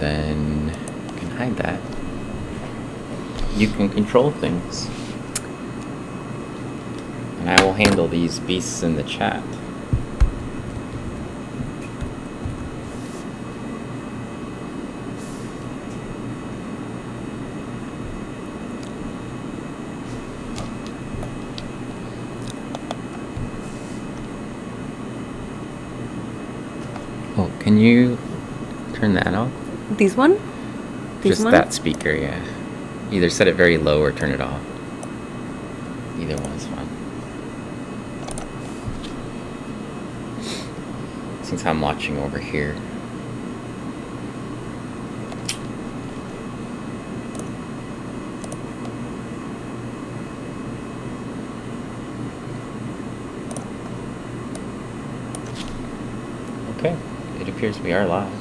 and then you can hide that. You can control things. And I will handle these beasts in the chat. Oh, can you turn that off? This one? Just that speaker, yeah. Either set it very low or turn it off. Either one is fine. Since I'm watching over here. Okay, it appears we are live.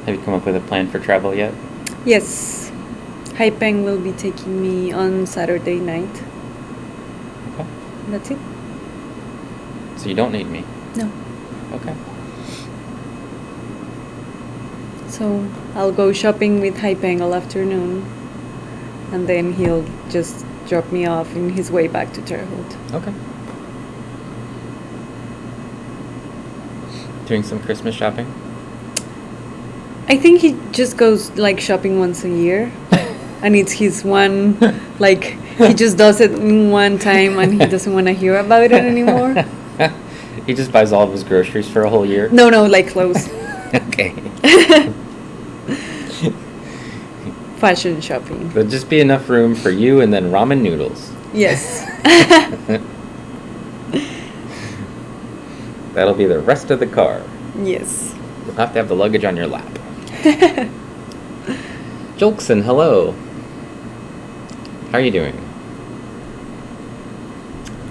Have you come up with a plan for travel yet? Yes. Haipeng will be taking me on Saturday night. Okay. That's it. So you don't need me? No. Okay. So I'll go shopping with Haipeng all afternoon. And then he'll just drop me off in his way back to Terre Haute. Okay. Doing some Christmas shopping? I think he just goes like shopping once a year. And it's his one, like, he just does it in one time and he doesn't want to hear about it anymore. He just buys all of his groceries for a whole year? No, like clothes. Okay. Fashion shopping. There'll just be enough room for you and then ramen noodles. Yes. That'll be the rest of the car. Yes. You'll have to have the luggage on your lap. Jolkson, hello. How are you doing?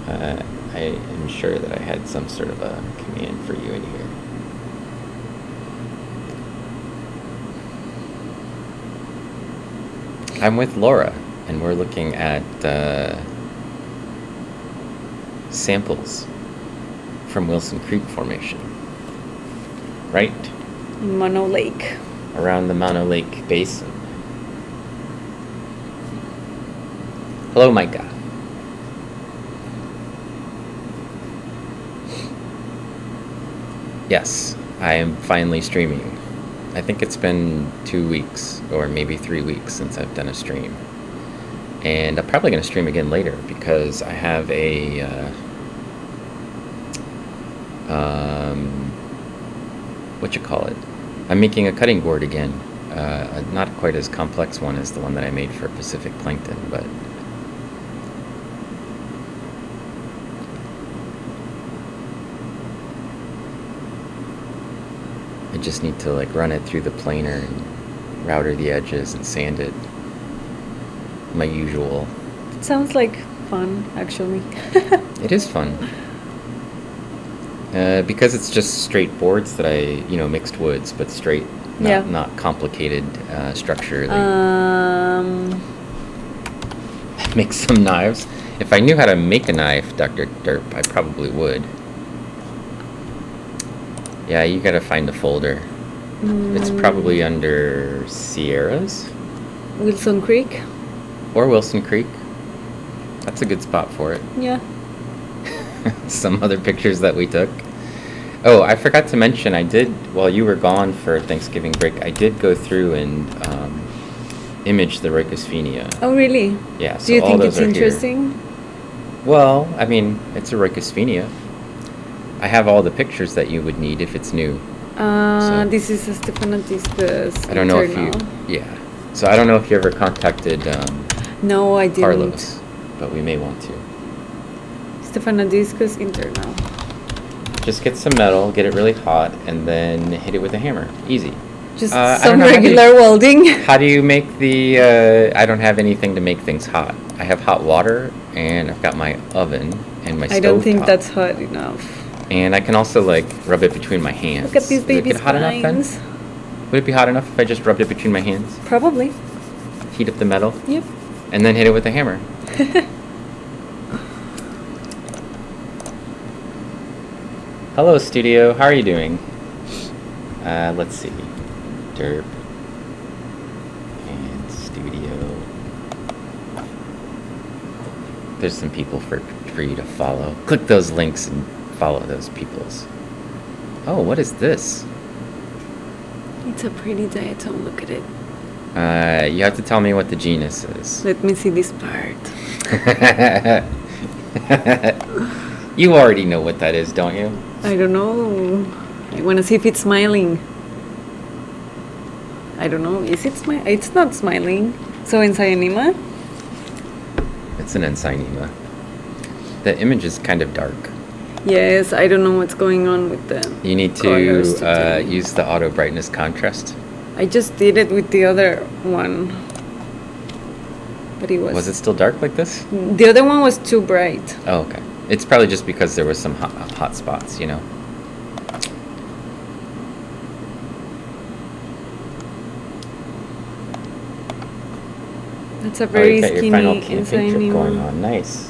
I am sure that I had some sort of a command for you in here. I'm with Laura, and we're looking at samples from Wilson Creek Formation. Right? Mono Lake. Around the Mono Lake Basin. Hello, Micah. Yes, I am finally streaming. I think it's been 2 weeks, or maybe 3 weeks since I've done a stream. And I'm probably going to stream again later, because I have a... I'm making a cutting board again. Not quite as complex one as the one that I made for Pacific Plankton, but... I just need to like run it through the planer and router the edges and sand it. My usual. It sounds like fun, actually. It is fun. Because it's just straight boards that I, mixed woods, but straight, not complicated structure. Make some knives. If I knew how to make a knife, Dr. Derp, I probably would. Yeah, you gotta find the folder. It's probably under Sierras. Wilson Creek. Or Wilson Creek. That's a good spot for it. Yeah. Some other pictures that we took. Oh, I forgot to mention, I did, while you were gone for Thanksgiving break, I did go through and image the Reucosphenia. Oh, really? Yeah, so do you all think those it's are interesting? Here. Well, I mean, it's a Reucosphenia. I have all the pictures that you would need if it's new. So. This is a Stephanodiscus. I don't know if you... Yeah. So I don't know if you ever contacted no, I didn't. Carlos, but we may want to. Stephanodiscus internal. Just get some metal, get it really hot, and then hit it with a hammer. Easy. Just some regular welding. How do you make the... I don't have anything to make things hot. I have hot water, and I've got my oven and my stove. I don't think that's hot enough. And I can also, rub it between my hands. Look at these baby Does it get hot enough then? Would it be hot enough if I just rubbed it between my hands? Probably. Heat up the metal? Yep. And then hit it with a hammer. Hello, studio. How are you doing? Let's see. Derp. And studio. There's some people for you to follow. Click those links and follow those peoples. Oh, what is this? It's a pretty diatom. Look at it. You have to tell me what the genus is. Let me see this part. You already know what that is, don't you? I don't know. I want to see if it's smiling. I don't know. Is it smiling? It's not smiling. So Enzionema? It's an Enzionema. The image is kind of dark. Yes, I don't know what's going on with the You need colors to today. use the auto brightness contrast. I just did it with the other one. But it was... Was it still dark like this? The other one was too bright. Oh, okay. It's probably just because there was some hot spots, you know? That's a very you got your skinny final camping trip going Enzionema. on. Nice.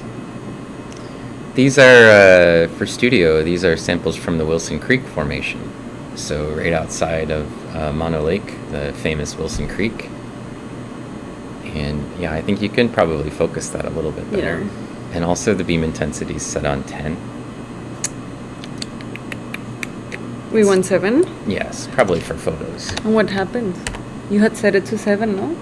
These are, for studio, these are samples from the Wilson Creek Formation. So right outside of Mono Lake, the famous Wilson Creek. And yeah, I think you can probably focus that a little bit better. Yeah. And also the beam intensity is set on 10. We won 7? Yes, probably for photos. And what happened? You had set it to 7, no?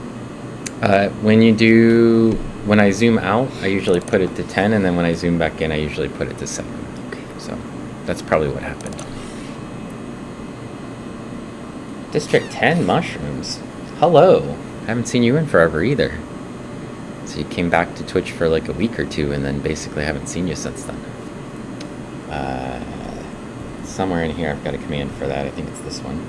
When I zoom out, I usually put it to 10, and then when I zoom back in, I usually put it to 7. Okay. So that's probably what happened. District 10 mushrooms. Hello. I haven't seen you in forever either. So you came back to Twitch for like a week or two, and then basically haven't seen you since then. Somewhere in here, I've got a command for that. I think it's this one.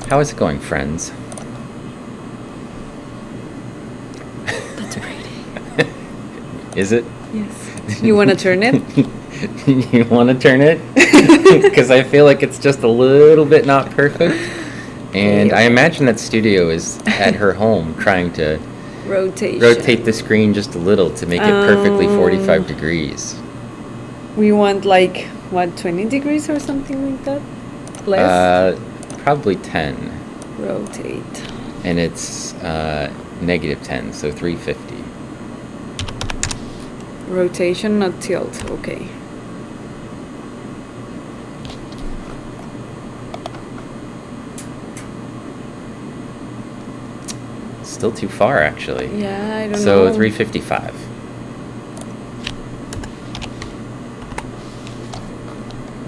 How is it going, friends? That's pretty. Is it? Yes. You want to turn it? You want to turn it? Because I feel like it's just a little bit not perfect. And I imagine that studio is at her home trying to rotate the screen just a little to make it perfectly 45 degrees. We want like, what, 20 degrees or something like that? Less? Probably 10. Rotate. And it's negative 10, so 350. Rotation, not tilt. Okay. Still too far, actually. Yeah, I don't know. So 355.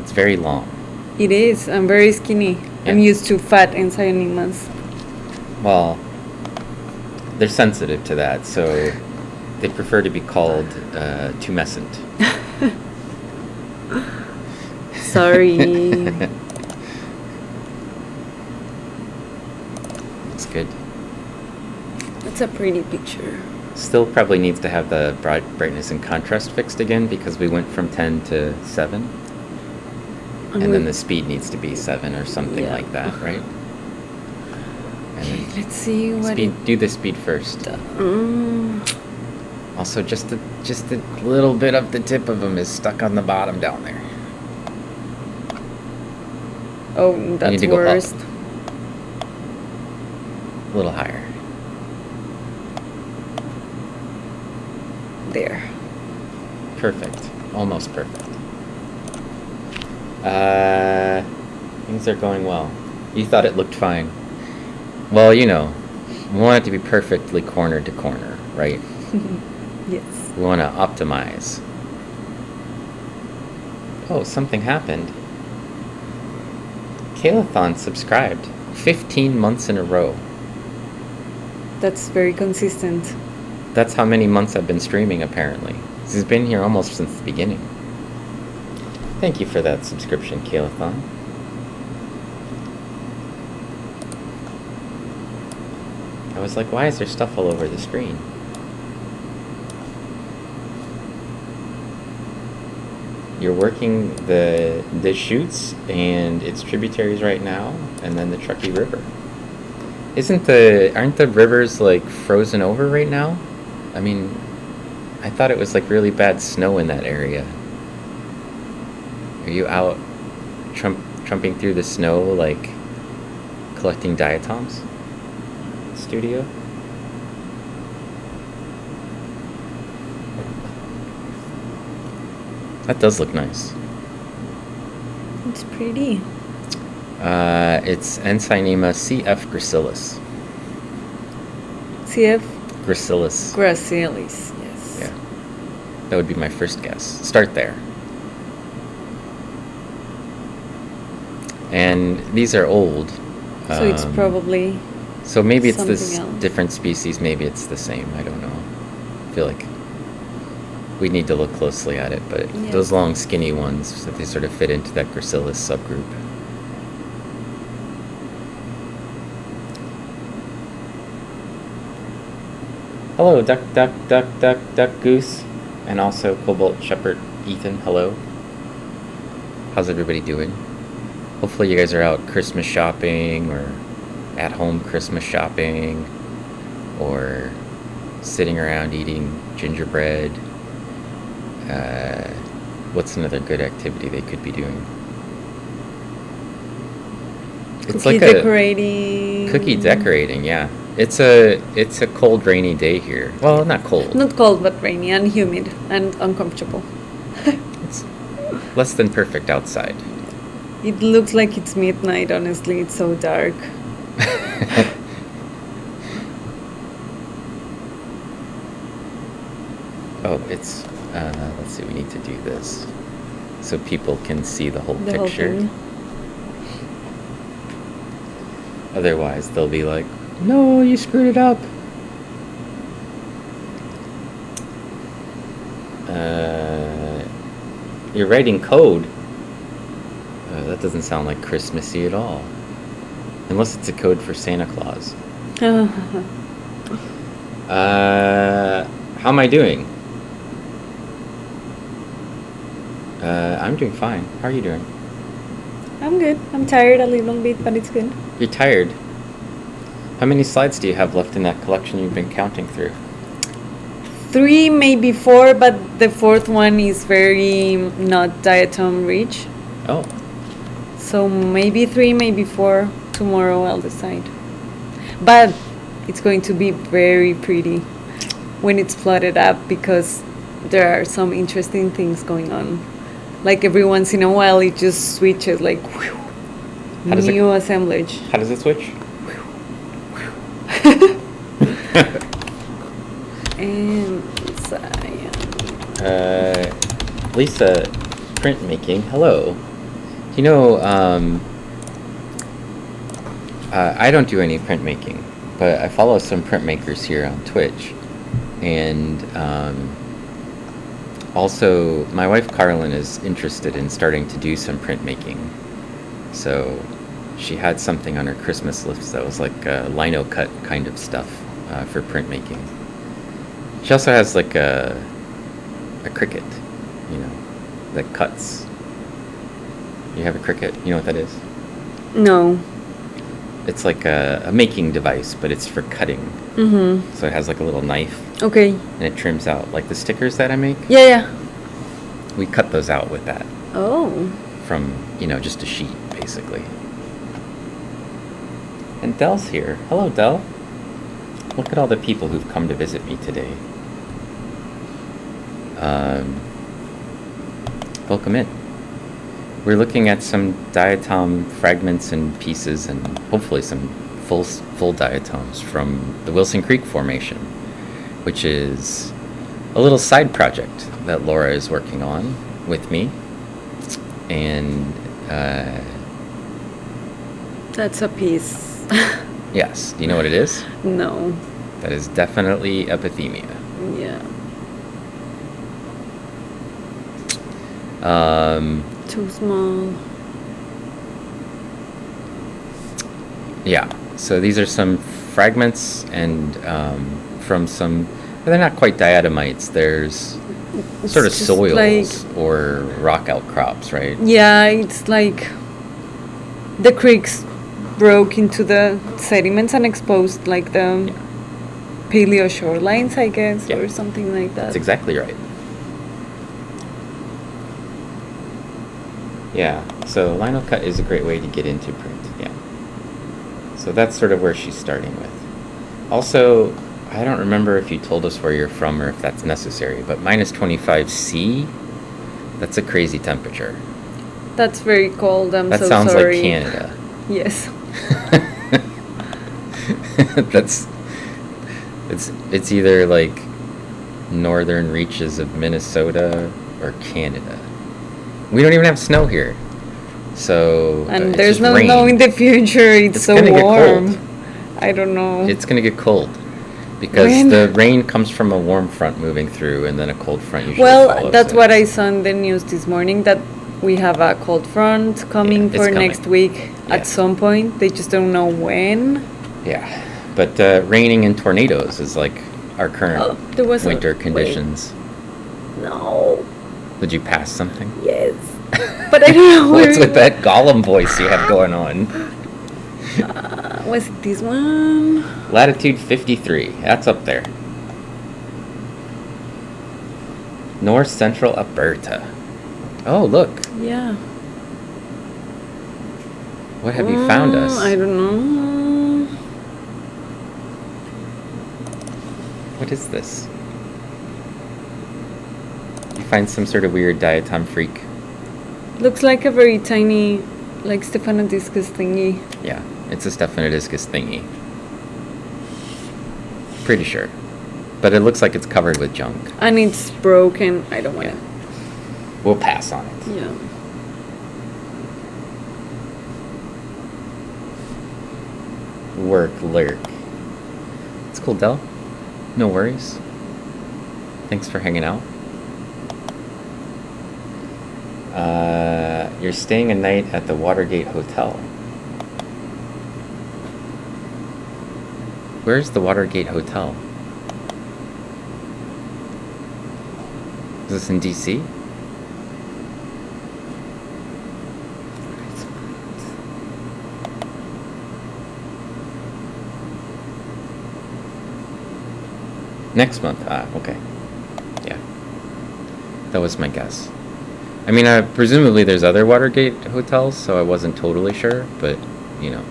It's very long. It is. I'm very skinny. I'm Yeah. used to fat Enzionemas. Well, they're sensitive to that, so they prefer to be called tumescent. Sorry. It's good. That's a pretty picture. Still probably needs to have the brightness and contrast fixed again because we went from 10 to 7. And then the speed needs to be 7 or something like that, right? And Okay, then let's see what do the speed first. it... Also, just a little bit of the tip of them is stuck on the bottom down there. Oh, You need that's to go up. worst. A little higher. There. Perfect. Almost perfect. Things are going well. You thought it looked fine. Well, you know, we want it to be perfectly corner to corner, right? Yes. We want to optimize. Oh, something happened. Kaylathon subscribed 15 months in a row. That's very consistent. That's how many months I've been streaming, apparently. He's been here almost since the beginning. Thank you for that subscription, Kaylathon. I was like, why is there stuff all over the screen? You're working the chutes and its tributaries right now, and then the Truckee River. Aren't the rivers like frozen over right now? I mean, I thought it was like really bad snow in that area. Are you out trumping through the snow like collecting diatoms? Studio? That does look nice. It's pretty. It's Ensynema CF gracilis. CF Gracilis. gracilis, yes. Yeah. That would be my first guess. Start there. And these are old. So it's probably So maybe it's this something else. different species, maybe it's the same. I don't know. I feel like we need to look closely at it, but Yeah. those long skinny ones, that they sort of fit into that gracilis subgroup. Hello, duck, duck, duck, duck, duck, goose, and also Cobalt Shepherd Ethan. Hello. How's everybody doing? Hopefully you guys are out Christmas shopping or at home Christmas shopping or sitting around eating gingerbread. What's another good activity they could be doing? It's Cookie like decorating. Cookie decorating, yeah. It's a cold, rainy day here. Well, not cold. Not cold, but rainy and humid and uncomfortable. It's less than perfect outside. It looks like it's midnight, honestly. It's so dark. Oh, it's let's see, we need to do this so people can see the whole The whole picture. thing. Otherwise, they'll be like, "No, you screwed it up." You're writing code. That doesn't sound like Christmassy at all. Unless it's a code for Santa Claus. How am I doing? I'm doing fine. How are you doing? I'm good. I'm tired a little bit, but it's good. You're tired. How many slides do you have left in that collection you've been counting through? 3, maybe 4, but the 4th one is very not diatom rich. Oh, So maybe 3, maybe 4. Tomorrow I'll decide. But it's going to be very pretty when it's plotted up because there are some interesting things going on. Like every once in a while it just switches like whew, How does it- new assemblage. how does it switch? And science. Lisa, printmaking. Hello. You know, I don't do any printmaking, but I follow some printmakers here on Twitch, and also my wife Carlin is interested in starting to do some printmaking. So she had something on her Christmas list that was like lino cut kind of stuff for printmaking. She also has like a Cricut, you know, that cuts. You have a Cricut? You know what that is? No. It's like a making device, but it's for cutting. Mm-hmm. So it has like a little knife, Okay. and it trims out like the stickers that I make. Yeah, yeah. We cut those out with that Oh. from, you know, just a sheet, basically. And Dell's here. Hello, Dell. Look at all the people who've come to visit me today. Welcome in. We're looking at some diatom fragments and pieces, and hopefully some full diatoms from the Wilson Creek Formation, which is a little side project that Laura is working on with me. And That's a piece. yes, do you know what it is? No. That is definitely epithemia. Yeah. Too small. Yeah, so these are some fragments and from some, well, they're not quite diatomites. There's sort of just soils like, or rock outcrops, right? yeah, it's like the creeks broke into the sediments and exposed like the Yeah. paleo shorelines, I guess, Yeah. or something like that. That's exactly right. Yeah, so lino cut is a great way to get into print, yeah. So that's sort of where she's starting with. Also, I don't remember if you told us where you're from or if that's necessary, but minus 25 C, that's a crazy temperature. That's very cold. I'm That so sounds sorry. like Canada. Yes. That's it's either like northern reaches of Minnesota or Canada. We don't even have snow here, so And it's there's just no rain. snow in the future. It's so gonna get warm. cold. I don't know. It's gonna get cold because When? the rain comes from a warm front moving through, and then a cold front usually Well, follows that's it. what I saw in the news this morning, that we have a cold front coming it's for coming. next week Yeah. at some point. They just don't know when. Yeah, but raining and tornadoes is like our current Oh, there was winter conditions. No. Did you pass something? Yes. But I don't know where What's with that Gollum voice you have going on? Was it this one? Latitude 53. That's up there. North Central Alberta. Oh, look. Yeah. What have you found us? I don't know. What is this? You find some sort of weird diatom freak. Looks like a very tiny, like Stephanodiscus thingy. Yeah, it's a Stephanodiscus thingy. Pretty sure. But it looks like it's covered with junk. And it's broken. I don't want Yeah. it. We'll pass on it. Yeah. Lurk. It's cool, Del. No worries. Thanks for hanging out. You're staying a night at the Watergate Hotel. Where's the Watergate Hotel? Is this in DC? Next month. Ah, okay. Yeah. That was my guess. I mean, presumably there's other Watergate hotels, so I wasn't totally sure, but, you know.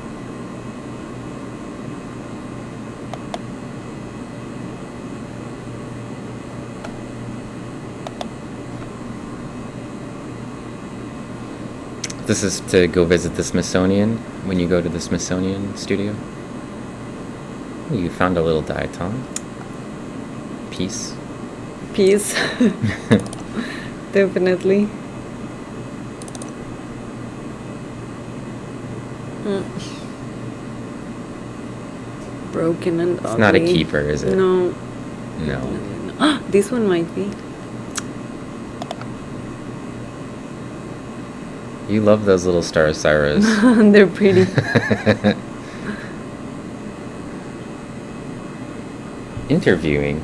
This is to go visit the Smithsonian when you go to the Smithsonian studio. Ooh, you found a little diatom. Piece. Peace. Definitely. Broken and ugly. It's not a keeper, is it? No. No. This one might be. You love those little Starosiros. They're pretty. Interviewing?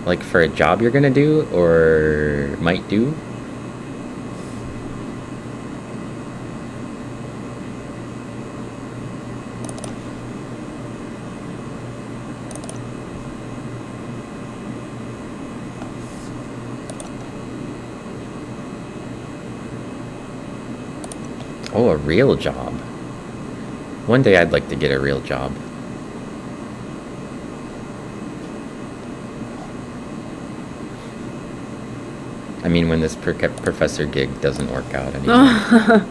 Like for a job you're gonna do or might do? Oh, a real job. One day I'd like to get a real job. I mean, when this professor gig doesn't work out anymore.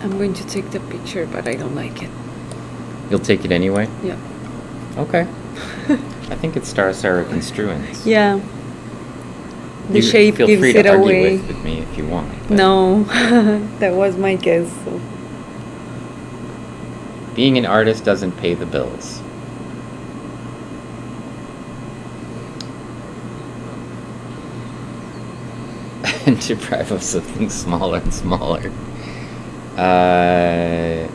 I'm going to take the picture, but I don't like it. You'll take it anyway? Yeah. Okay. I think it's Starosara construens. Yeah. The shape feel gives free it to argue away. with me if you want. but No, that was my guess. So. Being an artist doesn't pay the bills. And deprive us of things smaller and smaller. I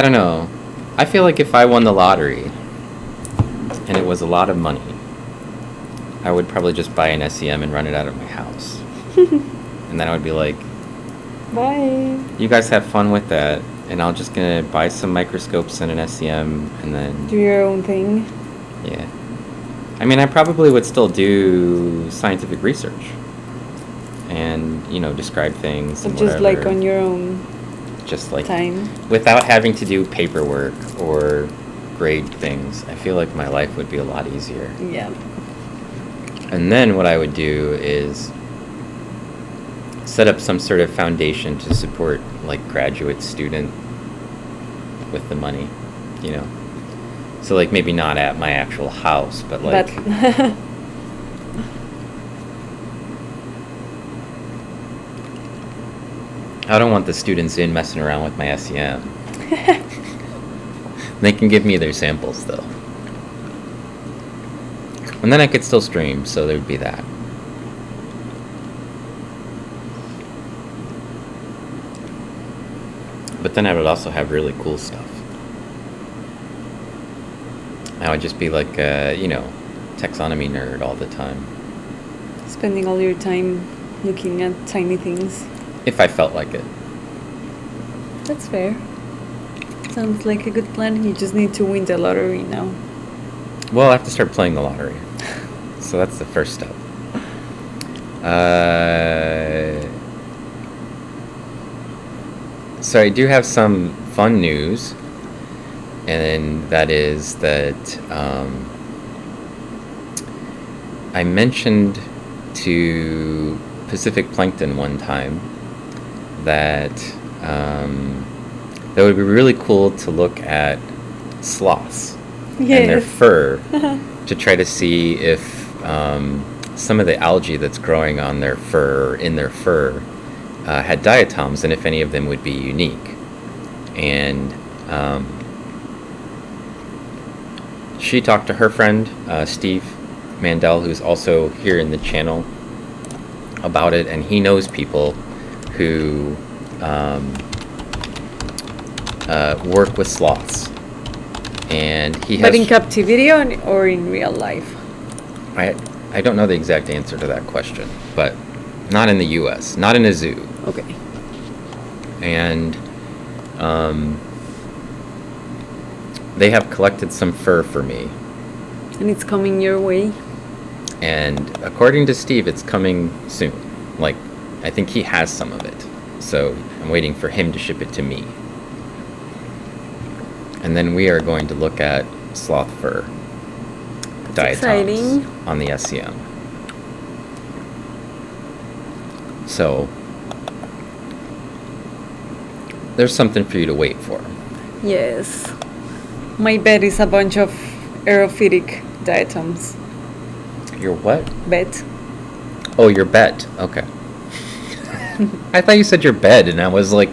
don't know. I feel like if I won the lottery and it was a lot of money, I would probably just buy an SEM and run it out of my house. And then I would be like, Bye. you guys have fun with that, and I'm just gonna buy some microscopes and an SEM, and then Do your own thing. yeah. I mean, I probably would still do scientific research, and describe things But and just like whatever. on your own Just like time. without having to do paperwork or grade things. I feel like my life would be a lot easier. Yeah. And then what I would do is set up some sort of foundation to support like graduate student with the money, So like maybe not at my actual house, but like But I don't want the students in messing around with my SEM. They can give me their samples though. And then I could still stream, so there'd be that. But then I would also have really cool stuff. I would just be like taxonomy nerd all the time. spending all your time looking at tiny things. If I felt like it. That's fair. Sounds like a good plan. You just need to win the lottery now. Well, I have to start playing the lottery. So that's the first step. So I do have some fun news, and that is that I mentioned to Pacific Plankton one time that that would be really cool to look at sloths and their fur to try to see if some of the algae that's growing on their fur, in their fur, had diatoms, and if any of them would be unique. And she talked to her friend, Steve Mandel, who's also here in the channel, about it, and he knows people who work with sloths. And he has... But in captivity or in real life? I don't know the exact answer to that question, but not in the U.S., not in a zoo. Okay. And they have collected some fur for me. And it's coming your way? And according to Steve, it's coming soon. Like, I think he has some of it. So I'm waiting for him to ship it to me. And then we are going to look at sloth fur diatoms on the SEM. So there's something for you to wait for. Yes. My bet is a bunch of aerophytic diatoms. Your what? Bet. Oh, your bet. Okay. I thought you said your bed, and I was like...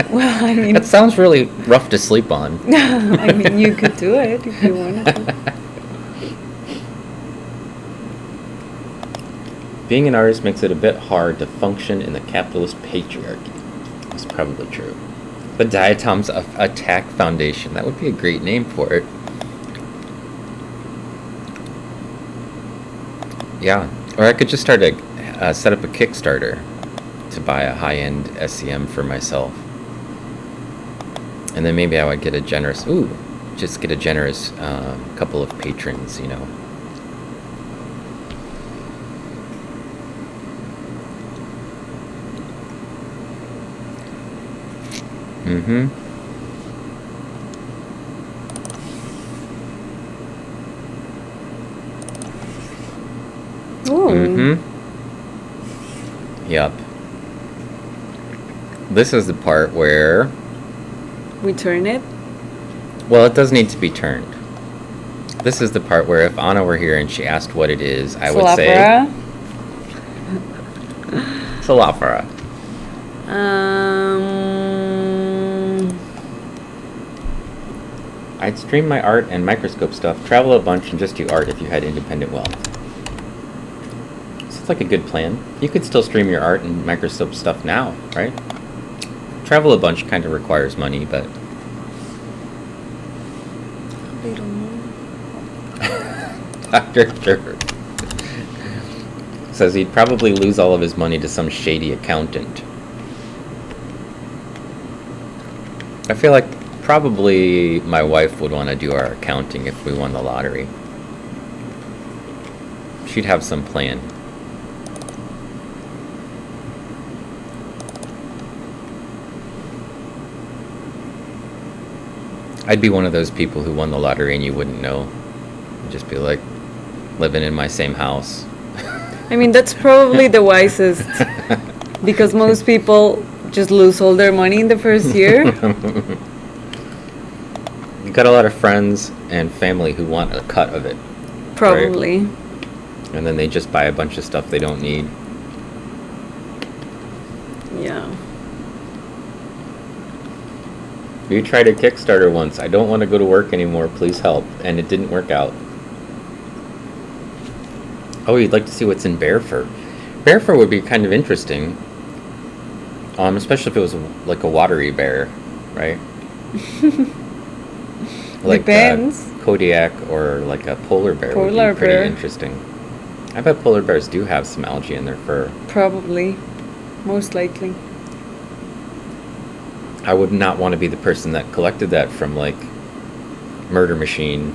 Well, I mean... That sounds really rough to sleep on. I mean, you could do it if you wanted to. Being an artist makes it a bit hard to function in the capitalist patriarchy. That's probably true. The Diatoms Attack Foundation. That would be a great name for it. Yeah. Or I could just start set up a Kickstarter to buy a high-end SEM for myself. And then maybe I would get a generous couple of patrons, Mm-hmm. Ooh. Mm-hmm. Yup. This is the part where... We turn it? Well, it does need to be turned. This is the part where if Anna were here and she asked what it is, I would say Salafara. I'd stream my art and Microscope stuff, travel a bunch, and just do art if you had independent wealth. So it's like a good plan. You could still stream your art and Microscope stuff now, right? Travel a bunch kind of requires money, but... I don't know. Dr. Derp says he'd probably lose all of his money to some shady accountant. I feel like probably my wife would want to do our accounting if we won the lottery. She'd have some plan. I'd be one of those people who won the lottery and you wouldn't know. I'd just be like, living in my same house. I mean, that's probably the wisest, because most people just lose all their money in the first year. You got a lot of friends and family who want a cut of it. Probably. Right? And then they just buy a bunch of stuff they don't need. Yeah. We tried a Kickstarter once. I don't want to go to work anymore. Please help. And it didn't work out. Oh, you'd like to see what's in Barefoot. Barefoot would be kind of interesting. Especially if it was like a watery bear, right? Like Depends. Kodiak or like a polar bear would be pretty interesting. I bet polar bears do have some algae in their fur. Probably. Most likely. I would not want to be the person that collected that from like Murder Machine.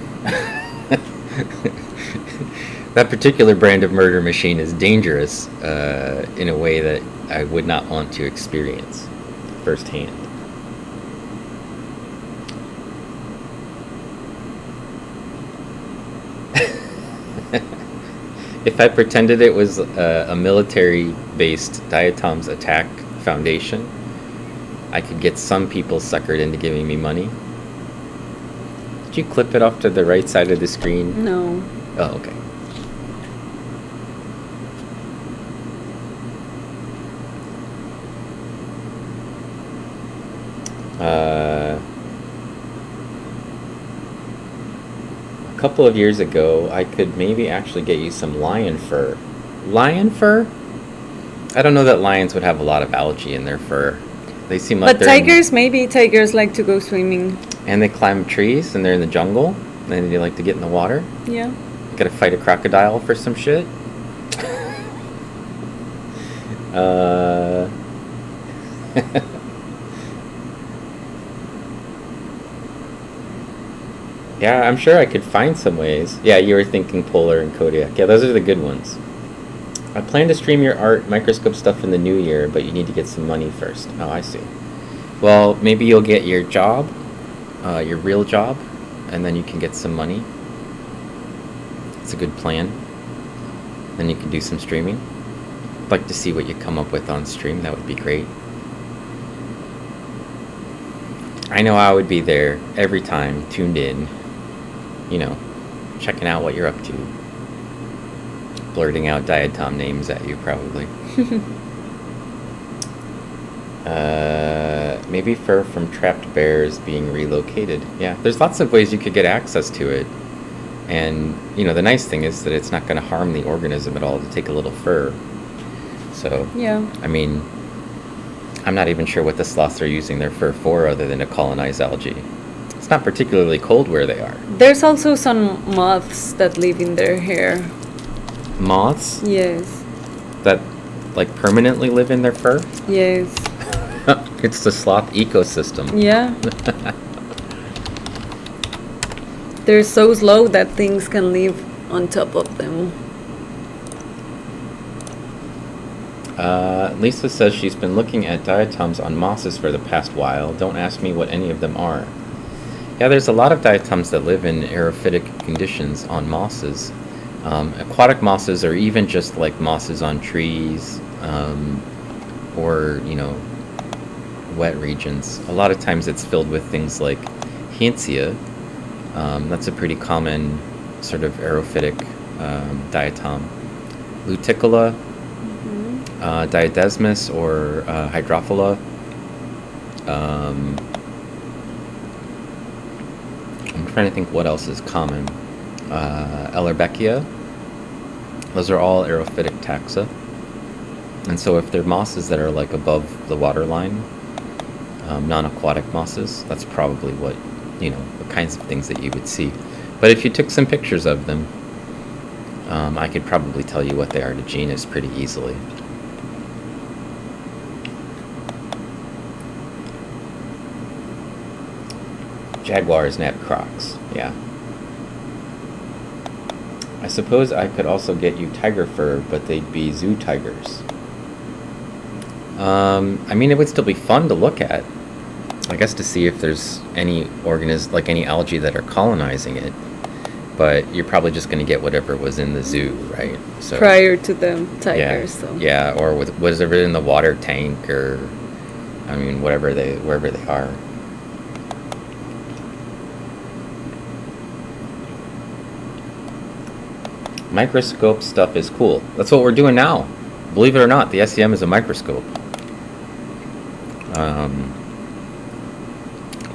That particular brand of Murder Machine is dangerous in a way that I would not want to experience firsthand. If I pretended it was a military-based Diatom's Attack Foundation, I could get some people suckered into giving me money. Did you clip it off to the right side of the screen? No. Oh, okay. A couple of years ago, I could maybe actually get you some lion fur. Lion fur? I don't know that lions would have a lot of algae in their fur. They seem like But tigers, maybe tigers like to go swimming. And they climb trees, and they're in the jungle, and they like to get in the water. Yeah. You gotta fight a crocodile for some shit. Yeah, I'm sure I could find some ways. Yeah, you were thinking Polar and Kodiak. Yeah, those are the good ones. I plan to stream your art, Microscope stuff in the new year, but you need to get some money first. Oh, I see. Well, maybe you'll get your job, your real job, and then you can get some money. It's a good plan. Then you can do some streaming. I'd like to see what you come up with on stream. That would be great. I know I would be there every time, tuned in, you know, checking out what you're up to. Blurting out diatom names at you, probably. Maybe fur from trapped bears being relocated. Yeah, there's lots of ways you could get access to it. And, you know, the nice thing is that it's not going to harm the organism at all to take a little fur. So, Yeah. I mean, I'm not even sure what the sloths are using their fur for other than to colonize algae. It's not particularly cold where they are. There's also some moths that live in their hair. Moths Yes. that, like, permanently live in their fur? Yes. It's the sloth ecosystem. Yeah. They're so slow that things can live on top of them. Lisa says she's been looking at diatoms on mosses for the past while. Don't ask me what any of them are. Yeah, there's a lot of diatoms that live in aerophytic conditions on mosses. Aquatic mosses are even just like mosses on trees, or, you know, wet regions. A lot of times it's filled with things like Hyacinthia. That's a pretty common sort of aerophytic diatom. Luticola, Diadesmus or Hydrophila. I'm trying to think what else is common. Ellerbeckia. Those are all aerophytic taxa. And so if they're mosses that are like above the water line, non-aquatic mosses, that's probably what, the kinds of things that you would see. But if you took some pictures of them, I could probably tell you what they are to genus pretty easily. Jaguars, nab crocs, yeah. I suppose I could also get you tiger fur, but they'd be zoo tigers. I mean, it would still be fun to look at. I guess to see if there's any like any algae that are colonizing it. But you're probably just going to get whatever was in the zoo, right? So prior to the tigers, yeah, so. yeah, or with whatever in the water tank, or I mean, wherever they are. Microscope stuff is cool. That's what we're doing now. Believe it or not, the SEM is a microscope.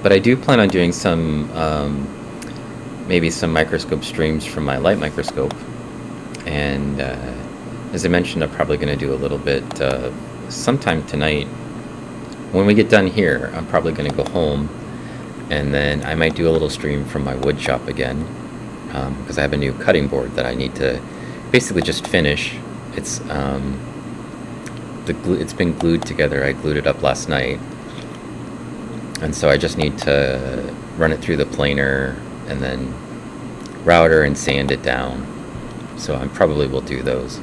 But I do plan on doing some, maybe some microscope streams from my light microscope. And as I mentioned, I'm probably going to do a little bit sometime tonight. When we get done here, I'm probably going to go home, and then I might do a little stream from my wood shop again, because I have a new cutting board that I need to basically just finish. It's it's been glued together. I glued it up last night, and so I just need to run it through the planer and then router and sand it down. So I probably will do those.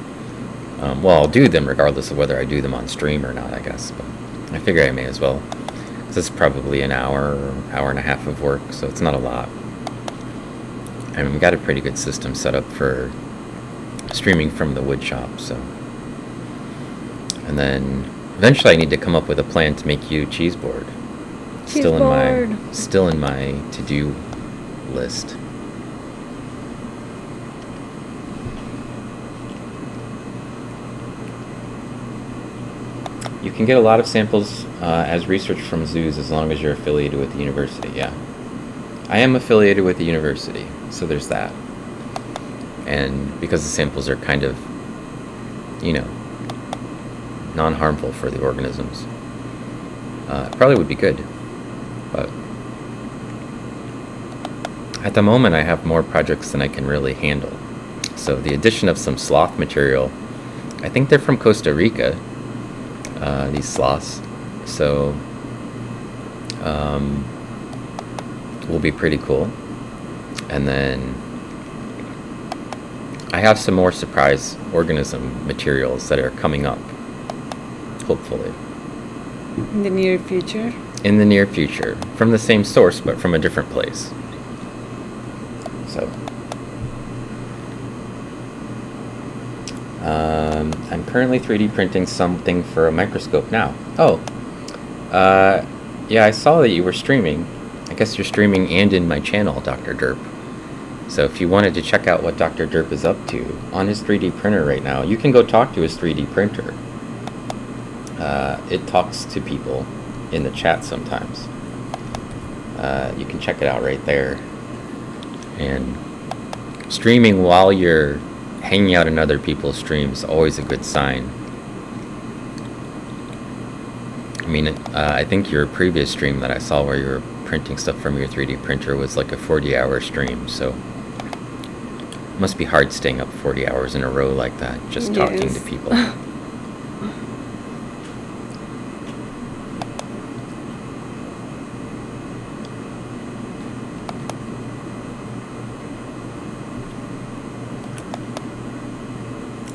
Well, I'll do them regardless of whether I do them on stream or not, I guess. But I figure I may as well. This is probably an hour and a half of work, so it's not a lot. And we've got a pretty good system set up for streaming from the wood shop, so. And then eventually I need to come up with a plan to make you cheeseboard. Still in my to-do list. You can get a lot of samples as research from zoos as long as you're affiliated with the university, yeah. I am affiliated with the university, so there's that. And because the samples are kind of, non-harmful for the organisms, it probably would be good. But at the moment I have more projects than I can really handle. So the addition of some sloth material, I think they're from Costa Rica, these sloths, so will be pretty cool. And then I have some more surprise organism materials that are coming up, hopefully. In the near future? In the near future. From the same source, but from a different place. So. I'm currently 3D printing something for a microscope now. Oh. Yeah, I saw that you were streaming. I guess you're streaming and in my channel, Dr. Derp. So if you wanted to check out what Dr. Derp is up to on his 3D printer right now, you can go talk to his 3D printer. It talks to people in the chat sometimes. You can check it out right there. And streaming while you're hanging out in other people's streams is always a good sign. I mean, I think your previous stream that I saw where you were printing stuff from your 3D printer was like a 40-hour stream, so it must be hard staying up 40 hours in a row like that, just talking to people.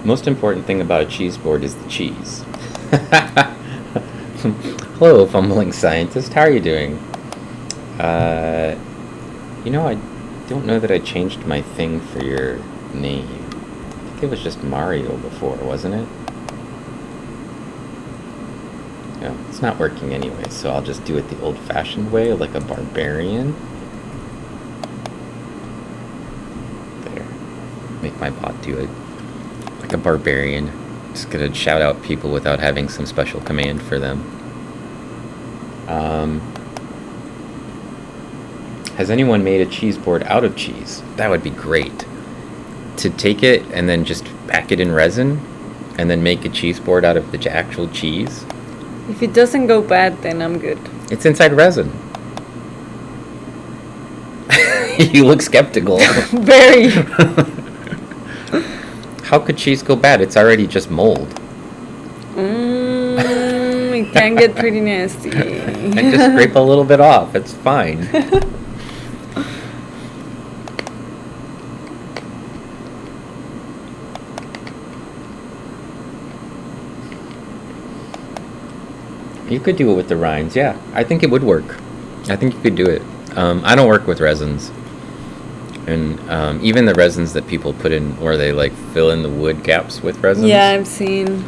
Most important thing about a cheese board is the cheese. Hello, fumbling scientist. How are you doing? I don't know that I changed my thing for your name. I think it was just Mario before, wasn't it? No, it's not working anyway, so I'll just do it the old-fashioned way, like a barbarian. There. my bot do it. Like a barbarian. Just gonna shout out people without having some special command for them. Has anyone made a cheese board out of cheese? That would be great. To take it and then just pack it in resin and then make a cheese board out of the actual cheese. If it doesn't go bad, then I'm good. It's inside resin. You look skeptical. Very. How could cheese go bad? It's already just mold. It can get pretty nasty. And just scrape a little bit off. It's fine. You could do it with the rinds, yeah. I think it would work. I think you could do it. I don't work with resins. And even the resins that people put in where they like fill in the wood gaps with resins. Yeah, I've seen.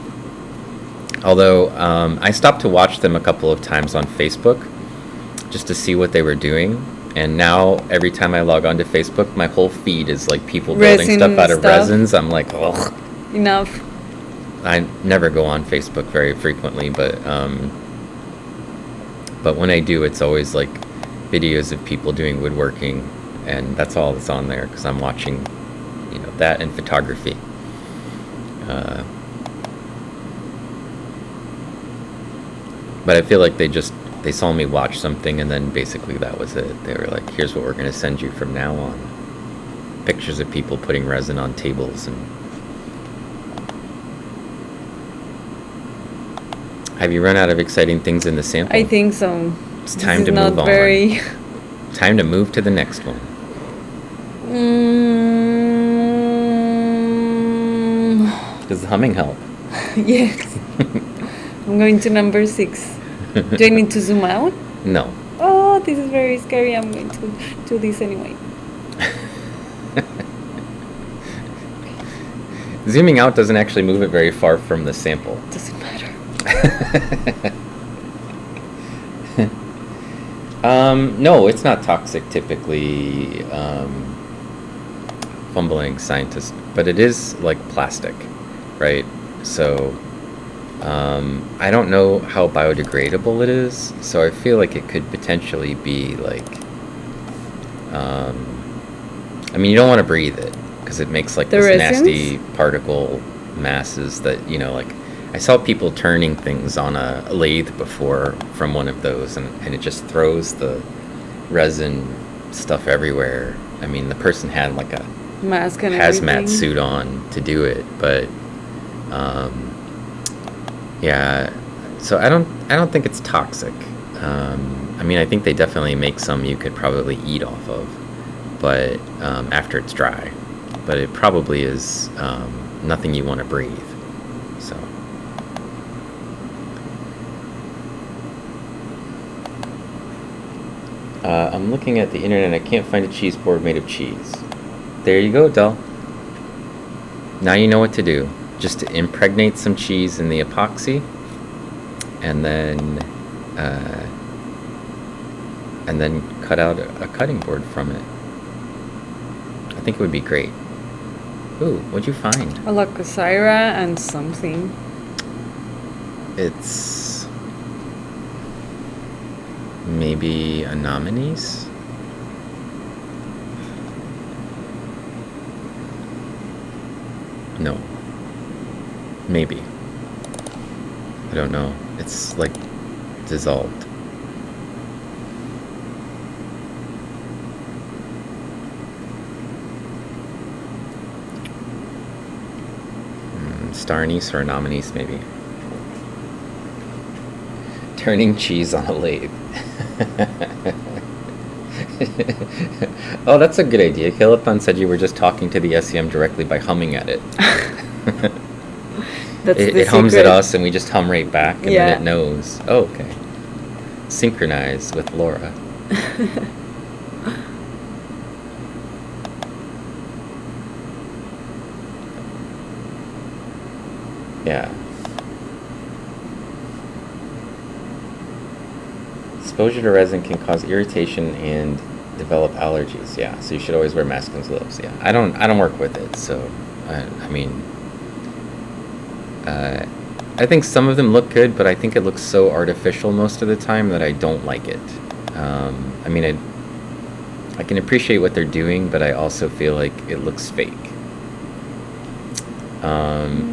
Although I stopped to watch them a couple of times on Facebook just to see what they were doing. And now every time I log onto Facebook, my whole feed is like people building stuff out of resins. I'm like, ugh. Enough. I never go on Facebook very frequently, but when I do, it's always like videos of people doing woodworking, and that's all that's on there because I'm watching, that and photography. But I feel like they saw me watch something, and then basically that was it. They were like, here's what we're going to send you from now on. Pictures of people putting resin on tables. And have you run out of exciting things in the sample? I think so. It's time to move on. Time to move to the next one. Does the humming help? Yes. I'm going to number 6. Do I need to zoom out? No. Oh, this is very scary. I'm going to do this anyway. Zooming out doesn't actually move it very far from the sample. Doesn't matter. No, it's not toxic typically, fumbling scientist, but it is like plastic, right? So I don't know how biodegradable it is, so I feel like it could potentially be like, I mean, you don't want to breathe it because it makes like this nasty particle masses that, like, I saw people turning things on a lathe before from one of those, and it just throws the resin stuff everywhere. I mean, the person had like a mask and hazmat suit on to do it, but yeah. So I don't think it's toxic. I mean, I think they definitely make some you could probably eat off of, but after it's dry. But it probably is nothing you want to breathe. So. I'm looking at the internet. I can't find a cheese board made of cheese. There you go, Del. Now you know what to do. Just to impregnate some cheese in the epoxy, and then cut out a cutting board from it. I think it would be great. Ooh, what'd you find? A Lacosira and something. It's maybe anemones? No. Maybe. I don't know. It's like dissolved. Star anise or anemones, maybe. Turning cheese on a lathe. Oh, that's a good idea. Kilopan said you were just talking to the SEM directly by humming at it. It hums at us and we just hum right back, and then it knows. Oh, okay. Synchronize with Laura. Yeah. Exposure to resin can cause irritation and develop allergies. Yeah, so you should always wear mask and gloves. Yeah, I don't work with it, so I mean, I think some of them look good, but I think it looks so artificial most of the time that I don't like it. I mean, I can appreciate what they're doing, but I also feel like it looks fake.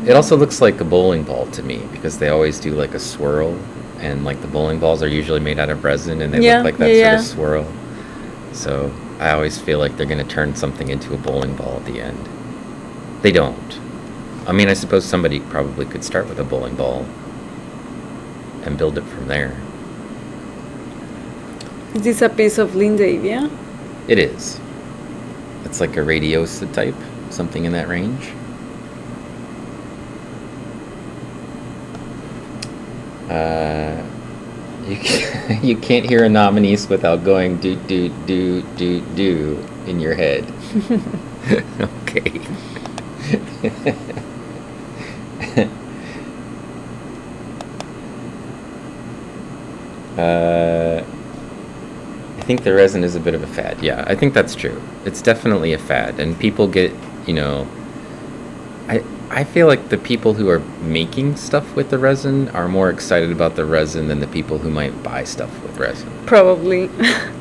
It also looks like a bowling ball to me, because they always do like a swirl, and like the bowling balls are usually made out of resin, and they look like that sort of swirl. So I always feel like they're going to turn something into a bowling ball at the end. They don't. I mean, I suppose somebody probably could start with a bowling ball and build it from there. Is this a piece of Lindavia? It is. It's like a radiosa type, something in that range. You can't hear a nominees without going do do do do do in your head. Okay. I think the resin is a bit of a fad. Yeah, I think that's true. It's definitely a fad, and people get, I feel like the people who are making stuff with the resin are more excited about the resin than the people who might buy stuff with resin. Probably.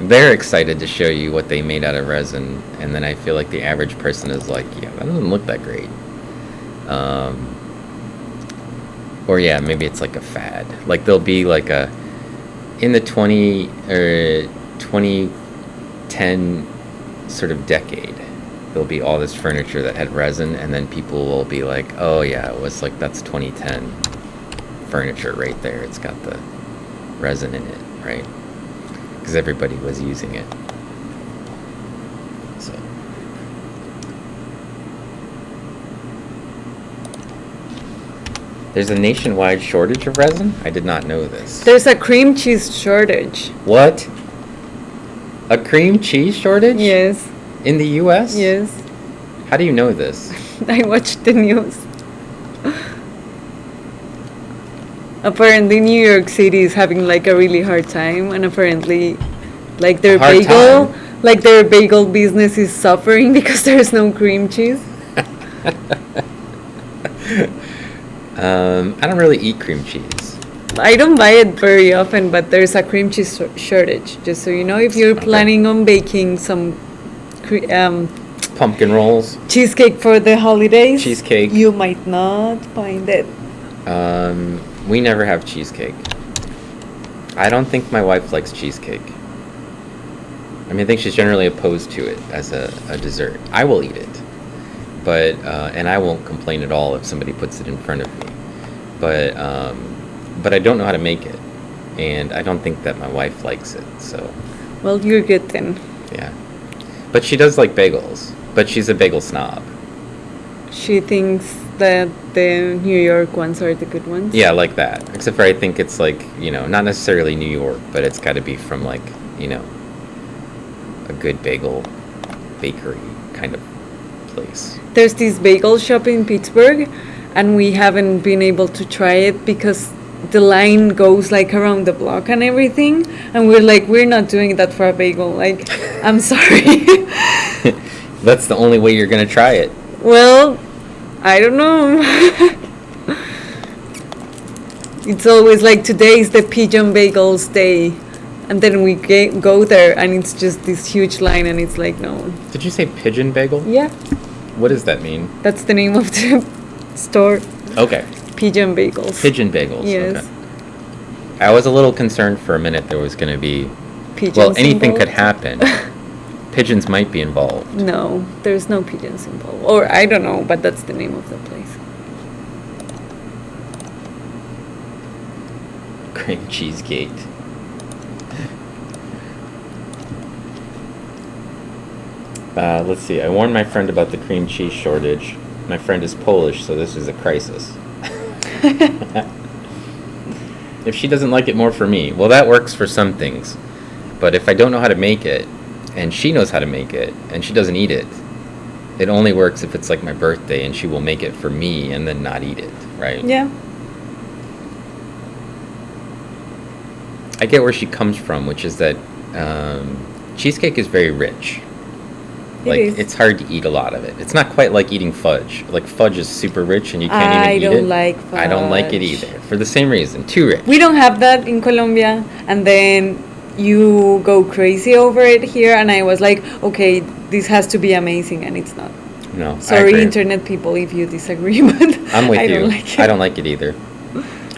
They're excited to show you what they made out of resin, and then I feel like the average person is like, yeah, that doesn't look that great. Or yeah, maybe it's like a fad. Like there'll be like in the 2010 sort of decade, there'll be all this furniture that had resin, and then people will be like, oh yeah, it was like, that's 2010 furniture right there. It's got the resin in it, right? Because everybody was using it. So there's a nationwide shortage of resin? I did not know this. There's a cream cheese shortage. What? A cream cheese shortage? Yes. In the US? Yes. How do you know this? I watched the news. Apparently New York City is having like a really hard time, and apparently like their bagel business is suffering because there's no cream cheese. I don't really eat cream cheese. I don't buy it very often, but there's a cream cheese shortage. Just so you know, if you're planning on baking some pumpkin rolls, cheesecake for the holidays, you might not find it. We never have cheesecake. I don't think my wife likes cheesecake. I mean, I think she's generally opposed to it as a dessert. I will eat it, but and I won't complain at all if somebody puts it in front of me. But I don't know how to make it, and I don't think that my wife likes it. So, well, you're good then. Yeah, but she does like bagels. But she's a bagel snob. She thinks that the New York ones are the good ones. Yeah, like that. Except for I think it's like, not necessarily New York, but it's got to be from like, a good bagel bakery kind of place. There's this bagel shop in Pittsburgh, and we haven't been able to try it because the line goes like around the block and everything, and we're not doing that for a bagel. Like, I'm sorry. That's the only way you're gonna try it. Well, I don't know. It's always like, today is the pigeon bagels day, and then we go there and it's just this huge line, and it's like, no. Did you say pigeon bagel? Yeah. What does that mean? That's the name of the store. Okay. Pigeon bagels. Pigeon bagels. Yes. Okay. I was a little concerned for a minute there was going to be pigeons. Well, anything involved? could happen. Pigeons might be involved. No, there's no pigeons involved. Or I don't know, but that's the name of the place. Cream cheesecake. Let's see. I warned my friend about the cream cheese shortage. My friend is Polish, so this is a crisis. If she doesn't like it, more for me. Well, that works for some things. But if I don't know how to make it, and she knows how to make it, and she doesn't eat it, it only works if it's like my birthday and she will make it for me and then not eat it, right? Yeah. I get where she comes from, which is that cheesecake is very rich. It Like, is. it's hard to eat a lot of it. It's not quite like eating fudge. Like, fudge is super rich and you can't I even eat don't it. like I don't like it fudge. either. For the same reason. Too rich. We don't have that in Colombia, and then you go crazy over it here, and I was like, okay, this has to be amazing, and it's not. No, I Sorry, agree. internet people, if you disagree, but I'm with I you. don't like it. I don't like it either.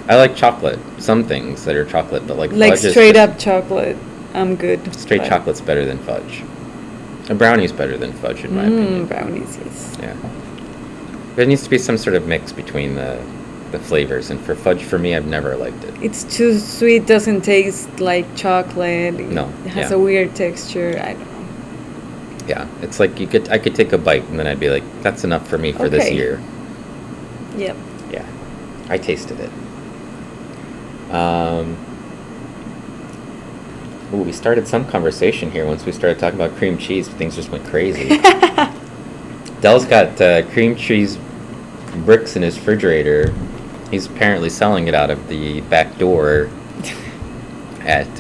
I like chocolate. Some things that are chocolate, but like Like fudge is straight just- up chocolate, I'm good. Straight but- chocolate's better than fudge. A brownie's better than fudge, in my opinion. Brownies, yes. Yeah. There needs to be some sort of mix between the flavors, and for fudge, for me, I've never liked it. It's too sweet, doesn't taste like chocolate. No, It has yeah. a weird texture. I don't know. Yeah, it's like I could take a bite and then I'd be like, that's enough for me for this Okay. year. Yep. Yeah, I tasted it. Ooh, we started some conversation here once we started talking about cream cheese. Things just went crazy. Dell's got cream cheese bricks in his refrigerator. He's apparently selling it out of the back door at,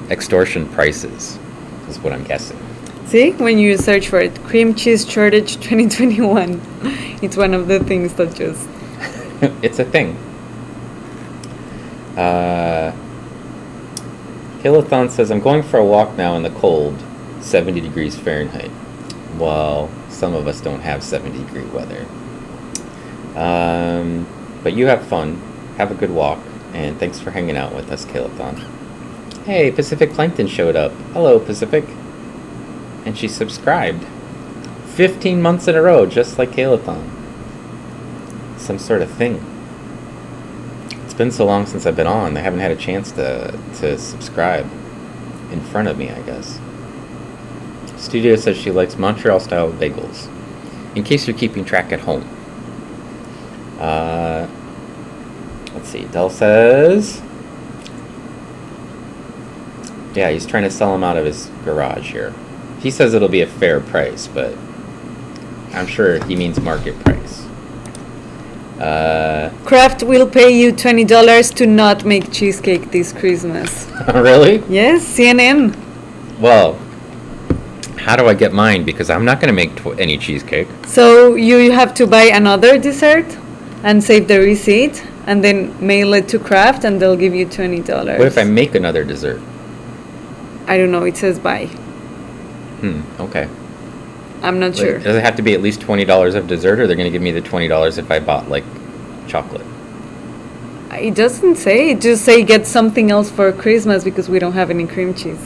extortion prices, is what I'm guessing. See, when you search for it, cream cheese shortage 2021, it's one of the things that just. It's a thing. Kilothon says, I'm going for a walk now in the cold, 70 degrees Fahrenheit. Well, some of us don't have 70-degree weather. But you have fun. Have a good walk. And thanks for hanging out with us, Kilothon. Hey, Pacific Plankton showed up. Hello, Pacific. And she subscribed. 15 months in a row, just like Kilothon. Some sort of thing. It's been so long since I've been on, I haven't had a chance to subscribe in front of me, I guess. Studio says she likes Montreal-style bagels. In case you're keeping track at home. Let's see. Dell says... Yeah, he's trying to sell them out of his garage here. He says it'll be a fair price, but I'm sure he means market price. Kraft will pay you $20 to not make cheesecake this Christmas. Really? Yes, CNN. Well, how do I get mine? Because I'm not going to make any cheesecake. So you have to buy another dessert and save the receipt and then mail it to Kraft and they'll give you $20. What if I make another dessert? I don't know, it says buy. Okay. I'm not sure. Does it have to be at least $20 of dessert, or they're going to give me the $20 if I bought, like, chocolate? It doesn't say. It just say get something else for Christmas because we don't have any cream cheese.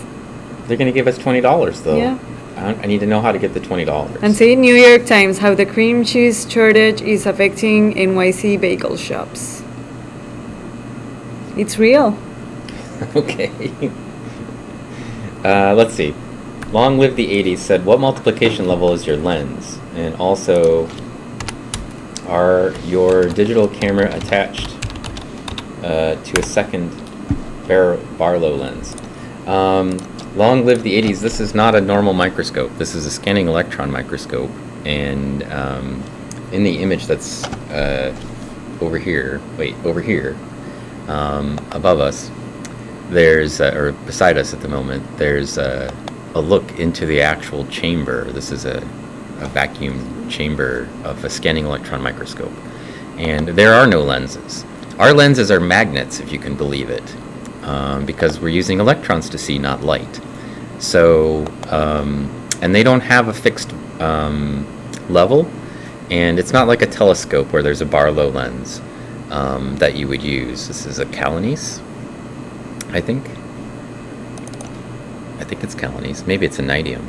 They're going to give us $20, though. Yeah. I need to know how to get the $20. And say New York Times how the cream cheese shortage is affecting NYC bagel shops. It's real. Okay. Let's see. Long Live the 80s said, what multiplication level is your lens? And also, are your digital camera attached to a second Barlow lens? Long Live the 80s, this is not a normal microscope. This is a scanning electron microscope. And in the image that's over here, above us, there's, or beside us at the moment, there's a look into the actual chamber. This is a vacuum chamber of a scanning electron microscope. And there are no lenses. Our lenses are magnets, if you can believe it, because we're using electrons to see, not light. So, and they don't have a fixed level, and it's not like a telescope where there's a Barlow lens that you would use. This is a Calanese, I think it's Calanese. Maybe it's a Nidium.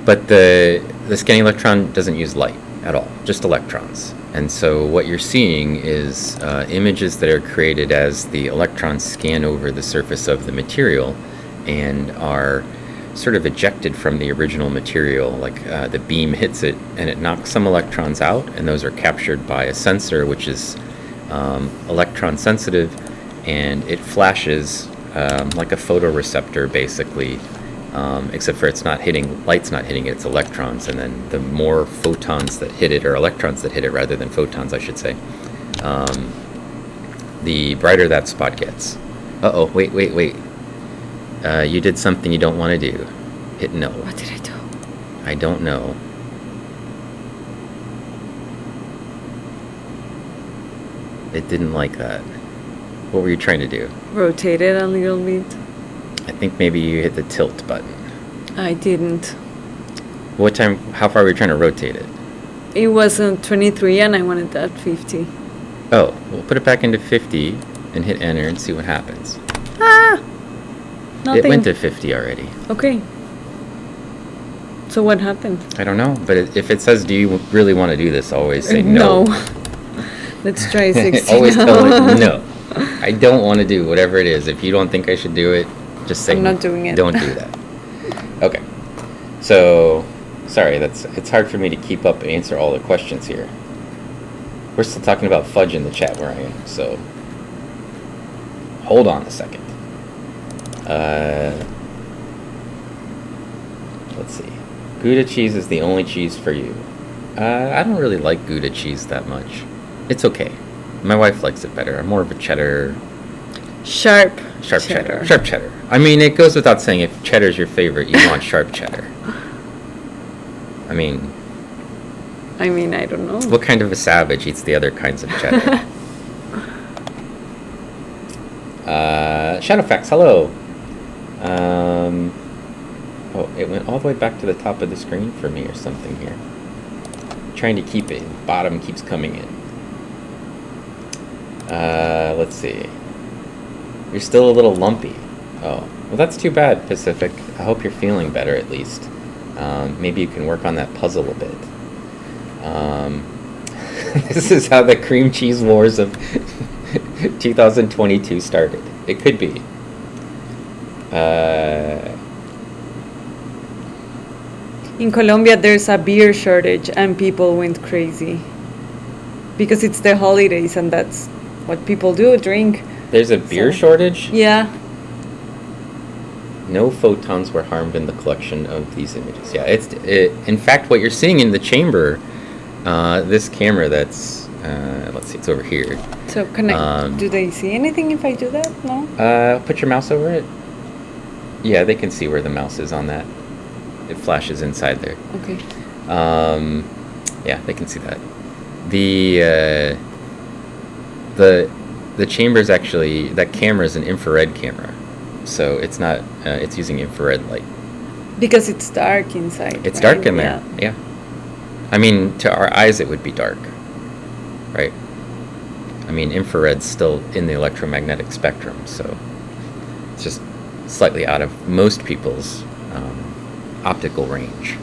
But the scanning electron doesn't use light at all, just electrons. And so what you're seeing is images that are created as the electrons scan over the surface of the material and are sort of ejected from the original material. Like the beam hits it and it knocks some electrons out, and those are captured by a sensor which is electron sensitive, and it flashes like a photoreceptor, basically, except for light's not hitting it, it's electrons, and then the more photons that hit it, or electrons that hit it rather than photons, I should say, the brighter that spot gets. Uh-oh, wait. You did something you don't want to do. Hit no. What did I do? I don't know. It didn't like that. What were you trying to do? Rotate it a little bit. I think maybe you hit the tilt button. I didn't. How far were you trying to rotate it? It was 23 and I wanted that 50. Oh, we'll put it back into 50 and hit enter and see what happens. Ah! Nothing. It went to 50 already. Okay. So what happened? I don't know, but if it says, do you really want to do this, always say no. Let's try 60 Always now. tell it no. I don't want to do whatever it is. If you don't think I should do it, just say I'm not doing it. Don't do that. Okay. So, sorry, it's hard for me to keep up and answer all the questions here. We're still talking about fudge in the chat where I am, so hold on a second. Let's see. Gouda cheese is the only cheese for you. I don't really like Gouda cheese that much. It's okay. My wife likes it better. I'm more of a cheddar. Sharp cheddar. Sharp cheddar. I mean, it goes without saying, if cheddar's your favorite, you want sharp cheddar. I mean, I don't know. what kind of a savage eats the other kinds of cheddar? Shadowfax, hello. Oh, it went all the way back to the top of the screen for me or something here. Trying to keep it. Bottom keeps coming in. Let's see. You're still a little lumpy. Oh, well, that's too bad, Pacific. I hope you're feeling better at least. Maybe you can work on that puzzle a bit. This is how the cream cheese wars of 2022 started. It could be. In Colombia, there's a beer shortage and people went crazy. Because it's the holidays and that's what people do, drink. There's a beer shortage? Yeah. No photons were harmed in the collection of these images. Yeah, in fact, what you're seeing in the chamber, this camera that's, let's see, it's over here. So do they see anything if I do that? No? Put your mouse over it. Yeah, they can see where the mouse is on that. It flashes inside there. Okay. Yeah, they can see that. The chamber is actually, that camera is an infrared camera. So it's not, it's using infrared light. Because it's dark inside. It's right? dark in there, yeah. I mean, to our eyes it would be dark, right? I mean, infrared's still in the electromagnetic spectrum, so it's just slightly out of most people's optical range.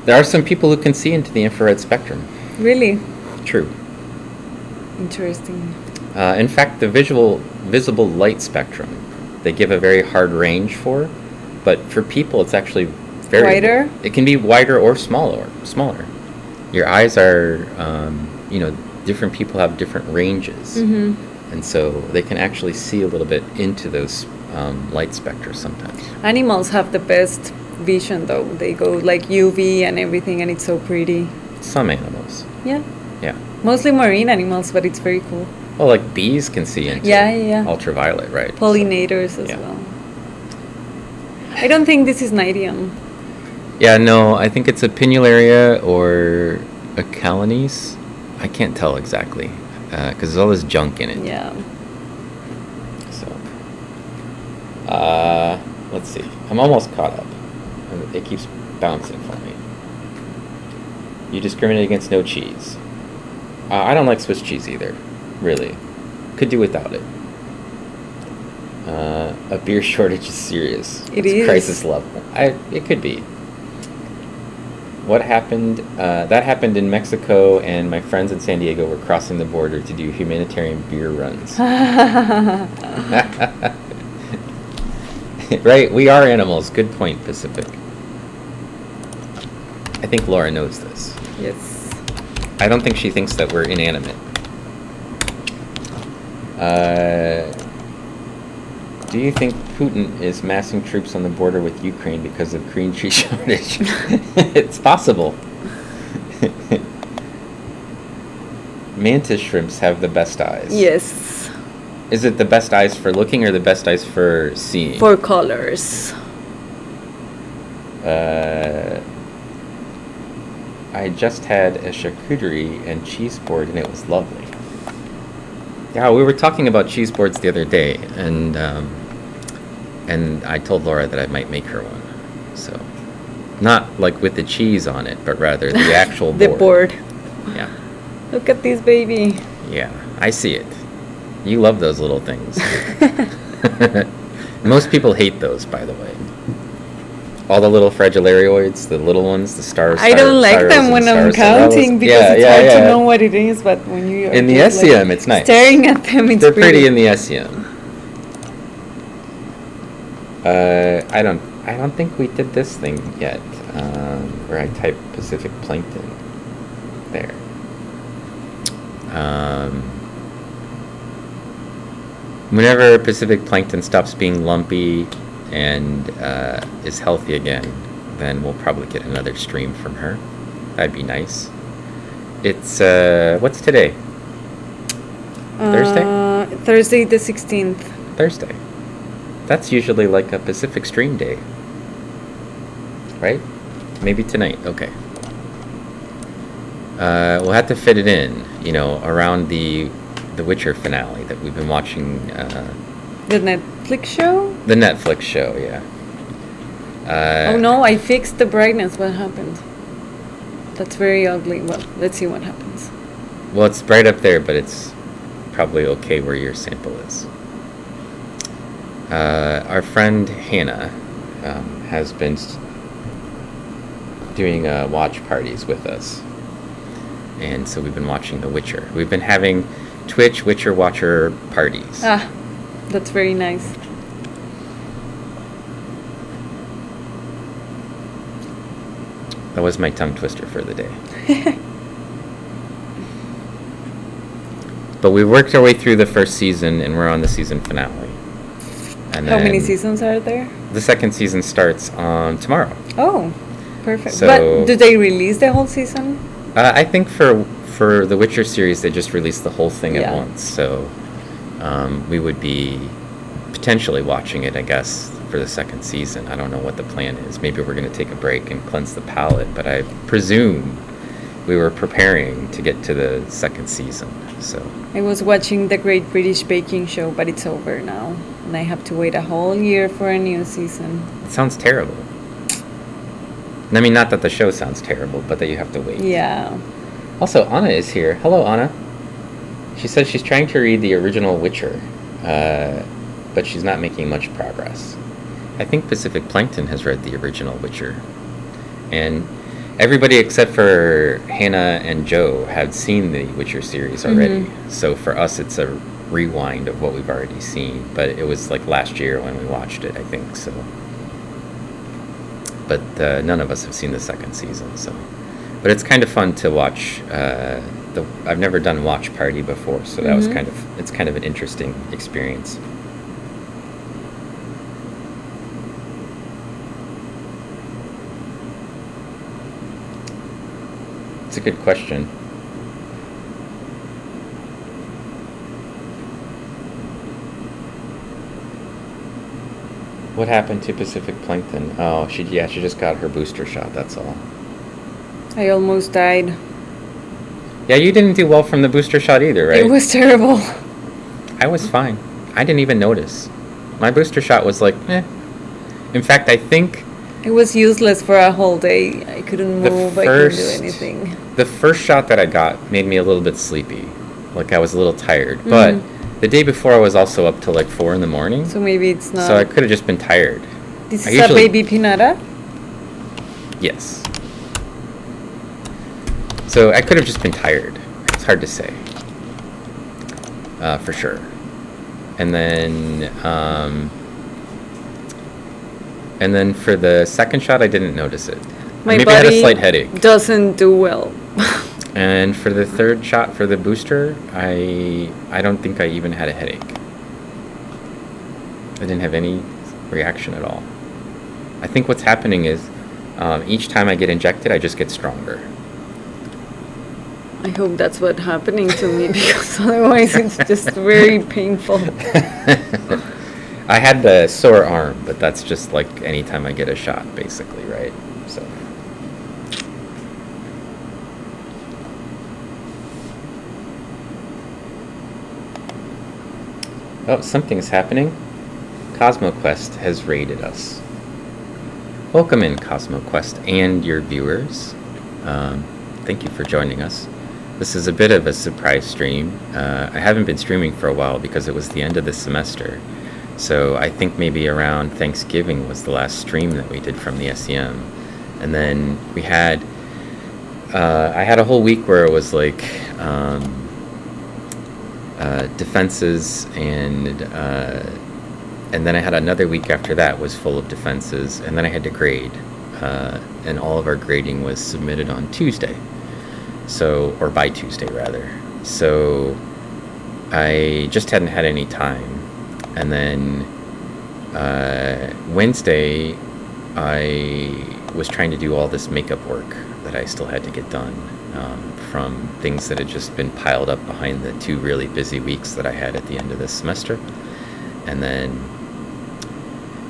There are some people who can see into the infrared spectrum. Really? True. Interesting. In fact, the visible light spectrum, they give a very hard range for, but for people it's actually very wider. It can be wider or smaller. Your eyes are, different people have different ranges, and so they can actually see a little bit into those light spectra sometimes. Animals have the best vision though. They go like UV and everything, and it's so pretty. Some animals. Yeah. Yeah. Mostly marine animals, but it's very cool. Well, like bees can see into ultraviolet, right? Pollinators as well. I don't think this is Nidium. Yeah, no, I think it's a pinnularia or a Calanese. I can't tell exactly because there's all this junk in it. Yeah. So, let's see. I'm almost caught up. It keeps bouncing for me. You discriminate against no cheese. I don't like Swiss cheese either, really. Could do without it. A beer shortage is serious. It is. Crisis level. It could be. What happened? That happened in Mexico, and my friends in San Diego were crossing the border to do humanitarian beer runs. Right? We are animals. Good point, Pacific. I think Laura knows this. Yes. I don't think she thinks that we're inanimate. Do you think Putin is massing troops on the border with Ukraine because of green cheese shortage? It's possible. Mantis shrimps have the best eyes. Yes. Is it the best eyes for looking or the best eyes for seeing? For colors. I just had a charcuterie and cheeseboard, and it was lovely. Yeah, we were talking about cheeseboards the other day, and I told Laura that I might make her one. So, not like with the cheese on it, but rather the actual board. The board. Yeah. Look at this baby. Yeah, I see it. You love those little things. Most people hate those, by the way. All the little fragilarioids, the little ones, the stars. I don't like them when I'm counting because it's hard to know what it is, but when you are in the just, SEM, it's nice. Staring at them, it's They're pretty in the SEM. I don't think we did this thing yet, where I type Pacific Plankton there. Whenever Pacific Plankton stops being lumpy and is healthy again, then we'll probably get another stream from her. That'd be nice. It's what's today? Thursday? Thursday the 16th. Thursday. That's usually like a Pacific stream day, right? Maybe tonight. Okay. We'll have to fit it in, around the Witcher finale that we've been watching. The Netflix show? The Netflix show, yeah. Oh no, I fixed the brightness. What happened? That's very ugly. Well, let's see what happens. Well, it's bright up there, but it's probably okay where your sample is. Our friend Hannah has been doing watch parties with us. And so we've been watching The Witcher. We've been having Twitch Witcher Watcher parties. Ah, that's very nice. That was my tongue twister for the day. But we worked our way through the first season, and we're on the season finale. And how many seasons are there? The second season starts on tomorrow. Oh, perfect. So, but do they release the whole season? I think for the Witcher series, they just released the whole thing at once. So we would be potentially watching it, I guess, for the second season. I don't know what the plan is. Maybe we're going to take a break and cleanse the palate, but I presume we were preparing to get to the second season. So I was watching the Great British Baking Show, but it's over now, and I have to wait a whole year for a new season. It sounds terrible. I mean, not that the show sounds terrible, but that you have to wait. Yeah. Also, Anna is here. Hello, Anna. She says she's trying to read the original Witcher, but she's not making much progress. I think Pacific Plankton has read the original Witcher. And everybody except for Hannah and Joe had seen the Witcher series already. Mm-hmm. So for us, it's a rewind of what we've already seen. But it was like last year when we watched it, I think. So, but none of us have seen the second season. So, but it's kind of fun to watch. I've never done Watch Party before, so that was it's kind of an interesting experience. It's a good question. What happened to Pacific Plankton? Oh, she just got her booster shot, that's all. I almost died. Yeah, you didn't do well from the booster shot either, right? It was terrible. I was fine. I didn't even notice. My booster shot was like, eh. In fact, I think... It was useless for a whole day. I couldn't move, I couldn't do anything. The first shot that I got made me a little bit sleepy. Like I was a little tired. But the day before I was also up till like 4 a.m. So maybe it's not... So I could have just been tired. This is a baby pinata? Yes. So I could have just been tired. It's hard to say. For sure. And then for the second shot, I didn't notice it. Maybe I had a slight headache. Doesn't do well. And for the third shot for the booster, I don't think I even had a headache. I didn't have any reaction at all. I think what's happening is each time I get injected, I just get stronger. I hope that's what's happening to me because otherwise it's just very painful. I had the sore arm, but that's just like anytime I get a shot, basically, right? So. Oh, something's happening. CosmoQuest has raided us. Welcome in, CosmoQuest, and your viewers. Thank you for joining us. This is a bit of a surprise stream. I haven't been streaming for a while because it was the end of the semester. So I think maybe around Thanksgiving was the last stream that we did from the SEM. And then we had, I had a whole week where it was like defenses, and then I had another week after that was full of defenses, and then I had to grade. And all of our grading was submitted on Tuesday. So, or by Tuesday rather. So I just hadn't had any time. And then Wednesday, I was trying to do all this makeup work that I still had to get done from things that had just been piled up behind the 2 really busy weeks that I had at the end of this semester. And then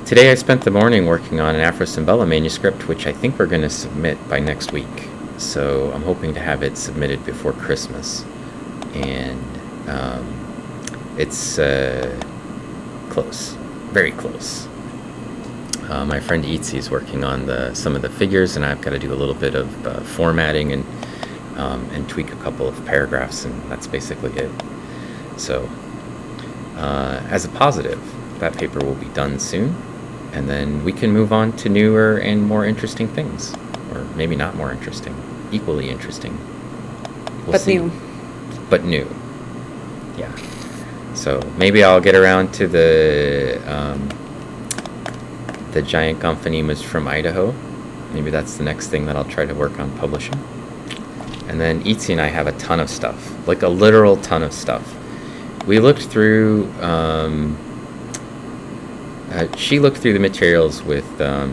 today I spent the morning working on an Afro-Symbella manuscript, which I think we're going to submit by next week. So I'm hoping to have it submitted before Christmas. And it's close, very close. My friend Itzy is working on some of the figures, and I've got to do a little bit of formatting and tweak a couple of paragraphs, and that's basically it. So as a positive, that paper will be done soon, and then we can move on to newer and more interesting things, or maybe not more interesting, equally interesting. We'll see. New. But new. Yeah. So maybe I'll get around to the giant gomphonemas from Idaho. Maybe that's the next thing that I'll try to work on publishing. And then Itzy and I have a ton of stuff, like a literal ton of stuff. We looked through, she looked through the materials with her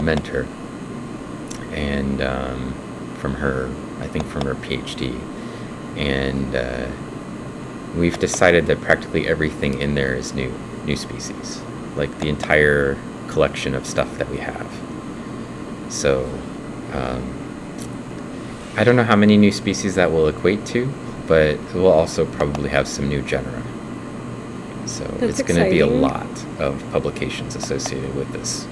mentor, and from her PhD, and we've decided that practically everything in there is new species, like the entire collection of stuff that we have. So I don't know how many new species that will equate to, but we'll also probably have some new genera. So That's it's going to be a exciting. lot of publications associated with this.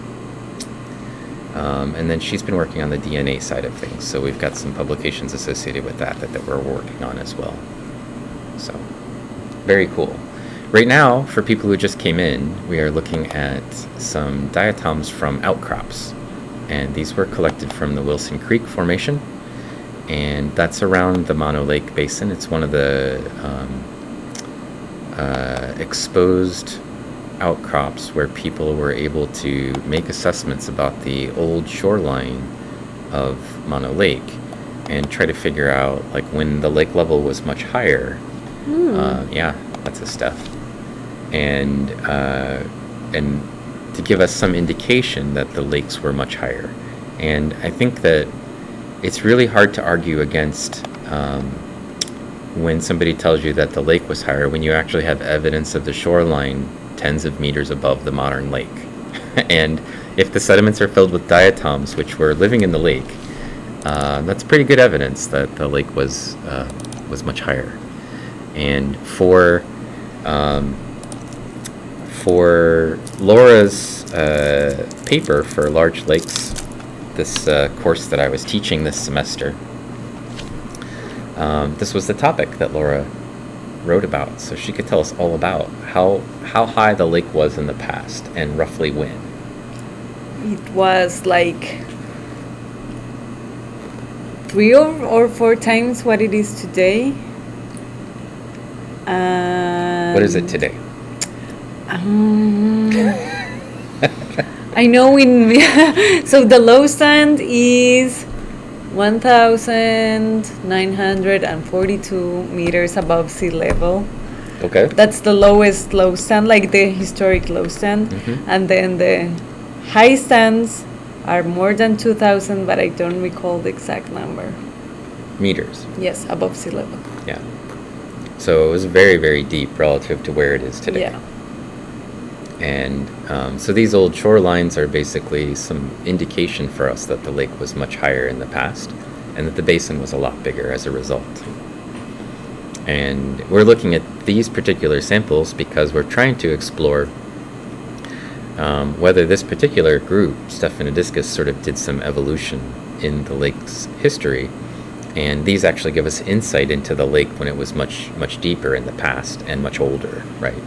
And then she's been working on the DNA side of things, so we've got some publications associated with that we're working on as well. So, very cool. Right now, for people who just came in, we are looking at some diatoms from outcrops, and these were collected from the Wilson Creek Formation, and that's around the Mono Lake Basin. It's one of the exposed outcrops where people were able to make assessments about the old shoreline of Mono Lake and try to figure out, like, when the lake level was much higher. Yeah, that's a stuff. And to give us some indication that the lakes were much higher. And I think that it's really hard to argue against when somebody tells you that the lake was higher when you actually have evidence of the shoreline tens of meters above the modern lake. And if the sediments are filled with diatoms, which were living in the lake, that's pretty good evidence that the lake was much higher. And for Laura's paper for large lakes, this course that I was teaching this semester, this was the topic that Laura wrote about, so she could tell us all about how high the lake was in the past and roughly when. It was like 3 or 4 times what it is today. What is it today? I know so the low stand is 1,942 meters above sea level. Okay. That's the lowest low stand, like the historic low stand. Mm-hmm. And then the high stands are more than 2,000, but I don't recall the exact number. meters. Yes, above sea level. Yeah. So it was very, very deep relative to where it is today. Yeah. And so these old shorelines are basically some indication for us that the lake was much higher in the past and that the basin was a lot bigger as a result. And we're looking at these particular samples because we're trying to explore whether this particular group, Stephanodiscus, sort of did some evolution in the lake's history. And these actually give us insight into the lake when it was much, much deeper in the past and much older, right?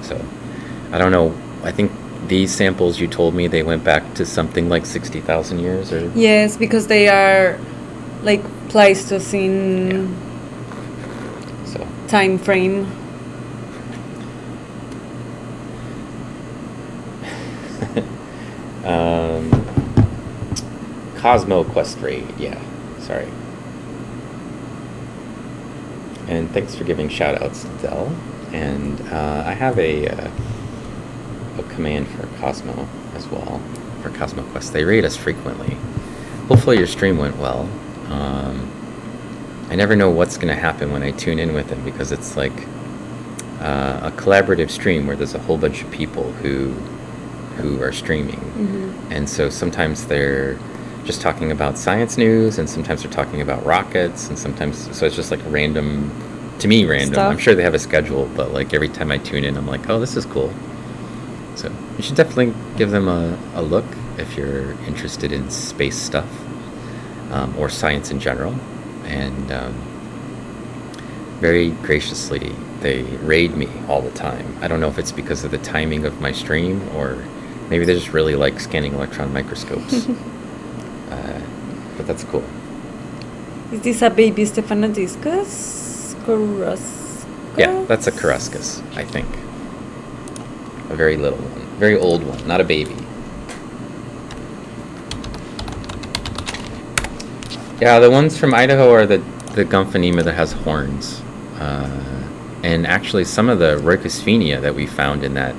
So, I don't know. I think these samples, you told me they went back to something like 60,000 years, or? Yes, because they are like Pleistocene So, time frame. Cosmo Quest Raid, yeah. Sorry. And thanks for giving shout-outs to Dell. And I have a command for Cosmo as well, for Cosmo Quest. They raid us frequently. Hopefully your stream went well. I never know what's going to happen when I tune in with them, because it's like a collaborative stream where there's a whole bunch of people who are streaming. Mm-hmm. And so sometimes they're just talking about science news, and sometimes they're talking about rockets, and sometimes, so it's just like random, to me random. Stuff. I'm sure they have a schedule, but like every time I tune in, I'm like, oh, this is cool. So you should definitely give them a look if you're interested in space stuff, or science in general. And very graciously, they raid me all the time. I don't know if it's because of the timing of my stream, or maybe they just really like scanning electron microscopes. But that's cool. Is this a baby Stephanodiscus? Coruscus? Yeah, that's a Coruscus, I think. A very little one. Very old one, not a baby. Yeah, the ones from Idaho are the Gumphanema that has horns. And actually some of the Reucosphenia that we found in that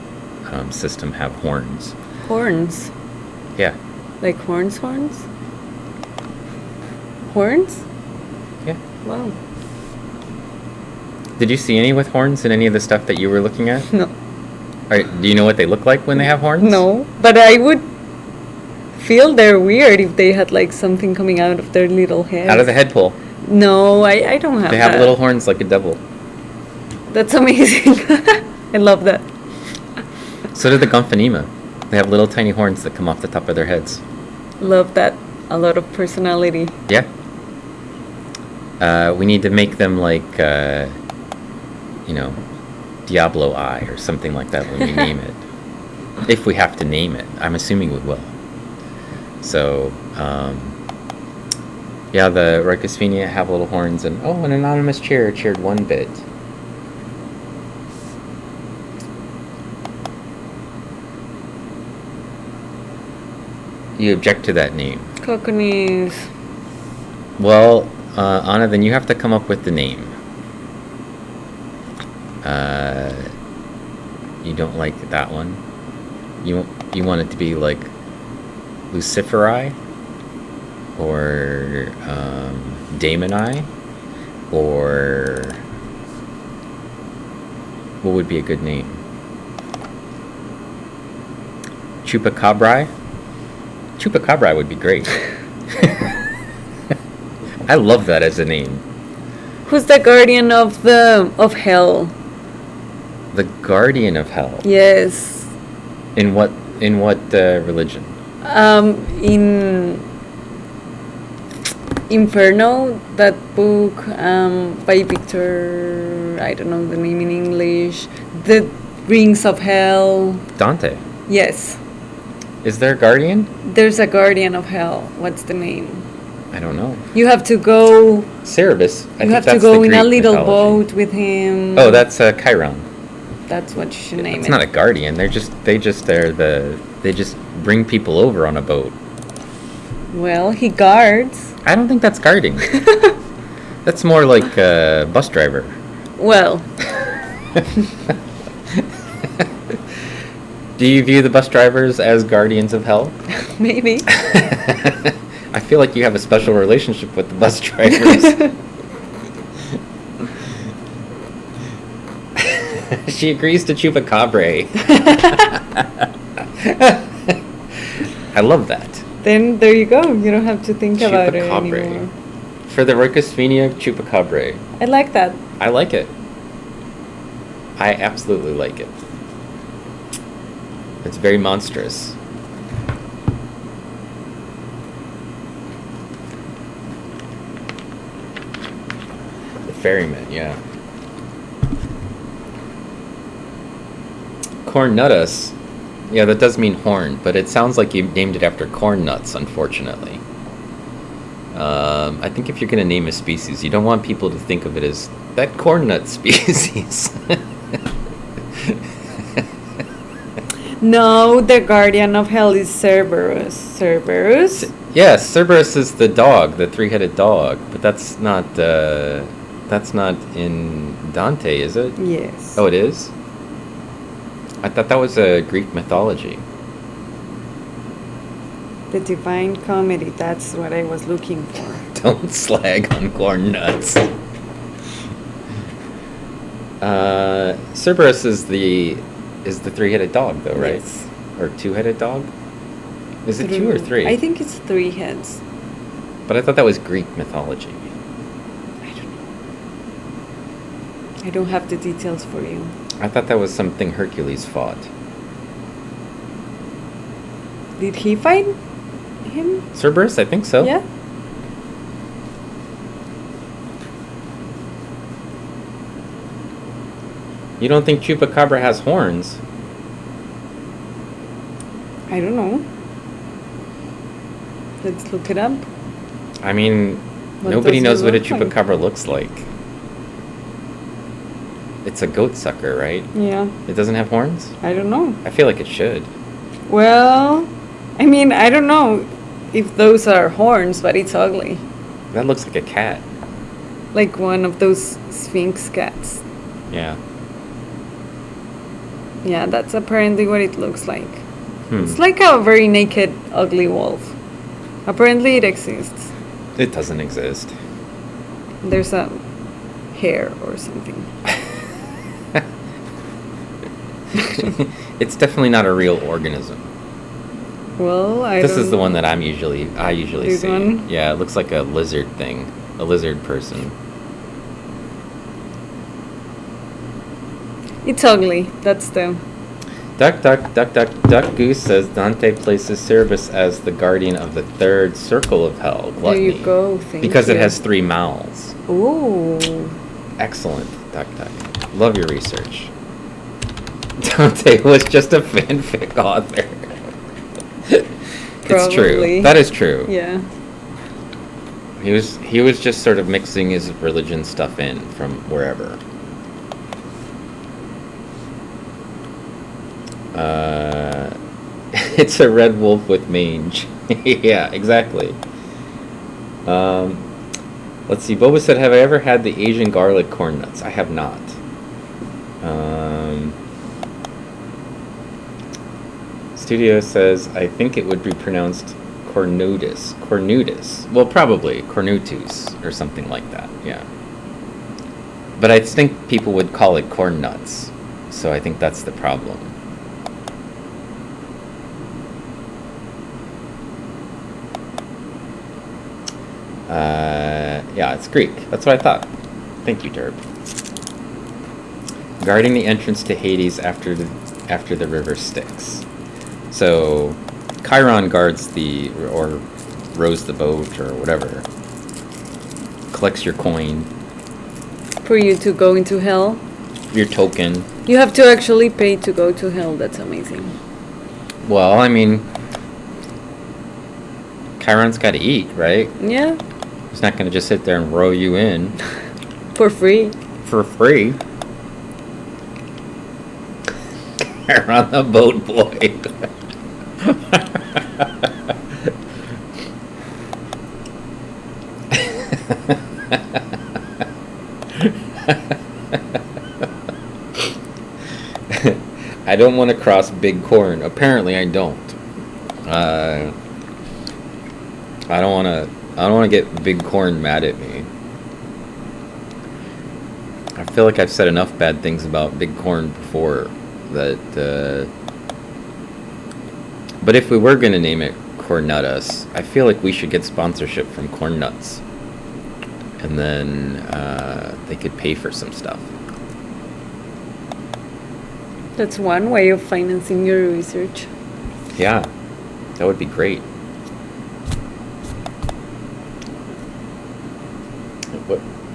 system have horns. Horns? Yeah. Like horns? Horns? Yeah. Wow. Did you see any with horns in any of the stuff that you were looking at? No. Do you know what they look like when they have horns? No, but I would feel they're weird if they had like something coming out of their little head. Out of the head pole. No, I don't have They that. have little horns like a devil. That's amazing. I love that. So do the Gumphanema. They have little tiny horns that come off the top of their heads. Love that. A lot of personality. Yeah. We need to make them like, Diablo Eye or something like that when we name it. If we have to name it. I'm assuming we will. So, yeah, the Reucosphenia have little horns, and an anonymous cheered 1 bit. You object to that name. Cockneys. Well, Anna, then you have to come up with the name. You don't like that one? You want it to be like Luciferi? Or Damoni? Or what would be a good name? Chupacabra? Chupacabra would be great. I love that as a name. Who's the guardian of hell? The guardian of hell. Yes. In what religion? In Inferno, that book by Victor, I don't know the name in English. The Rings of Hell. Dante. Yes. Is there a guardian? There's a guardian of hell. What's the name? I don't know. You have to go. Cerebus. You have to go in a little boat with him. Oh, that's Chiron. That's what you should name it. It's not a guardian. They just bring people over on a boat. Well, he guards. I don't think that's guarding. That's more like a bus driver. Well. Do you view the bus drivers as guardians of hell? Maybe. I feel like you have a special relationship with the bus drivers. She agrees to chupacabra. I love that. Then there you go. You don't have to think about it Chupacabra. anymore. For the Ricosphenia chupacabra. I like that. I like it. I absolutely like it. It's very monstrous. The ferryman, yeah. Cornutus. Yeah, that does mean horn, but it sounds like you named it after corn nuts, unfortunately. I think if you're going to name a species, you don't want people to think of it as that corn nut species. No, the guardian of hell is Cerberus. Cerberus? Yes, Cerberus is the dog, the three-headed dog, but that's not in Dante, is it? Yes. Oh, it is? I thought that was a Greek mythology. The Divine Comedy, that's what I was looking for. Don't slag on corn nuts. Cerberus is the three-headed dog, though, right? Yes. Or two-headed dog? Is it two or three? I think it's 3 heads. But I thought that was Greek mythology. I don't know. I don't have the details for you. I thought that was something Hercules fought. Did he fight him? Cerberus? I think so. Yeah. You don't think Chupacabra has horns? I don't know. Let's look it up. I mean, What nobody does it knows what a look like? Chupacabra looks like. It's a goat sucker, right? Yeah. It doesn't have horns? I don't know. I feel like it should. Well, I mean, I don't know if those are horns, but it's ugly. That looks like a cat. Like one of those Sphinx cats. Yeah. Yeah, that's apparently what it looks like. Hmm. It's like a very naked, ugly wolf. Apparently it exists. It doesn't exist. There's a hair or something. It's definitely not a real organism. Well, This is the one that I usually This see. one? Yeah, it looks like a lizard thing, a lizard person. It's ugly. That's the... Duck Goose says Dante places Cerberus as the guardian of the third circle of hell, gluttony. There you go. Thank Because you. it has 3 mouths. Ooh. Excellent, Duck. Love your research. Dante was just a fanfic author. It's true. Probably. That is true. Yeah. He was just sort of mixing his religion stuff in from wherever. It's a red wolf with mange. Yeah, exactly. Let's see. Boba said, "Have I ever had the Asian garlic corn nuts?" I have not. Studio says, "I think it would be pronounced cornutus." Cornutus. Well, probably cornutus or something like that. Yeah. But I think people would call it corn nuts, so I think that's the problem. Yeah, it's Greek. That's what I thought. Thank you, Derp. Guarding the entrance to Hades after the river Styx. So, Chiron guards or rows the boat or whatever. Collects your coin, For you to go into hell. your token. You have to actually pay to go to hell. That's amazing. Well, I mean, Chiron's got to eat, right? Yeah. He's not going to just sit there and row you in For free. for free. Chiron the boat boy. I don't want to cross Big Corn. Apparently, I don't. I don't want to get Big Corn mad at me. I feel like I've said enough bad things about Big Corn before that. But if we were gonna name it Cornutus, I feel like we should get sponsorship from Corn Nuts, and then they could pay for some stuff. That's one way of financing your research. Yeah, that would be great.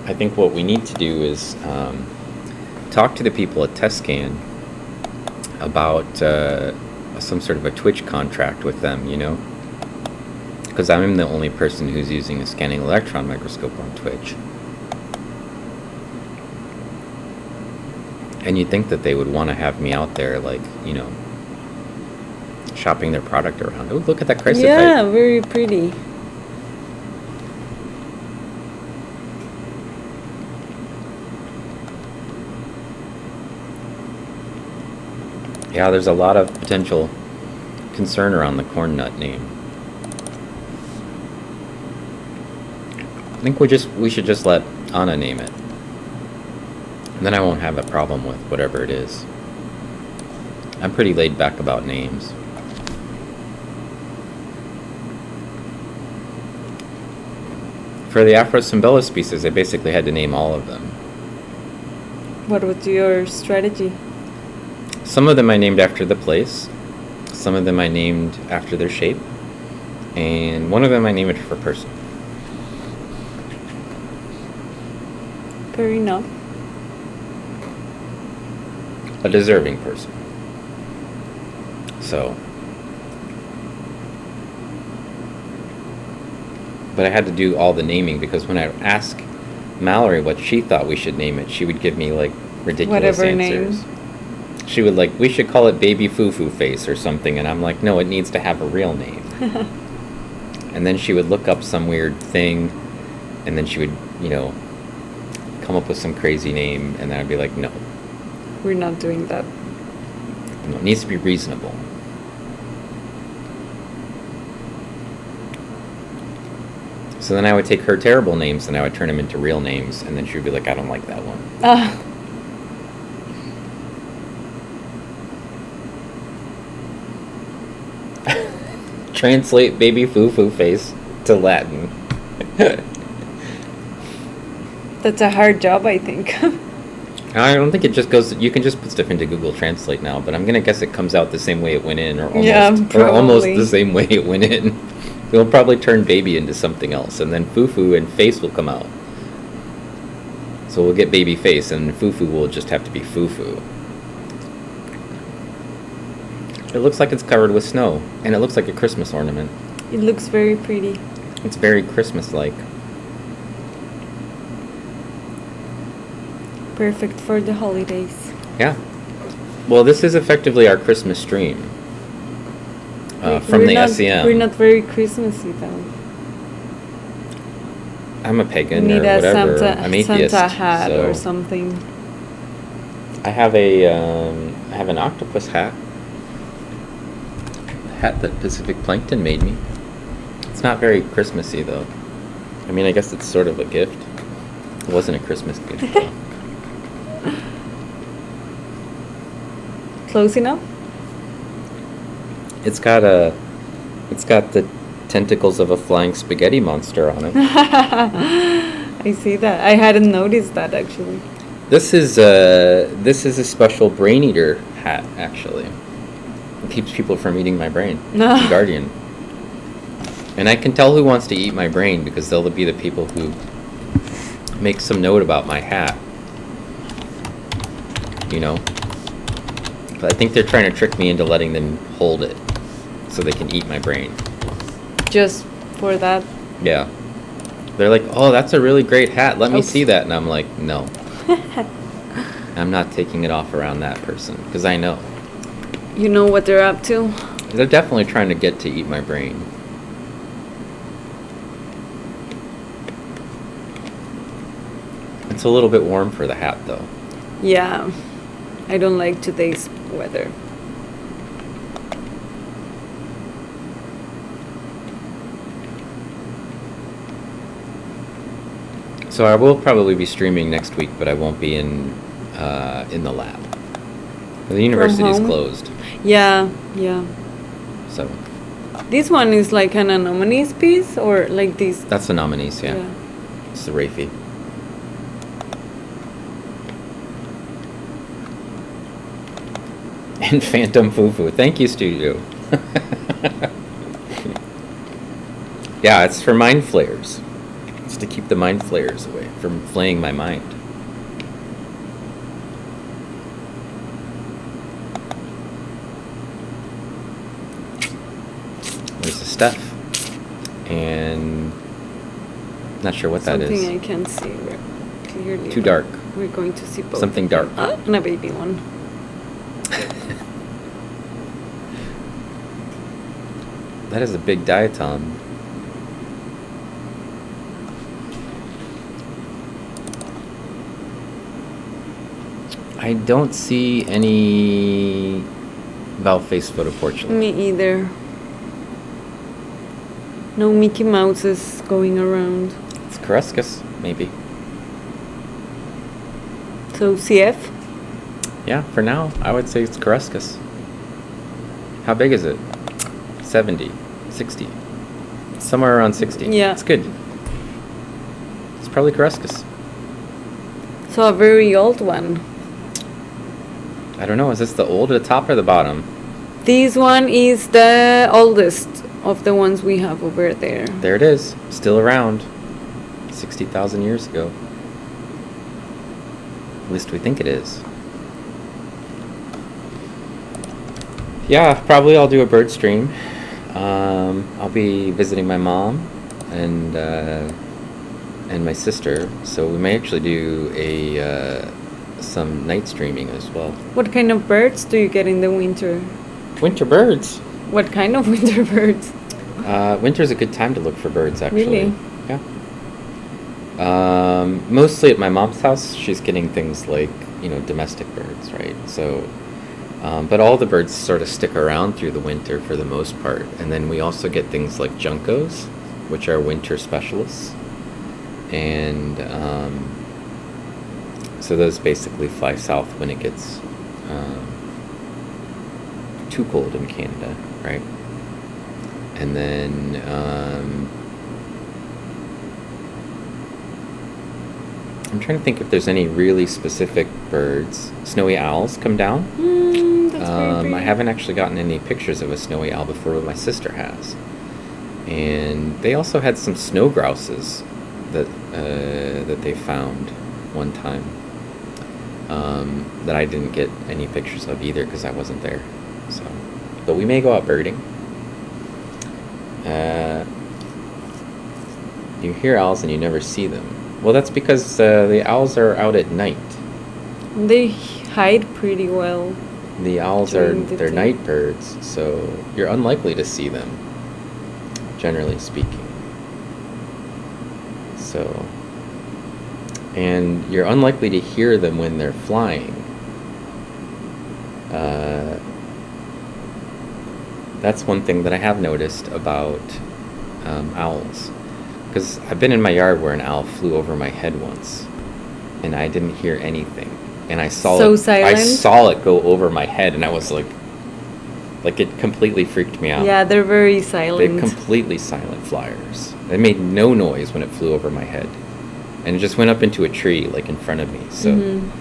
I think what we need to do is talk to the people at TestScan about some sort of a Twitch contract with them, you know? Because I'm the only person who's using a scanning electron microscope on Twitch. And you'd think that they would want to have me out there, like, you know, shopping their product around. Oh, look at that chrysophyte. Yeah, very pretty. Yeah, there's a lot of potential concern around the corn nut name. I think we should just let Anna name it. And then I won't have a problem with whatever it is. I'm pretty laid back about names. For the Afrosymbella species, I basically had to name all of them. What was your strategy? Some of them I named after the place, some of them I named after their shape, and one of them I named it for a person. Fair enough. A deserving person. So. But I had to do all the naming because when I asked Mallory what she thought we should name it, she would give me like ridiculous Whatever answers. name. She would like, we should call it Baby Foo-Foo Face or something, and I'm like, no, it needs to have a real name. And then she would look up some weird thing, and then she would, you know, come up with some crazy name, and then I'd be like, no. We're not doing that. No, it needs to be reasonable. So then I would take her terrible names, and I would turn them into real names, and then she would be like, I don't like that one. Translate Baby Foo-Foo Face to Latin. That's a hard job, I think. I don't think it just goes. You can just put stuff into Google Translate now, but I'm gonna guess it comes out the same way it went in, or almost the same way it went in. It'll probably turn baby into something else, and then foo-foo and face will come out. So we'll get baby face, and foo-foo will just have to be foo-foo. It looks like it's covered with snow, and it looks like a Christmas ornament. It looks very pretty. It's very Christmas-like. Perfect for the holidays. Yeah. Well, this is effectively our Christmas stream from the SEM. We're not very Christmassy, though. I'm a pagan We need or whatever. Santa, I'm atheist. Santa hat so or something. I have an octopus hat. Hat that Pacific Plankton made me. It's not very Christmassy though. I mean, I guess it's sort of a gift. It wasn't a Christmas gift though. Close enough? It's got the tentacles of a flying spaghetti monster on it. I see that. I hadn't noticed that actually. This is a special brain eater hat actually. It keeps people from eating my brain. It's a guardian. And I can tell who wants to eat my brain because they'll be the people who make some note about my hat. You know? But I think they're trying to trick me into letting them hold it so they can eat my brain. Just for that? Yeah. They're like, oh, that's a really great hat. Let me Oops. see that. And I'm like, no. I'm not taking it off around that person because I know. You know what they're up to? They're definitely trying to get to eat my brain. It's a little bit warm for the hat, though. Yeah. I don't like today's weather. So I will probably be streaming next week, but I won't be in the lab. The university is home? closed, Yeah, yeah. so This one is like an anomalies piece, or like this. that's the nominees. Yeah, it's the Rafi. And Phantom Fufu. Thank you, Studio. Yeah, it's for mind flayers. It's to keep the mind flayers away from flaying my mind. There's the stuff. And not sure what that is. Something I can't see clearly. Too dark. We're going to see both. Something dark. And a baby one. That is a big diatom. I don't see any valve face photoportulate. Me either. No Mickey Mouses going around. It's Caruscus, maybe. So CF? Yeah, for now, I would say it's Caruscus. How big is it? 70, 60. Somewhere around 60. Yeah. It's good. It's probably Caruscus. So a very old one. I don't know, is this the old or the top or the bottom? This one is the oldest of the ones we have over there. There it is, still around. 60,000 years ago. At least we think it is. Yeah, probably I'll do a bird stream. I'll be visiting my mom and my sister, so we may actually do some night streaming as well. What kind of birds do you get in the winter? Winter birds. What kind of winter birds? Winter's a good time to look for birds, actually. Really? Yeah. Mostly at my mom's house, she's getting things like, domestic birds, right? So, but all the birds sort of stick around through the winter for the most part. And then we also get things like juncos, which are winter specialists. And so those basically fly south when it gets too cold in Canada, right? And then I'm trying to think if there's any really specific birds. Snowy owls come down. That's very pretty. I haven't actually gotten any pictures of a snowy owl before, but my sister has. And they also had some snow grouses that they found one time that I didn't get any pictures of either because I wasn't there. So, but we may go out birding. You hear owls and you never see them. Well, that's because the owls are out at night. They hide pretty well. The owls they're night birds, so you're unlikely to see them, generally speaking. So, and you're unlikely to hear them when they're flying. That's one thing that I have noticed about owls. Because I've been in my yard where an owl flew over my head once, and I didn't hear anything. And I saw silent? I saw it go over my head, and I was like it completely freaked me out. Yeah, they're very silent. They're completely silent flyers. They made no noise when it flew over my head, and it just went up into a tree like in front of me. So, and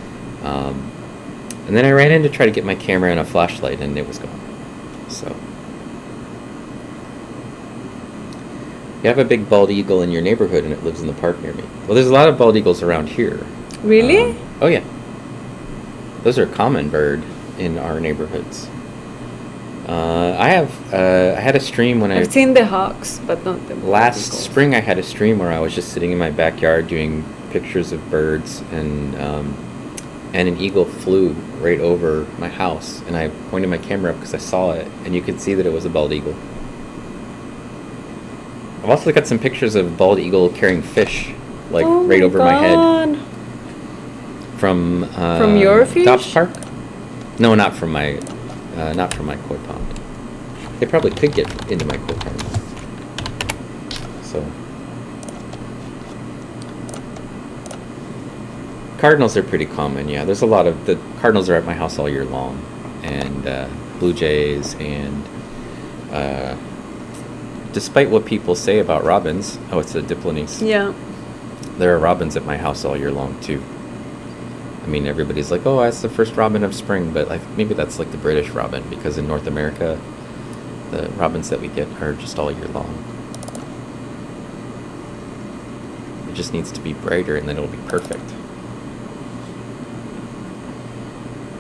then I ran in to try to get my camera and a flashlight, and it was gone. So. You have a big bald eagle in your neighborhood, and it lives in the park near me. Well, there's a lot of bald eagles around here. Really? Oh, yeah. Those are a common bird in our neighborhoods. I had a stream when I've seen the hawks, but not the bald last eagles. spring I had a stream where I was just sitting in my backyard doing pictures of birds, and an eagle flew right over my house, and I pointed my camera up because I saw it, and you could see that it was a bald eagle. I've also got some pictures of bald eagle carrying fish, right over my head. From your fish? Dobbs Park? No, not from my koi pond. They probably could get into my koi pond. So cardinals are pretty common, yeah. There's a lot of... The cardinals are at my house all year long. And blue jays and... despite what people say about robins... Oh, it's a Diplonis. Yeah. There are robins at my house all year long, too. I mean, everybody's like, oh, that's the first robin of spring. But maybe that's like the British robin. Because in North America, the robins that we get are just all year long. It just needs to be brighter and then it'll be perfect.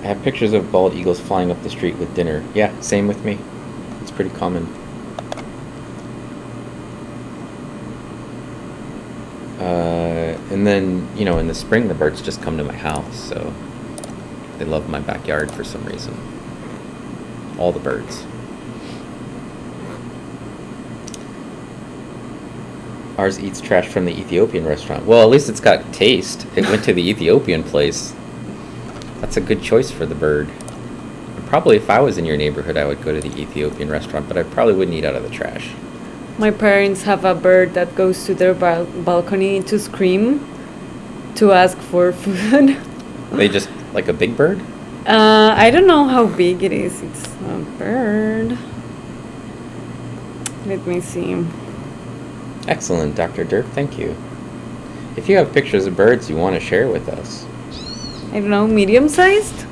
I have pictures of bald eagles flying up the street with dinner. Yeah, same with me. It's pretty common. And then, you know, in the spring, the birds just come to my house, so they love my backyard for some reason. All the birds. Ours eats trash from the Ethiopian restaurant. Well, at least it's got taste. It went to the Ethiopian place. That's a good choice for the bird. Probably if I was in your neighborhood, I would go to the Ethiopian restaurant, but I probably wouldn't eat out of the trash. My parents have a bird that goes to their balcony to scream, to ask for food. They just, like a big bird? I don't know how big it is. It's a bird. Let me see. Excellent, Dr. Derp, thank you. If you have pictures of birds you want to share with us. I don't know, medium-sized?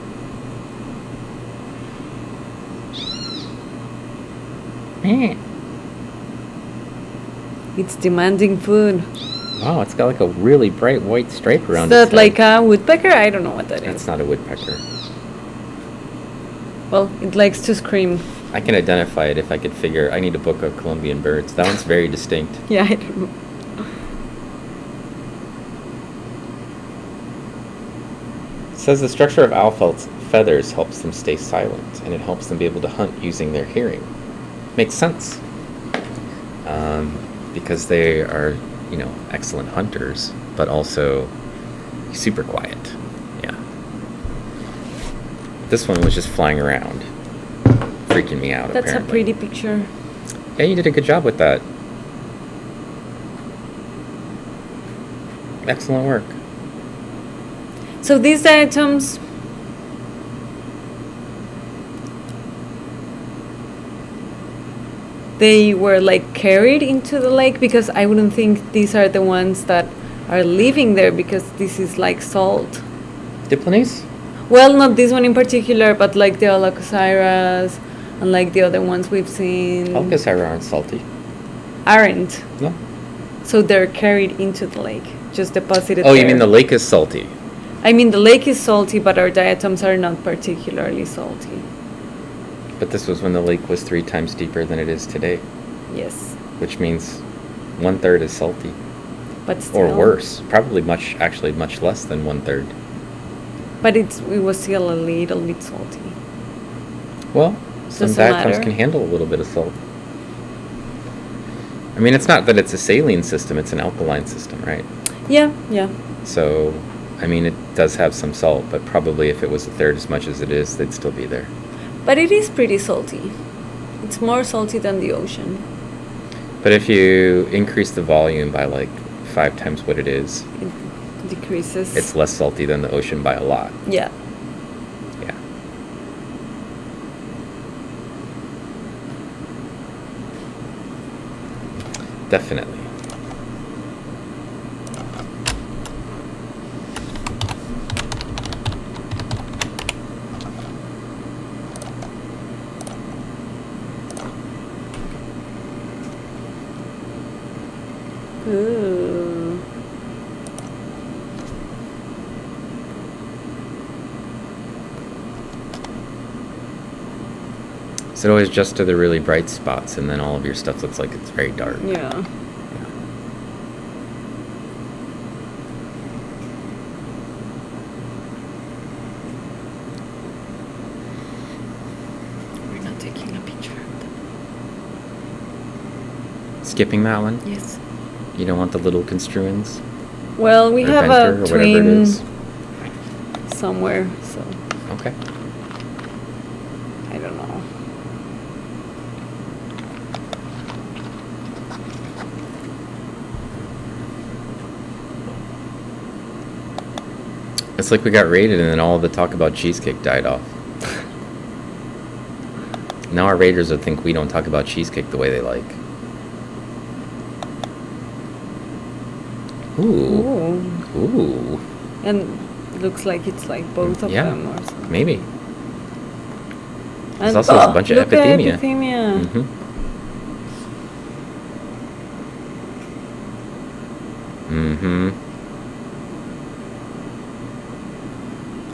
It's demanding food. Wow, it's got like a really bright white stripe around Is its that like head. a woodpecker? I don't know what that That's is. not a woodpecker. Well, it likes to scream. I can identify it if I could figure. I need a book of Colombian birds. That one's very distinct. Yeah, I don't know. It says the structure of owl's feathers helps them stay silent, and it helps them be able to hunt using their hearing. Makes sense. Because they are, you know, excellent hunters, but also super quiet. Yeah. This one was just flying around, freaking me out. That's apparently. a pretty picture. Yeah, you did a good job with that. Excellent work. So these diatoms, they were like carried into the lake, because I wouldn't think these are the ones that are living there, because this is like salt. Diplonis? Well, not this one in particular, but like the Alacosiras and like the other ones we've seen. Alcasara aren't salty. Aren't. No. So they're carried into the lake, just deposited Oh, there. you mean the lake is salty? I mean, the lake is salty, but our diatoms are not particularly salty. But this was when the lake was 3 times deeper than it is today, Yes. which means 1/3 is salty. But still. Or worse. Probably actually much less than 1/3. But it was still a little bit salty. Well, some Doesn't diatoms matter. can handle a little bit of salt. I mean, it's not that it's a saline system, it's an alkaline system, right? Yeah, yeah. So, I mean, it does have some salt, but probably if it was 1/3 as much as it is, they'd still be there. But it is pretty salty. It's more salty than the ocean. But if you increase the volume by like 5 times what it is, It decreases. it's less salty than the ocean by a lot. Yeah. Yeah. Definitely. Ooh. Is it always just to the really bright spots and then all of your stuff looks like it's very dark? Yeah. We're not taking a picture. Skipping that one? Yes. You don't want the little construins? Well, we Or have venter, or a whatever it twin is? somewhere, so Okay. I don't know. It's like we got raided and then all the talk about cheesecake died off. Now our raiders would think we don't talk about cheesecake the way they like. Ooh. Ooh. And looks like it's like both of Yeah, them or something. maybe. There's And also a bunch of look at epithemia. epithemia. Mm-hmm.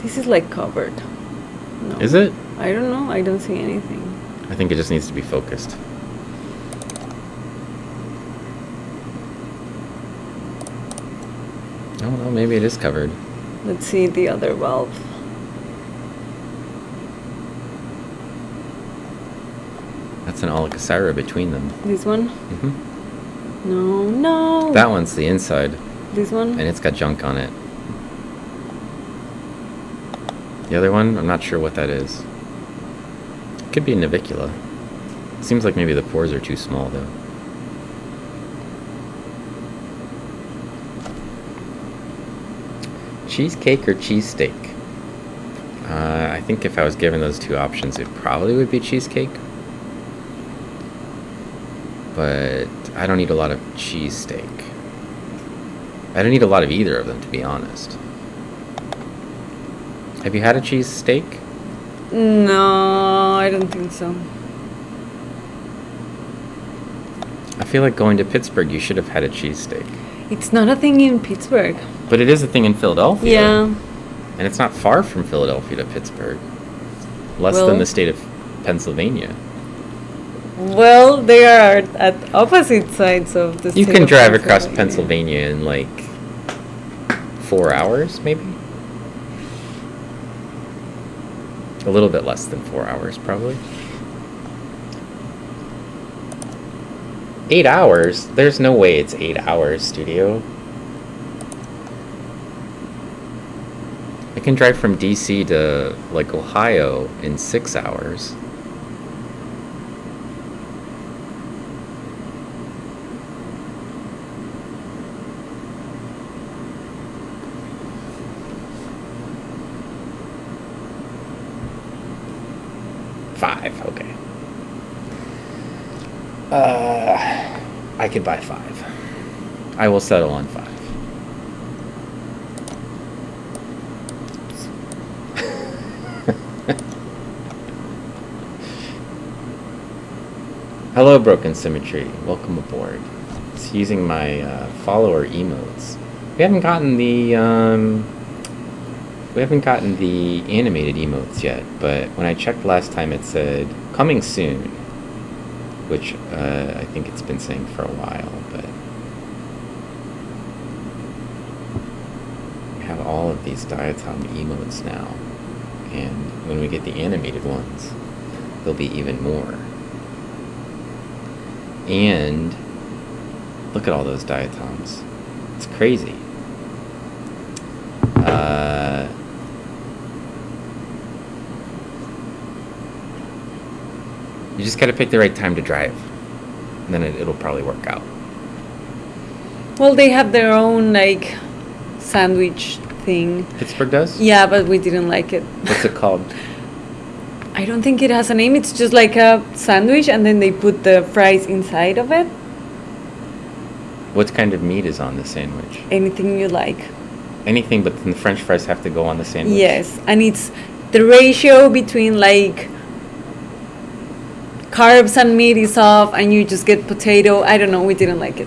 This is like covered. No. Is it? I don't know. I don't see anything. I think it just needs to be focused. Oh, well, maybe it is covered. Let's see the other valve. That's an Alakasara between them. This one? Mm-hmm. No. That one's the inside, This one? and it's got junk on it. The other one, I'm not sure what that is. Could be a navicula. Seems like maybe the pores are too small, though. Cheesecake or cheesesteak? I think if I was given those two options, it probably would be cheesecake. But I don't eat a lot of cheesesteak. I don't eat a lot of either of them, to be honest. Have you had a cheesesteak? No, I don't think so. I feel like going to Pittsburgh, you should have had a cheesesteak. It's not a thing in Pittsburgh. But it is a thing in Philadelphia. Yeah. And it's not far from Philadelphia to Pittsburgh. Less Well- than the state of Pennsylvania. Well, they are at opposite sides of the You state can of drive across Pennsylvania in like 4 hours, maybe? A little bit less than 4 hours, probably. 8 hours? There's no way it's 8 hours, studio. I can drive from DC to like Ohio in 6 hours. Five, okay. I could buy 5. I will settle on 5. Hello, Broken Symmetry. Welcome aboard. It's using my follower emotes. We haven't gotten the animated emotes yet, but when I checked last time, it said coming soon, which I think it's been saying for a while. But we have all of these diatom emotes now, and when we get the animated ones, there'll be even more. And look at all those diatoms. It's crazy. You just gotta pick the right time to drive. And then it'll probably work out. Well, they have their own like sandwich thing. Pittsburgh does? Yeah, but we didn't like it. What's it called? I don't think it has a name. It's just like a sandwich, and then they put the fries inside of it. What kind of meat is on the sandwich? Anything you like. Anything, but then the French fries have to go on the sandwich? Yes, and it's the ratio between like carbs and meat is off, and you just get potato. I don't know. We didn't like it.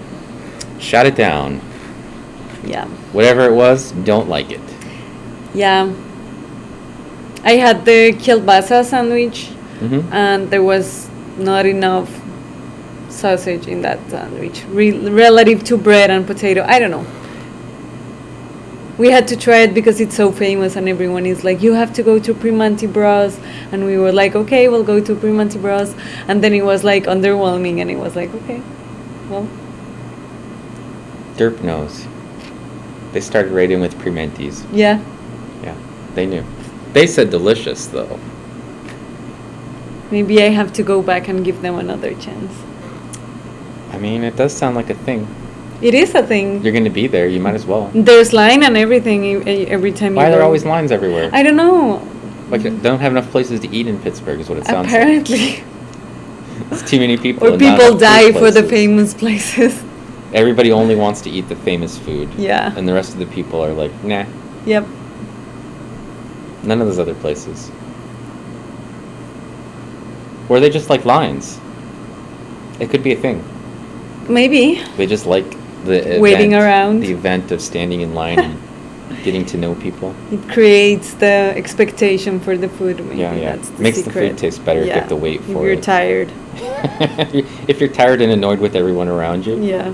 Shut it down. Yeah. Whatever it was, don't like it. Yeah. I had the kielbasa sandwich, Mm-hmm. and there was not enough sausage in that sandwich relative to bread and potato. I don't know. We had to try it because it's so famous, and everyone is like, you have to go to Primanti Bros. And we were like, okay, we'll go to Primanti Bros. And then it was like underwhelming, and it was like, okay, well. Derp knows. They started raiding with Primantis. Yeah. Yeah, they knew. They said delicious, though. Maybe I have to go back and give them another chance. I mean, it does sound like a thing. It is a thing. You're going to be there. You might as well. There's line and everything every time Why you are there go. always lines everywhere? I don't know. Like, they don't have enough places to eat in Pittsburgh is what it sounds Apparently. like. It's too many people. Or and not people enough die food for the places. famous places. Everybody only wants to eat the famous food. Yeah. And the rest of the people are like, nah, Yep. none of those other places. Or they just like lines. It could be a thing. Maybe. They just like the Waiting event, around. the event of standing in line and getting to know people. It creates the expectation for the food. Maybe Yeah, yeah. That's the Makes secret. the food taste better if you have to wait If for you're it. tired. If you're tired and annoyed with everyone around you. Yeah.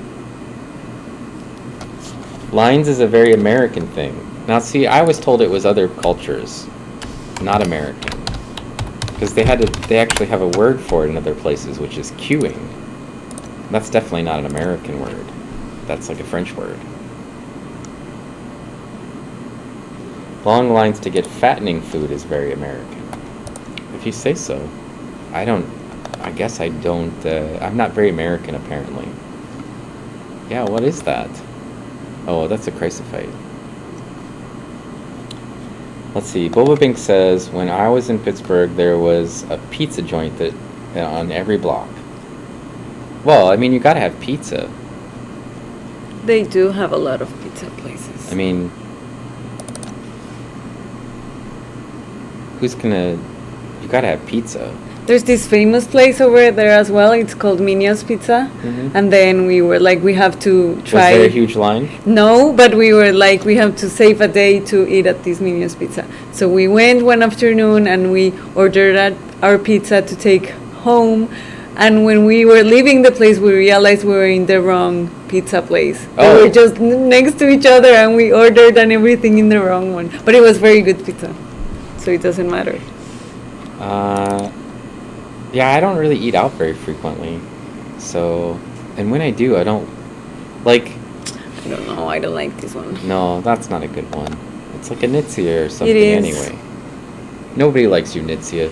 Lines is a very American thing. Now, see, I was told it was other cultures, not American, because they actually have a word for it in other places, which is queuing. That's definitely not an American word. That's like a French word. Long lines to get fattening food is very American. If you say so. I guess I don't, I'm not very American apparently. Yeah, what is that? Oh, that's a crucifix. Let's see. Boba Bink says, when I was in Pittsburgh, there was a pizza joint that on every block. Well, I mean, you gotta have pizza. They do have a lot of pizza places. I mean, you gotta have pizza. There's this famous place over there as well. It's called Minio's Pizza. Mhm. And then we were like, we have to try. Was there a huge line? No, but we were like, we have to save a day to eat at this Minio's Pizza. So we went one afternoon and we ordered our pizza to take home. And when we were leaving the place, we realized we were in the wrong pizza place. Oh. We were just next to each other and we ordered and everything in the wrong one. But it was very good pizza. So it doesn't matter. Yeah, I don't really eat out very frequently. So, and when I do, I don't like. I don't know. I don't like this one. No, that's not a good one. It's like a Nitzia or something is. anyway. Nobody likes you, Nitzia.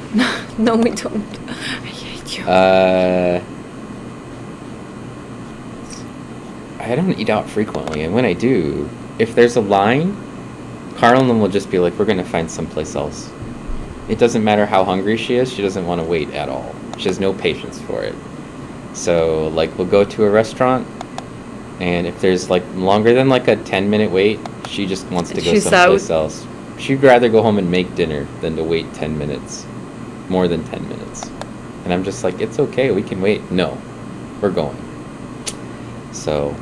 No, we don't. I hate you. I don't eat out frequently, and when I do, if there's a line, Carolyn will just be like, we're going to find someplace else. It doesn't matter how hungry she is, she doesn't want to wait at all. She has no patience for it. So, like, we'll go to a restaurant, and if there's, like, longer than, like, a 10-minute wait, she just wants to go She's someplace out. else. She'd rather go home and make dinner than to wait 10 minutes. More than 10 minutes. And I'm just like, it's okay, we can wait. No, we're going. So,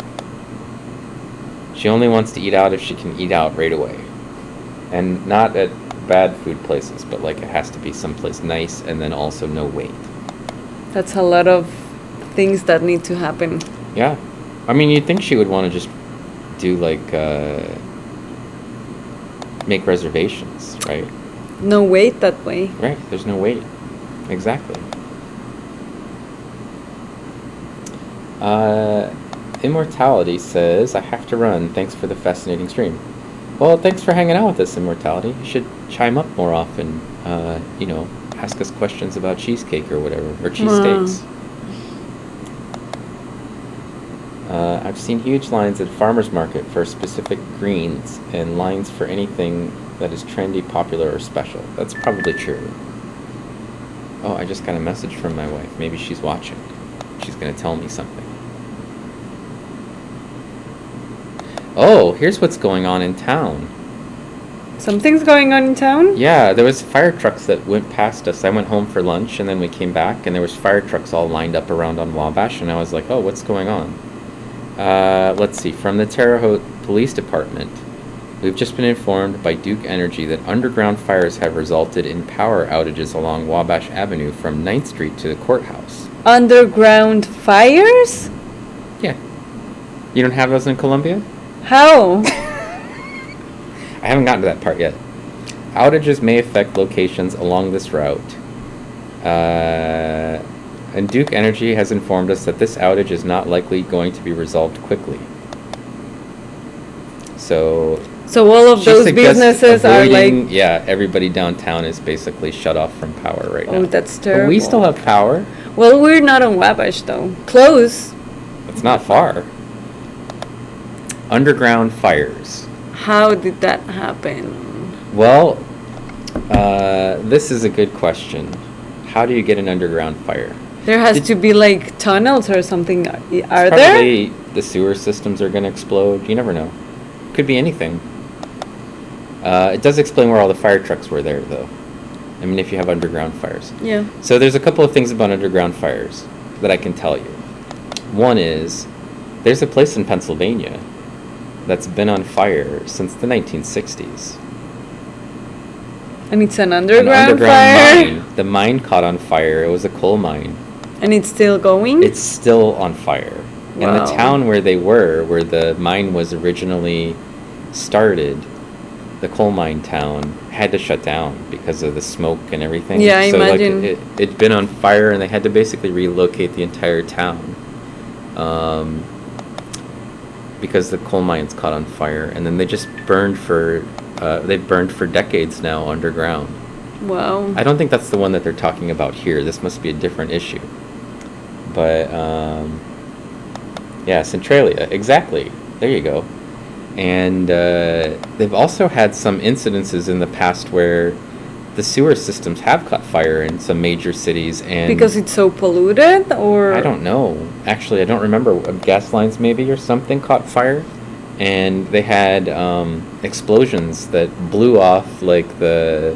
she only wants to eat out if she can eat out right away. And not at bad food places, but like it has to be someplace nice and then also no wait. That's a lot of things that need to happen. Yeah. I mean, you'd think she would want to just do like, make reservations, right? No wait that way. Right, there's no wait. Exactly. Immortality says, I have to run. Thanks for the fascinating stream. Well, thanks for hanging out with us, Immortality. You should chime up more often. Ask us questions about cheesecake or whatever, or cheesesteaks. I've seen huge lines at farmers market for specific greens and lines for anything that is trendy, popular, or special. That's probably true. Oh, I just got a message from my wife. Maybe she's watching. She's going to tell me something. Oh, here's what's going on in town. Something's going on in town? Yeah, there was fire trucks that went past us. I went home for lunch, and then we came back, and there was fire trucks all lined up around on Wabash, and I was like, oh, what's going on? Let's see. From the Terre Haute Police Department, we've just been informed by Duke Energy that underground fires have resulted in power outages along Wabash Avenue from 9th Street to the courthouse. Underground fires? Yeah. You don't have those in Columbia? How? I haven't gotten to that part yet. Outages may affect locations along this route. And Duke Energy has informed us that this outage is not likely going to be resolved quickly. So all of she those suggests businesses are avoiding- like... Yeah, everybody downtown is basically shut off from power right now. Oh, that's terrible. But we still have power. Well, we're not on Wabash, though. Close. It's not far. underground fires. How did that happen? Well, this is a good question. How do you get an underground fire? There has to be like tunnels or something. Are there? Probably the sewer systems are going to explode. You never know. Could be anything. It does explain where all the fire trucks were there, though. I mean, if you have underground fires. Yeah. So there's a couple of things about underground fires that I can tell you. One is, there's a place in Pennsylvania that's been on fire since the 1960s. And it's an An underground fire? mine. The mine caught on fire. It was a coal mine. And it's still going? It's still on fire. Wow. And the town where they were, where the mine was originally started, the coal mine town, had to shut down because of the smoke and everything. Yeah, I so imagine. Like it'd been on fire, and they had to basically relocate the entire town because the coal mines caught on fire, and then they just burned for they've burned for decades now underground. Wow. I don't think that's the one that they're talking about here. This must be a different issue. But yeah, Centralia, exactly. There you go. And they've also had some incidences in the past where the sewer systems have caught fire in some major cities, and Because it's so polluted, or? I don't know. Actually, I don't remember. Gas lines maybe or something caught fire, and they had explosions that blew off like the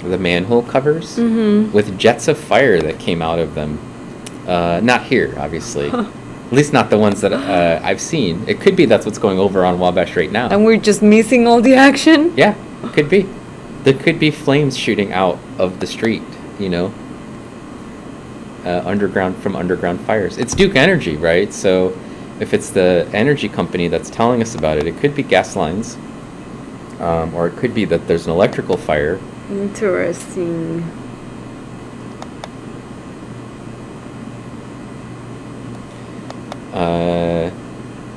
manhole covers with jets of fire that came out of them. Not here, obviously. At least not the ones that I've seen. It could be that's what's going over on Wabash right now. And we're just missing all the action? Yeah, it could be. There could be flames shooting out of the street, you know, from underground fires. It's Duke Energy, right? So if it's the energy company that's telling us about it, it could be gas lines, or it could be that there's an electrical fire. Interesting.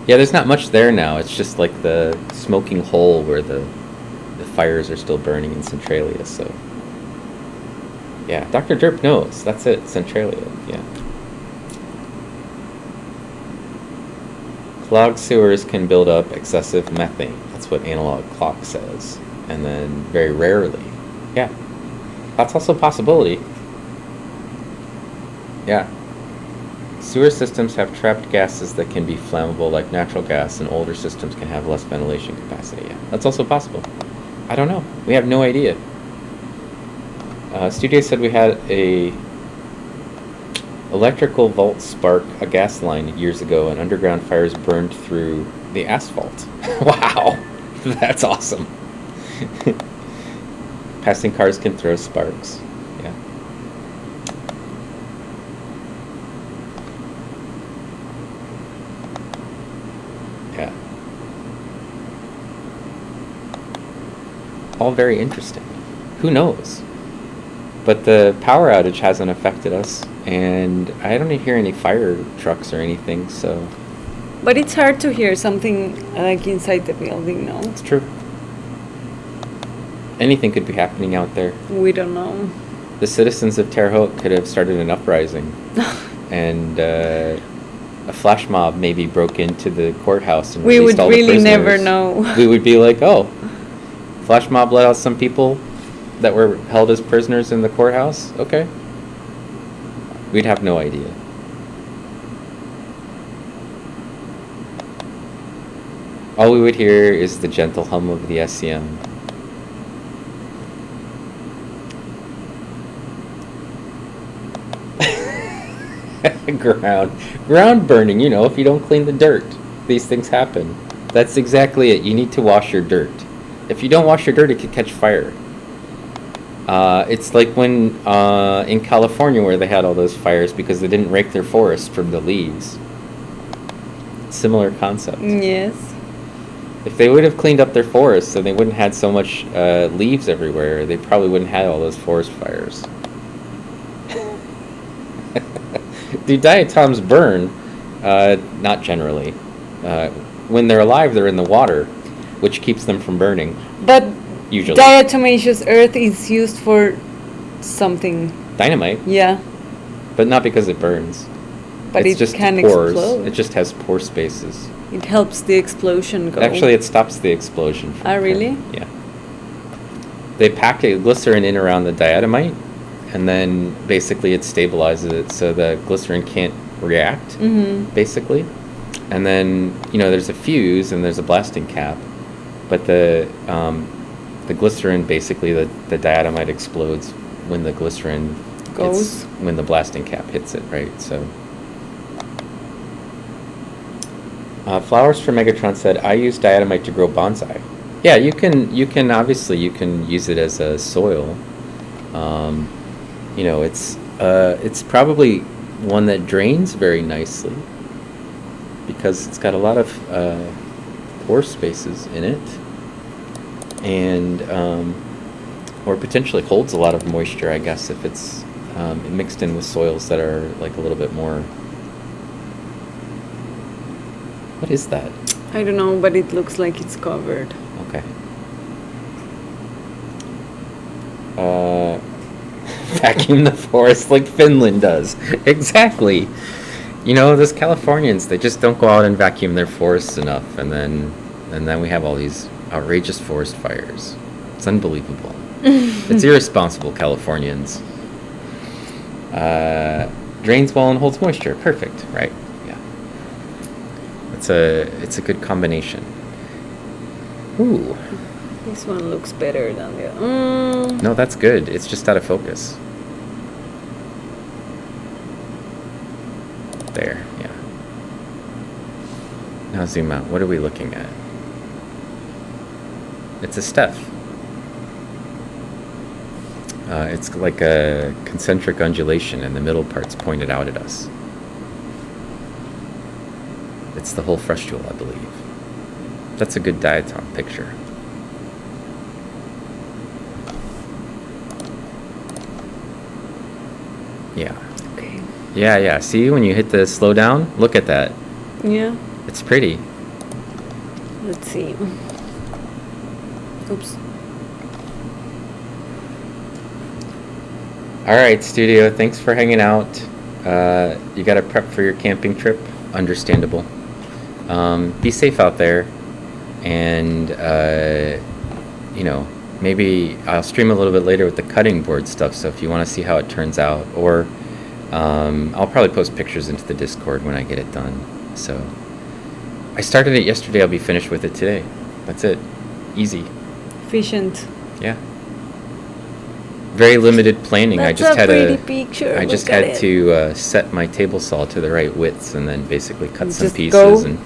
Yeah, there's not much there now. It's just like the smoking hole where the fires are still burning in Centralia. So, yeah, Dr. Derp knows. That's it, Centralia. Yeah. Clogged sewers can build up excessive methane. That's what Analog Clock says. And then very rarely. Yeah. That's also a possibility. Yeah. Sewer systems have trapped gases that can be flammable like natural gas, and older systems can have less ventilation capacity. Yeah, that's also possible. I don't know. We have no idea. Studio said we had a electrical vault spark a gas line years ago, and underground fires burned through the asphalt. Wow, that's awesome. Passing cars can throw sparks. Yeah. Yeah. All very interesting. Who knows? But the power outage hasn't affected us, and I don't hear any fire trucks or anything, so... But it's hard to hear something like inside the building, no? It's true. Anything could be happening out there. We don't know. The citizens of Terre Haute could have started an uprising, and a flash mob maybe broke into the courthouse and We released would all the really prisoners. never know. We would be like, oh, flash mob let out some people that were held as prisoners in the courthouse? Okay. We'd have no idea. All we would hear is the gentle hum of the SCM. Ground burning, you know, if you don't clean the dirt, these things happen. That's exactly it. You need to wash your dirt. If you don't wash your dirt, it could catch fire. It's like when in California where they had all those fires because they didn't rake their forest from the leaves. Similar concept. Yes. If they would have cleaned up their forests, then they wouldn't have had so much leaves everywhere. They probably wouldn't have had all those forest fires. Do diatoms burn? Not generally. When they're alive, they're in the water, which keeps them from burning. But Usually. diatomaceous earth is used for something. Dynamite, Yeah. but not because it burns. But It's it just can pores. explode. It just has pore spaces. It helps the explosion go. Actually, it stops the explosion. From Ah, really? occurring. Yeah. They pack a glycerin in around the diatomite, and then basically it stabilizes it so the glycerin can't react, basically. And then, there's a fuse and there's a blasting cap, but the glycerin, basically, the diatomite explodes when the glycerin Goes. when the blasting cap hits it, right? So. Flowers for Megatron said, I use diatomite to grow bonsai. Yeah, you can obviously use it as a soil. It's probably one that drains very nicely because it's got a lot of pore spaces in it, and or potentially holds a lot of moisture, I guess, if it's mixed in with soils that are like a little bit more. What is that? I don't know, but it looks like it's covered. Okay. Vacuum the forest like Finland does. Exactly. Those Californians, they just don't go out and vacuum their forests enough, and then we have all these outrageous forest fires. It's unbelievable. It's irresponsible, Californians. Drains well and holds moisture. Perfect, right? Yeah. It's a good combination. Ooh. This one looks better than the other. No, that's good. It's just out of focus. There, yeah. Now zoom out. What are we looking at? It's a Steph. It's like a concentric undulation, and the middle part's pointed out at us. It's the whole frustule, I believe. That's a good diatom picture. Yeah. Okay. Yeah. See, when you hit the slow down, look at that. Yeah. It's pretty. Let's see. Oops. All right, studio. Thanks for hanging out. You got to prep for your camping trip. Understandable. Be safe out there, and maybe I'll stream a little bit later with the cutting board stuff. So if you want to see how it turns out, or I'll probably post pictures into the Discord when I get it done. So I started it yesterday. I'll be finished with it today. That's it. Easy. Efficient. Yeah. Very limited planning. That's I just had pretty picture. I just Look at had it. to set my table saw to the right widths, and then basically cut some Just pieces go. and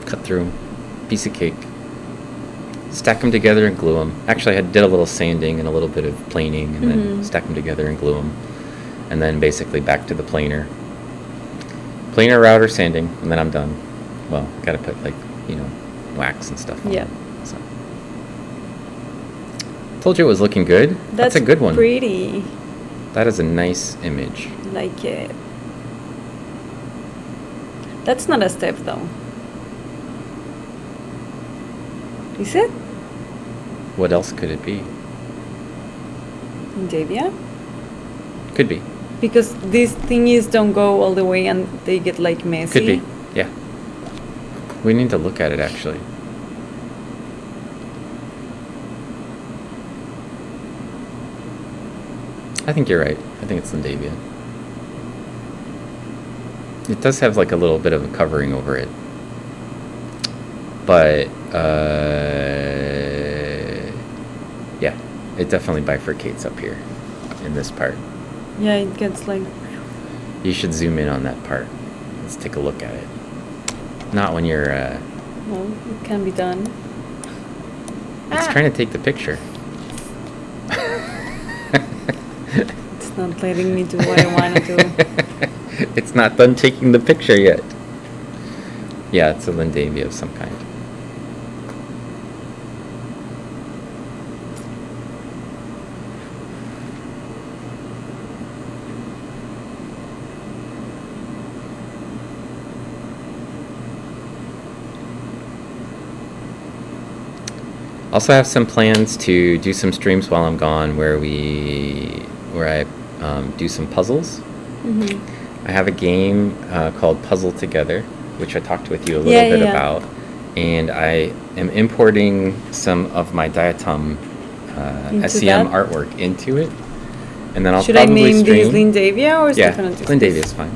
cut through 'em. Piece of cake. Stack them together and glue them. Actually, I did a little sanding and a little bit of planing, and then stack them together and glue them, and then basically back to the planer. Planer, router, sanding, and then I'm done. Well, gotta put wax and stuff on Yeah. it. So. Told you it was looking good. That's a good one. Pretty. That is a nice image. Like it. That's not a step though. Is it? What else could it be? Davia? Could be. Because these thingies don't go all the way and they get like messy. Could be. Yeah. We need to look at it actually. I think you're right. I think it's Lindavia. It does have like a little bit of a covering over it. But, yeah, it definitely bifurcates up here in this part. Yeah, it gets like... You should zoom in on that part. Let's take a look at it. Not when you're, Well, it can be done. It's trying to take the picture. It's not letting me do what I want to do. It's not done taking the picture yet. Yeah, it's a Lindavia of some kind. Also have some plans to do some streams while I'm gone where I do some puzzles. I have a game called Puzzle Together which I talked with you a little bit yeah. about. And I am importing some of my Diatom Into SEM that? artwork into it. And then I'll Should I probably name these stream. Lindavia or Yeah, Stephanodiscus? Lindavia is fine.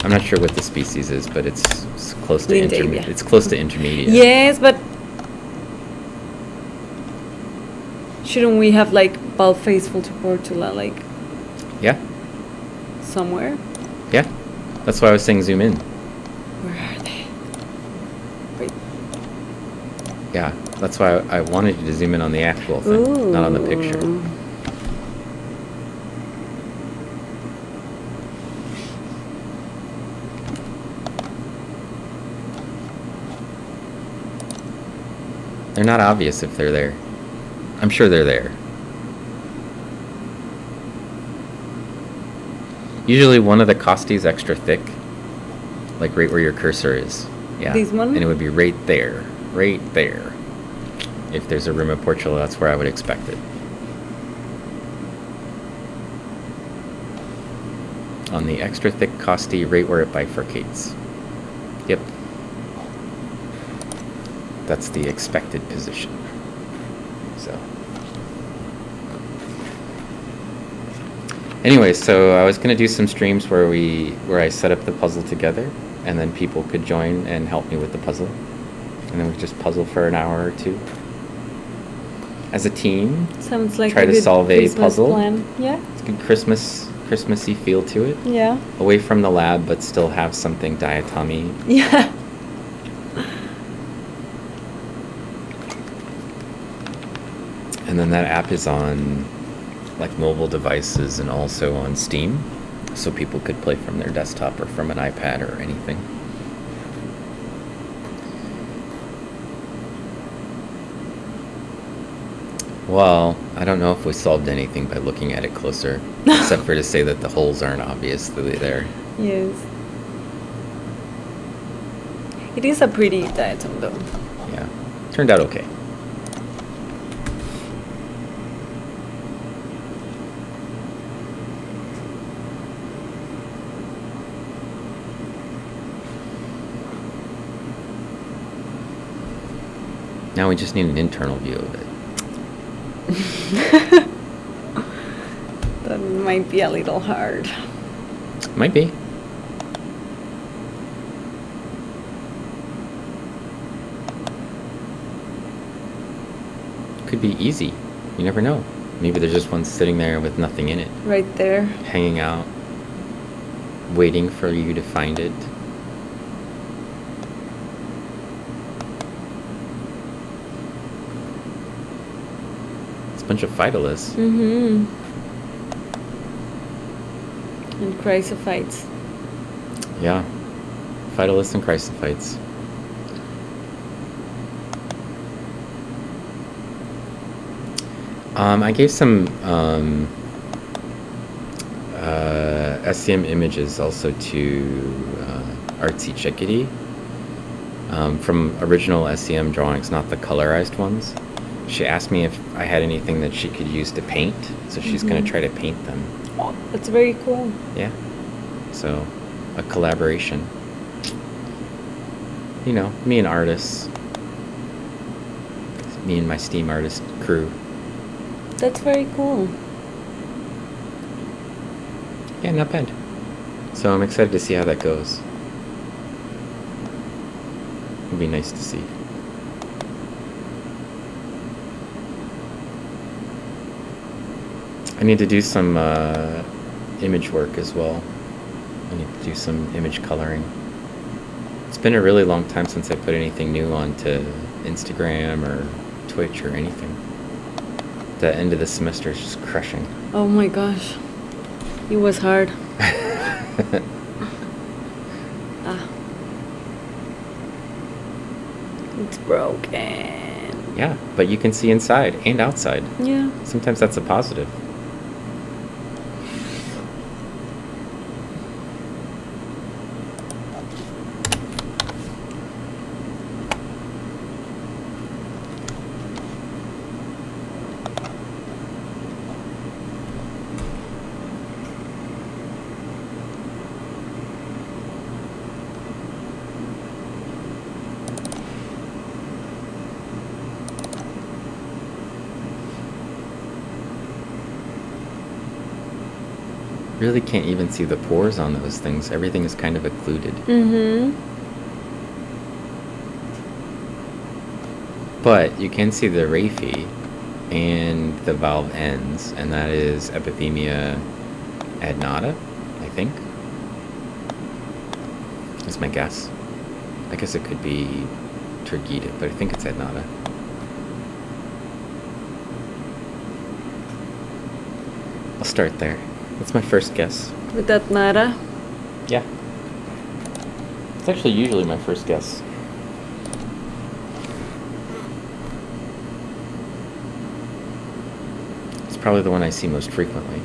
I'm not sure what the species is, but it's close to Lindavia. intermediate. It's close to intermediate. Yes, but shouldn't we have like Balfaithful to Portula like Yeah, somewhere? yeah. That's why I was saying zoom in. Where are they? Wait. Yeah, that's why I wanted you to zoom in on the actual thing, not on the picture. Ooh. They're not obvious if they're there. I'm sure they're there. Usually one of the costies extra thick, like right where your cursor is. Yeah. This one? And it would be right there. Right there. If there's a rim of Portula, that's where I would expect it. On the extra thick costy, right where it bifurcates. Yep. That's the expected position. So. Anyway, so I was gonna do some streams where I set up the puzzle together, and then people could join and help me with the puzzle, and then we just puzzle for an hour or two as a team. Sounds like Try a to good solve a Christmas puzzle. plan. Yeah. It's a good Christmassy feel to it. Yeah. Away from the lab, but still have something diatomy. Yeah. And then that app is on like mobile devices and also on Steam, so people could play from their desktop or from an iPad or anything. Well, I don't know if we solved anything by looking at it closer, except for to say that the holes aren't obviously there. Yes. It is a pretty diatom though. Yeah, turned out okay. Now we just need an internal view of it. That might be a little hard. Might be. Could be easy. You never know. Maybe there's just one sitting there with nothing in it, Right there. hanging out, waiting for you to find it. It's a bunch of phytoliths. Mm-hmm. And chrysophytes. Yeah. Phytoliths and chrysophytes. I gave some SCM images also to Artsy Chickadee from original SCM drawings, not the colorized ones. She asked me if I had anything that she could use to paint, so she's going to try to paint them. Oh, that's very cool. Yeah. So, a collaboration. You know, me and artists. Me and my Steam artist crew. That's very cool. Yeah, not bad. So I'm excited to see how that goes. It'll be nice to see. I need to do some image work as well. I need to do some image coloring. It's been a really long time since I put anything new onto Instagram or Twitch or anything. The end of the semester is just crushing. Oh my gosh. It was hard. Ah. It's broken. Yeah, but you can see inside and outside. Yeah. Sometimes that's a positive. Really can't even see the pores on those things. Everything is kind of occluded. Mm-hmm. But you can see the raphe and the valve ends, and that is Epithemia adnata, I think. That's my guess. I guess it could be Turgida, but I think it's adnata. I'll start there. That's my first guess. With that nada. Yeah. It's actually usually my first guess. It's probably the one I see most frequently.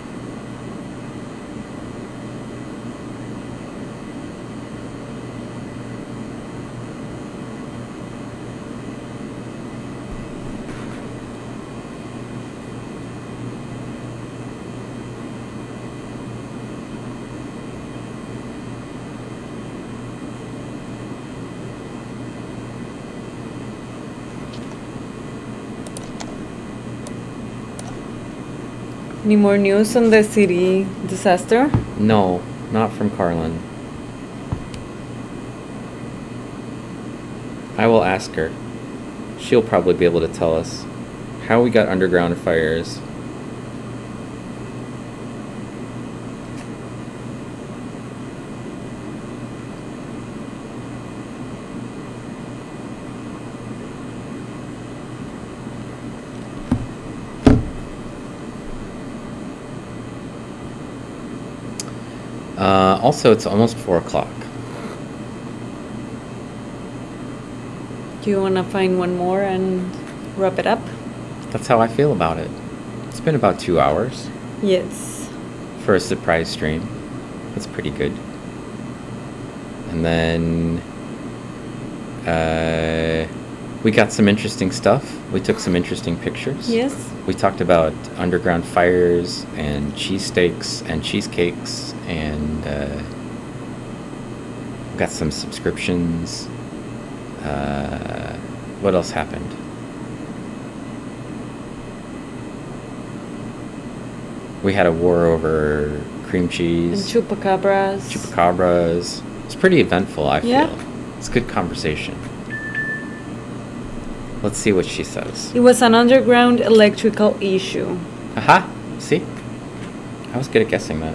Any more news on the city disaster? No, not from Carlin. I will ask her. She'll probably be able to tell us how we got underground fires. Also, it's almost 4 o'clock. Do you want to find one more and wrap it up? That's how I feel about it. It's been about 2 hours Yes. for a surprise stream. That's pretty good. And then we got some interesting stuff. We took some interesting pictures. Yes. We talked about underground fires and cheesesteaks and cheesecakes, and got some subscriptions. What else happened? We had a war over cream And cheese, chupacabras. chupacabras. It's pretty eventful, I feel. Yeah. It's good conversation. Let's see what she says. It was an underground electrical issue. Aha! See? I was good at guessing that.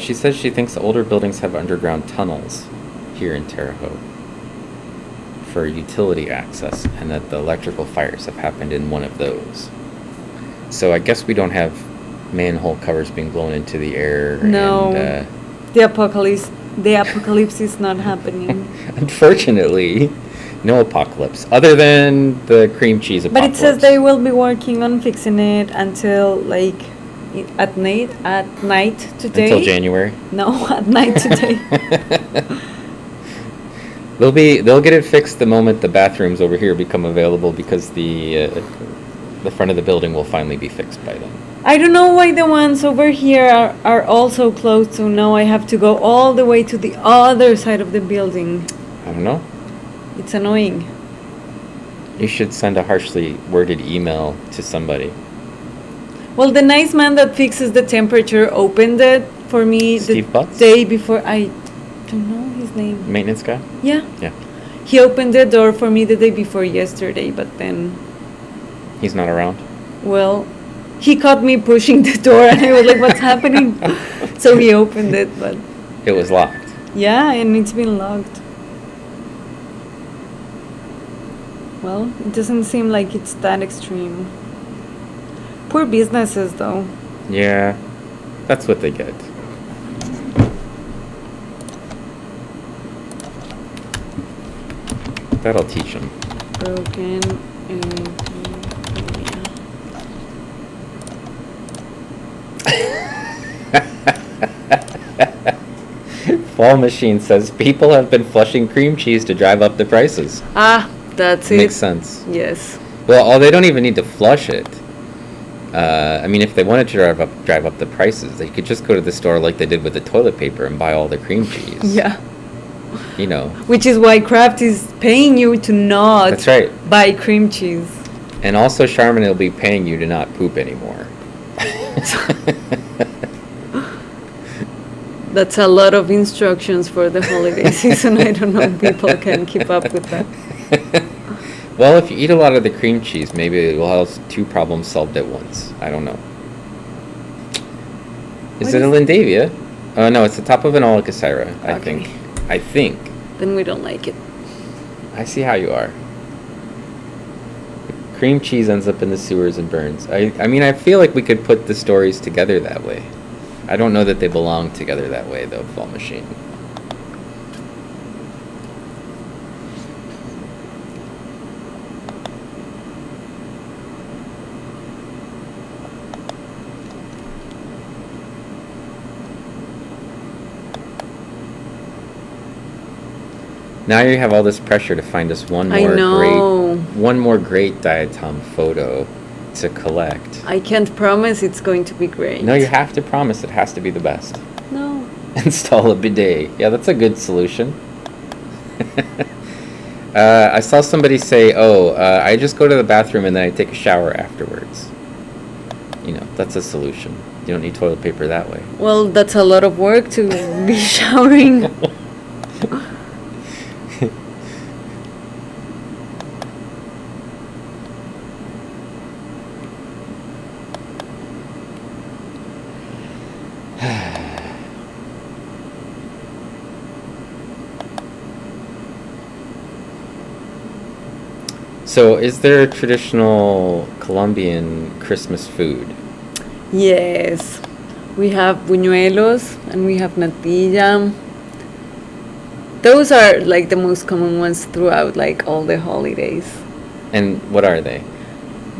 She says she thinks older buildings have underground tunnels here in Terre Haute for utility access, and that the electrical fires have happened in one of those. So I guess we don't have manhole covers being blown into the air. No. And, The apocalypse is not happening. unfortunately, no apocalypse, other than the cream cheese But apocalypse. it says they will be working on fixing it until like at night today. Until January. No, at night today. They'll get it fixed the moment the bathrooms over here become available, because the front of the building will finally be fixed by then. I don't know why the ones over here are also closed, so now I have to go all the way to the other side of the building. I don't know. It's annoying. You should send a harshly worded email to somebody. Well, the nice man that fixes the temperature opened it for me Steve the Butts? day before. I don't know his name. Maintenance guy? Yeah. Yeah. He opened the door for me the day before yesterday, but then, He's not around? well, he caught me pushing the door and I was like, what's happening? So he opened it, but It was locked. yeah, and it's been locked. Well, it doesn't seem like it's that extreme. Poor businesses, though. Yeah. That's what they get. That'll teach them. Broken. Fall Machine says people have been flushing cream cheese to drive up the prices. Ah, that's it. Makes sense. Yes. Well, they don't even need to flush it. I mean, if they wanted to drive up the prices, they could just go to the store like they did with the toilet paper and buy all the cream cheese. Yeah. You know. Which is why Kraft is paying you to not That's right. buy cream cheese. And also Charmin will be paying you to not poop anymore. That's a lot of instructions for the holiday season. I don't know if people can keep up with that. Well, if you eat a lot of the cream cheese, maybe we'll have 2 problems solved at once. I don't know. Is it a Lindavia? Oh, no, it's the top of an Oligocera, I Okay. think. I think. Then we don't like it. I see how you are. Cream cheese ends up in the sewers and burns. I mean, I feel like we could put the stories together that way. I don't know that they belong together that way, though, Fall Machine. Now you have all this pressure to find us one more great diatom photo to collect. I can't promise it's going to be great. No, you have to promise it has to be the best. No. Install a bidet. Yeah, that's a good solution. I saw somebody say, I just go to the bathroom and then I take a shower afterwards. You know, that's a solution. You don't need toilet paper that way. Well, that's a lot of work to be showering. So, is there a traditional Colombian Christmas food? Yes. We have buñuelos and we have natilla. Those are like the most common ones throughout like all the holidays. And what are they?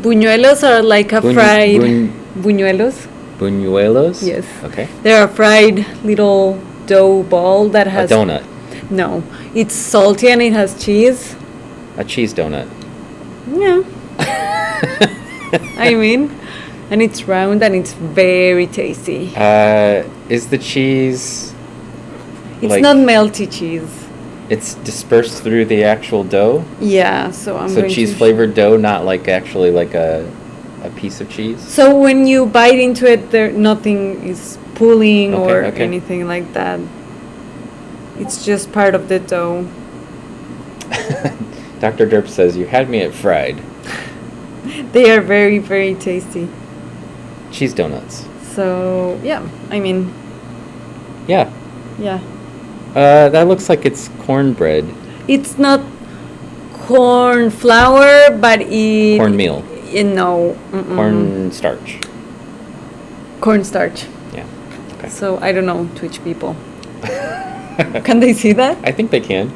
Buñuelos are like a fried buñuelos. Buñuelos? Yes. Okay. They're a fried little dough ball that has A donut. No, it's salty and it has cheese. A cheese donut. Yeah. I mean, and it's round and it's very tasty. Is the cheese... It's not melty cheese. It's dispersed through the actual dough? Yeah, so I'm So going cheese to flavored dough, not like actually like a piece of cheese? So when you bite into it, there nothing is pulling or Okay. anything like that. It's just part of the dough. Dr. Derp says, you had me at fried. They are very, very tasty. Cheese donuts. So, yeah, I mean, Yeah. yeah. That looks like it's cornbread. It's not corn flour, but it... Cornmeal. No. Corn starch. Cornstarch. Yeah. Okay. So, I don't know, Twitch people. Can they see that? I think they can.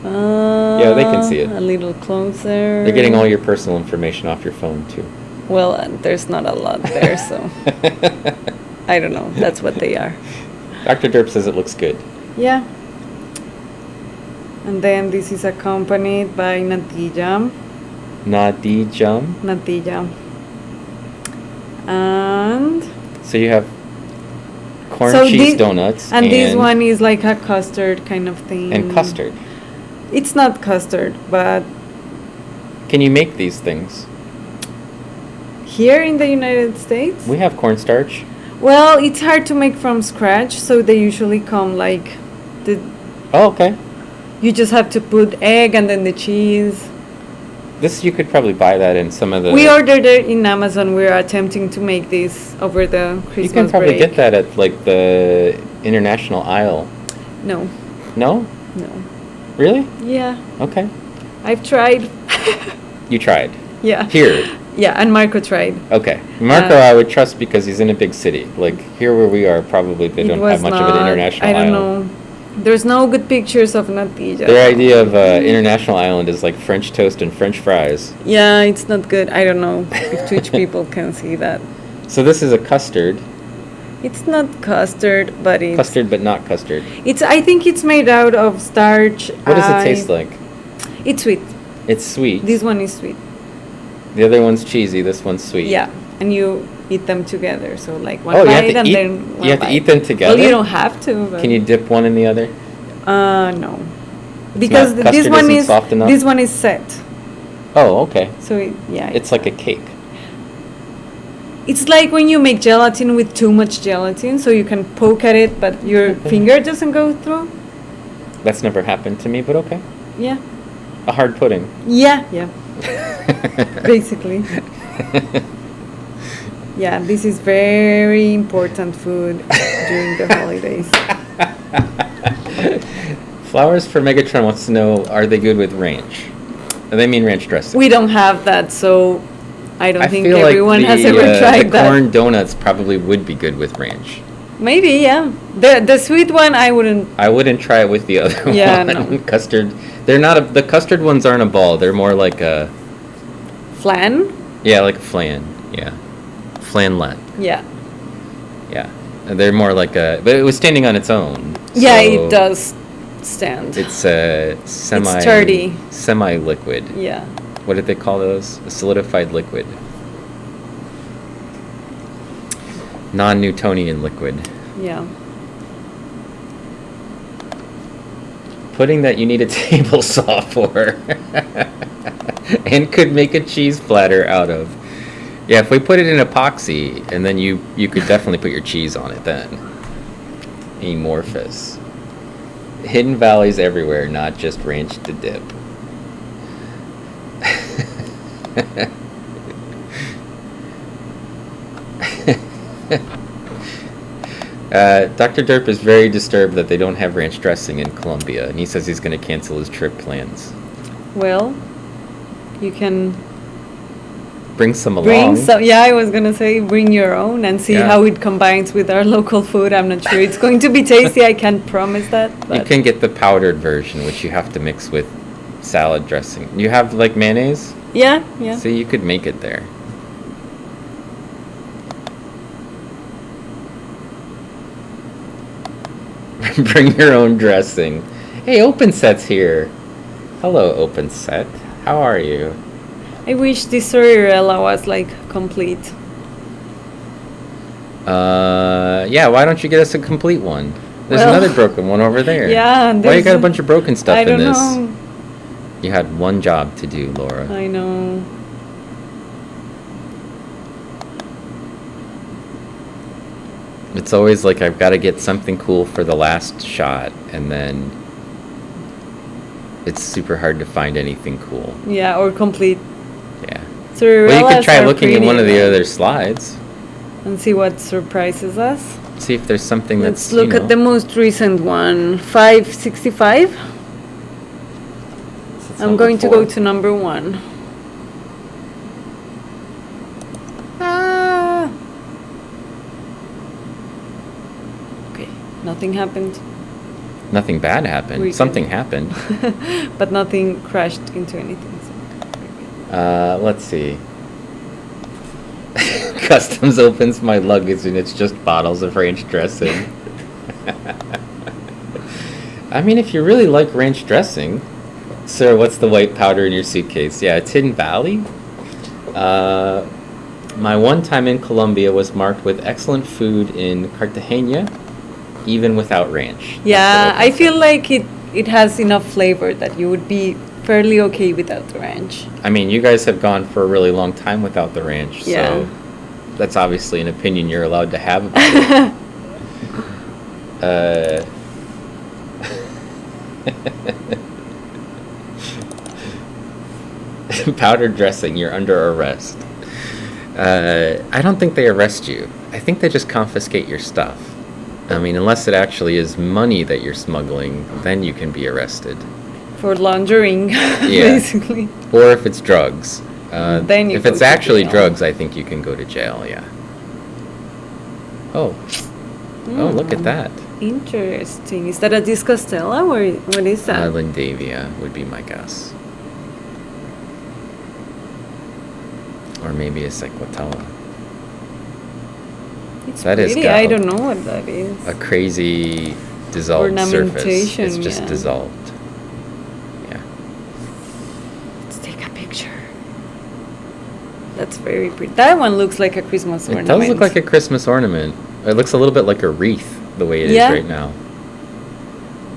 Yeah, they can see it. A little closer. They're getting all your personal information off your phone, too. Well, there's not a lot there, so I don't know. That's what they are. Dr. Derp says it looks good. Yeah. And then this is accompanied by natilla. Natilla. Natilla. And So you have corn so cheese donuts. And this one is like a custard kind of thing. And custard. It's not custard, but Can you make these things? here in the United States, We have cornstarch. well, it's hard to make from scratch, so they usually come like the. Oh, okay. You just have to put egg and then the cheese. This, you could probably buy that in some of the... We ordered it in Amazon. We're attempting to make this over the Christmas You can probably break. get that at, like, the international aisle. No, No? no. Really? Yeah, Okay. I've tried. You tried. Yeah. Here. Yeah, and Marco tried. Okay. Marco, I would trust because he's in a big city. Like, here where we are, probably they It don't was have much of an not- international I don't island. know. There's no good pictures of natilla. Their idea of international island is like French toast and French fries. Yeah, it's not good. I don't know if Twitch people can see that. So this is a custard. It's not custard, but it's Custard, but not custard. It's. I think it's made out of starch. What does it taste like? It's sweet. It's sweet. This one is sweet. The other one's cheesy. This one's sweet. Yeah, and you eat them together. So like one Oh, you have bite to and eat- then one you have to bite. eat them together? Well, you don't have to. But Can you dip one in the other? No, because not- this custard one isn't is soft enough? this one is set. Oh, okay. So yeah, It's like a cake. It's like when you make gelatin with too much gelatin, so you can poke at it, but your finger doesn't go through. That's never happened to me, but okay. Yeah. A hard pudding. Yeah. Basically. Yeah, this is very important food during the holidays. Flowers for Megatron wants to know, are they good with ranch? They mean ranch dressing. We don't have that, so I don't think feel everyone like has ever tried the that. corn donuts probably would be good with ranch. Maybe, yeah. The sweet one, I wouldn't. I wouldn't try it with the other Yeah, one. no. Custard. They're not the custard ones aren't a ball. They're more like a. Flan? Yeah, like a flan. Yeah. Flanlet. Yeah. Yeah. They're more like a. But it was standing on its own. Yeah, so it does stand. It's a semi. It's sturdy. Semi-liquid. Yeah. What did they call those? A solidified liquid. Non-Newtonian liquid. Yeah. Pudding that you need a table saw for. And could make a cheese platter out of. Yeah, if we put it in epoxy, and then you could definitely put your cheese on it then. Amorphous. Hidden valleys everywhere, not just ranch to dip. Dr. Derp is very disturbed that they don't have ranch dressing in Colombia, and he says he's going to cancel his trip plans. Well, you can Bring some along. bring some. Yeah, I was gonna say bring your own and see Yeah. how it combines with our local food. I'm not sure it's going to be tasty. I can't promise that. But You can get the powdered version, which you have to mix with salad dressing. You have like mayonnaise? yeah. So you could make it there. Bring your own dressing. Hey, Open Set's here. Hello, Open Set. How are you? I wish this sorrella was like complete. Yeah, why don't you get us a complete one? There's Well, another broken one over there. Yeah. Why you there's got a bunch of broken stuff I in don't this? know. You had one job to do, Laura. I know. It's always like I've got to get something cool for the last shot, and then it's super hard to find anything cool. Yeah, or complete. Yeah. Sorrellas Well, you could try are looking at pretty, one of the though, other slides. and see what surprises us. See if there's something Let's that's. look at the most recent one. 565. I'm going to go to number 1. Ah. Okay, nothing happened, Nothing bad happened. We Something can- happened. but nothing crashed into anything. So. Let's see. Customs opens my luggage and it's just bottles of ranch dressing. I mean, if you really like ranch dressing, sir, what's the white powder in your suitcase? Yeah, it's Hidden Valley. My one time in Colombia was marked with excellent food in Cartagena, even without ranch. That's Yeah, what I opens feel it. like it has enough flavor that you would be fairly okay without the ranch. I mean, you guys have gone for a really long time without the ranch, Yeah. so that's obviously an opinion you're allowed to have about it. Powdered dressing, you're under arrest. I don't think they arrest you. I think they just confiscate your stuff. I mean, unless it actually is money that you're smuggling, then you can be arrested. For laundering, basically. Or if it's drugs. Then you if go it's to actually jail. drugs, I think you can go to jail, yeah. Oh. Oh, look at that. Interesting. Is that a Discostella or what is that? Islandavia would be my guess. Or maybe a Sequatella. It's that is pretty. I got don't know what that is. A crazy dissolved surface. Ornamentation, It's just yeah. dissolved. Yeah. Let's take a picture. That's very pretty. That one looks like a Christmas It ornament. does look like a Christmas ornament. It looks a little bit like a wreath, the way it is Yeah. right now.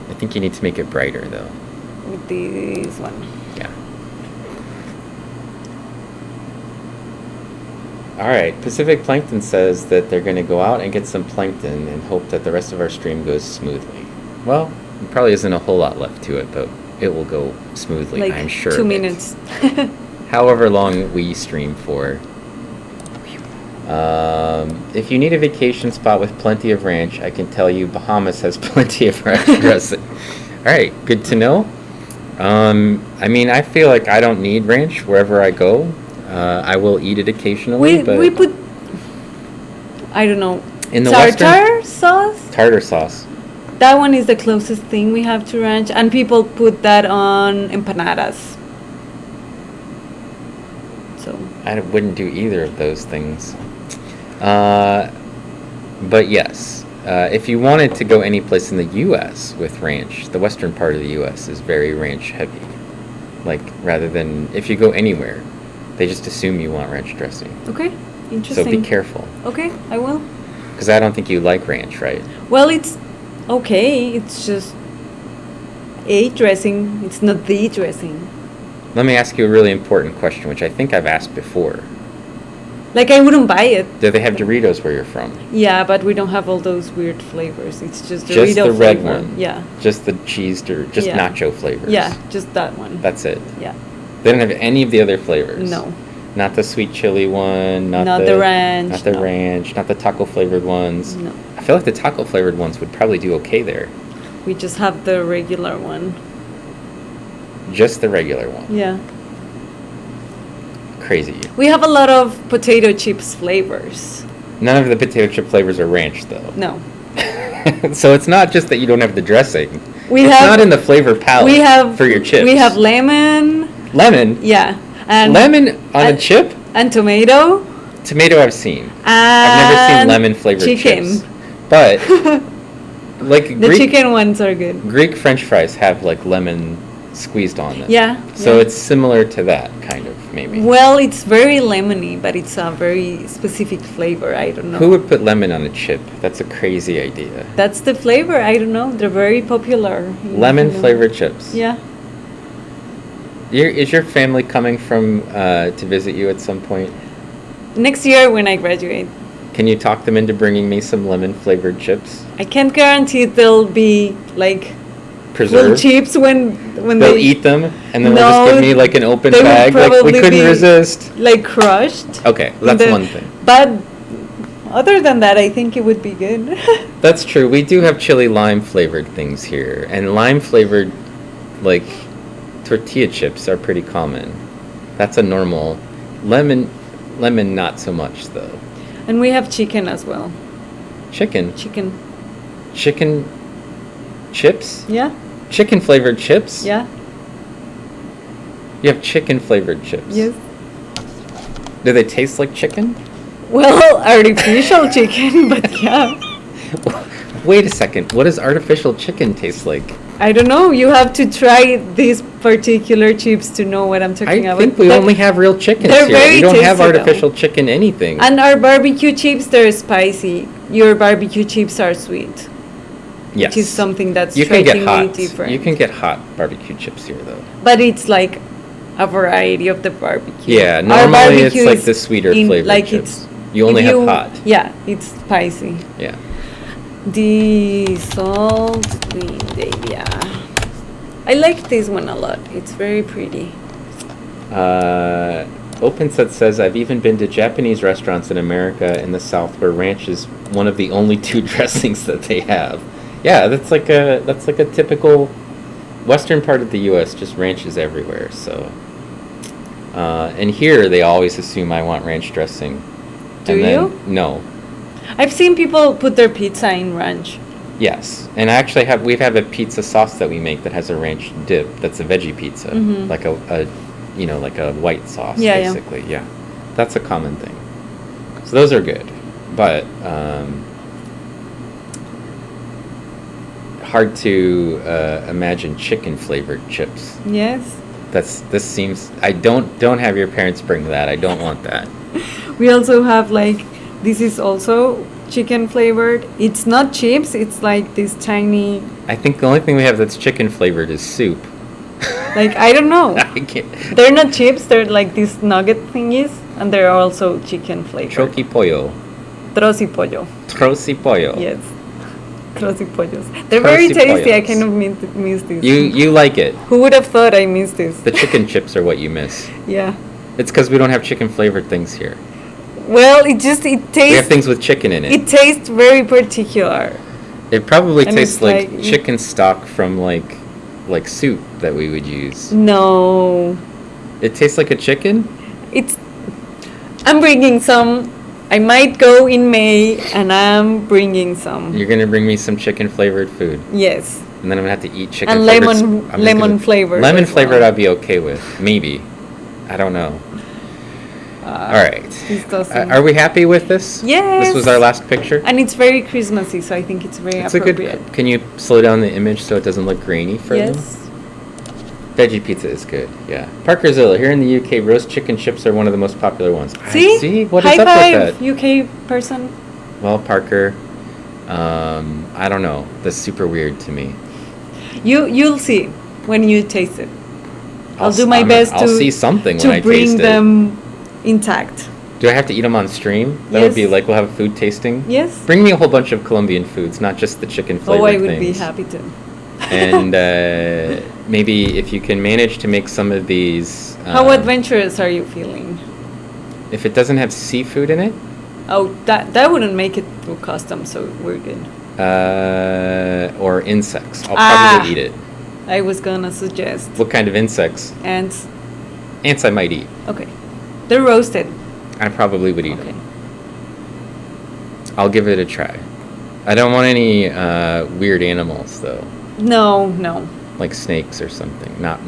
I think you need to make it brighter, though. with this one. Yeah. All right. Pacific Plankton says that they're going to go out and get some plankton and hope that the rest of our stream goes smoothly. Well, there probably isn't a whole lot left to it, but it will go smoothly, Like I'm sure. 2 of it. minutes. However long we stream for. If you need a vacation spot with plenty of ranch, I can tell you Bahamas has plenty of ranch dressing. All right, good to know. I mean, I feel like I don't need ranch wherever I go. I will eat it occasionally, but We put, I don't know, in the tartar sauce. tartar sauce. That one is the closest thing we have to ranch, and people put that on empanadas. So I wouldn't do either of those things. But yes, if you wanted to go any place in the U.S. with ranch, the western part of the U.S. is very ranch heavy. Like, rather than, if you go anywhere, they just assume you want ranch dressing. okay, interesting. So be careful. Okay, I will. Because I don't think you like ranch, right? Well, it's okay. It's just a dressing. It's not the dressing. Let me ask you a really important question, which I think I've asked before. Like, I wouldn't buy it. Do they have Doritos where you're from? Yeah, but we don't have all those weird flavors. It's just Just Dorito the red flavor. one? Yeah. Just the cheese, or just Yeah. nacho flavors? Yeah, just that one. That's it? Yeah. They don't have any of the other flavors? No. Not the sweet chili one, not the ranch. not the no. ranch, not the taco flavored ones. No. I feel like the taco flavored ones would probably do okay there. We just have the regular one. Just the regular one. Yeah. Crazy. We have a lot of potato chips flavors. None of the potato chip flavors are ranch though. No. So it's not just that you don't have the dressing. We It's have not in the flavor palette for your chips. We have lemon. lemon. Yeah. And Lemon on a and- chip? and tomato. Tomato I've seen. And I've never seen lemon flavored chicken. chips. But like The Greek chicken ones are good. Greek French fries have like lemon squeezed on them. Yeah. So yeah. it's similar to that kind of maybe. Well, it's very lemony, but it's a very specific flavor. I don't know. Who would put lemon on a chip? That's a crazy idea. That's the flavor. I don't know. They're very popular. Lemon You know. flavored chips. Yeah. Is your family coming from to visit you at some point? Next year when I graduate. Can you talk them into bringing me some lemon flavored chips? I can't guarantee they'll be like full Preserved? chips when They'll they eat them and then they'll just give me like an open they would bag. Like we probably couldn't be, resist. like crushed. Okay, that's The- one thing. But other than that, I think it would be good. That's true. We do have chili lime flavored things here, and lime flavored like tortilla chips are pretty common. That's a normal. Lemon not so much though. And we have chicken as well. Chicken Chicken. chips? Yeah. Chicken flavored chips? Yeah. You have chicken flavored chips. Yes. Do they taste like chicken? Well, artificial chicken, but yeah. Wait a second. What does artificial chicken taste like? I don't know. You have to try these particular chips to know what I'm talking I about. think we But- only have real chickens they're here. very We don't have tasty, though. artificial chicken anything. And our barbecue chips, they're spicy. Your barbecue chips are sweet. Yes. Which is something that's You can get strikingly hot. different. You can get hot barbecue chips here though. But it's like a variety of the barbecue. Yeah, Our normally it's barbecue like is the sweeter in- flavored like chips. it's- You only if have hot. Yeah, it's spicy. Yeah. The salt green day, yeah. I like this one a lot. It's very pretty. OpenSet says I've even been to Japanese restaurants in America in the South where ranch is one of the only two dressings that they have. Yeah, that's like a typical western part of the U.S. Just ranch is everywhere. So, and here they always assume I want ranch dressing. Do And then- you? No. I've seen people put their pizza in ranch. Yes, and I actually we have a pizza sauce that we make that has a ranch dip. That's a veggie pizza, Mhm. like like a white sauce, Yeah, yeah. basically. Yeah, that's a common thing. So those are good, but hard to imagine chicken flavored chips. Yes. This seems. I don't have your parents bring that. I don't want that. We also have like, this is also chicken flavored. It's not chips, it's like this tiny, I think the only thing we have that's chicken flavored is soup. like, I don't know. I can't. They're not chips, they're like these nugget thingies. And they're also chicken flavored. Troqui pollo. Trocipollo. Trocipollo. Yes. Trocipollos. They're very tasty. I kind of miss this. You like it. Who would have thought I missed this? The chicken chips are what you miss. Yeah. It's because we don't have chicken flavored things here. Well, it tastes. We have things with chicken in it. It tastes very particular. It probably And tastes it's like chicken stock from like soup that we would use. No. It tastes like a chicken? I'm bringing some. I might go in May, and I'm bringing some. You're gonna bring me some chicken flavored food. Yes. And then I'm gonna have to eat chicken And flavored. lemon flavored. Lemon as flavored well. I'd be okay with. Maybe. I don't know. All right. This doesn't. Are we happy with this? Yes. This was our last picture? And it's very Christmassy, so I think it's very It's a appropriate. good. Can you slow down the image so it doesn't look grainy for them? Yes. Veggie pizza is good, yeah. Parkerzilla, here in the UK, roast chicken chips are one of the most popular ones. See? See? What High is up five, with that? UK person. Well, Parker, I don't know. That's super weird to me. You'll see when you taste it. I'll do my I'm- best I'll to see something when I bring taste it. them intact. Do I have to eat them on stream? That would be Yes. like we'll have a food tasting? Yes. Bring me a whole bunch of Colombian foods, not just the chicken flavored Oh, I things. would be happy to. And maybe if you can manage to make some of these. How adventurous are you feeling? If it doesn't have seafood in it, Oh, that wouldn't make it too custom, so we're good. or insects, I'll Ah. probably eat it. I was gonna suggest What kind of insects? ants. Ants I might eat. Okay, they're roasted. I probably would eat Okay. them. I'll give it a try. I don't want any weird animals though, No, like snakes or something. Not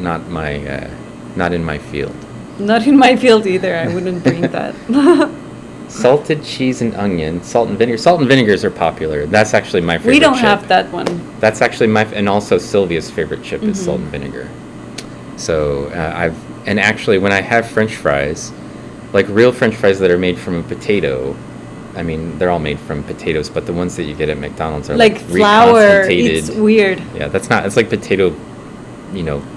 in my field. not in my field either. I wouldn't bring that. Salted cheese and onion, salt and vinegar. Salt and vinegars are popular. That's actually my favorite. We don't chip. have that one. That's actually and also Sylvia's favorite chip is salt Mhm. and vinegar. So actually when I have French fries, like real French fries that are made from a potato, I mean they're all made from potatoes, but the ones that you get at McDonald's are Like flour. reconstituted. It's weird. Yeah, that's not. It's like potato,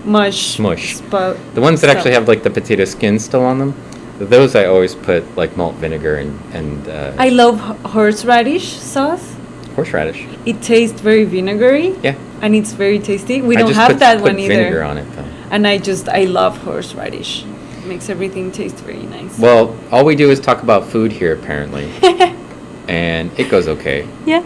Mush. smush. Spout. The ones that actually stuff. have like the potato skin still on them, those I always put like malt vinegar and I love horseradish sauce. horseradish. It tastes very vinegary. Yeah. And it's very tasty. We I don't just have put that put one either. vinegar on it though. And I love horseradish. It makes everything taste very nice. Well, all we do is talk about food here apparently, and it goes okay. Yeah.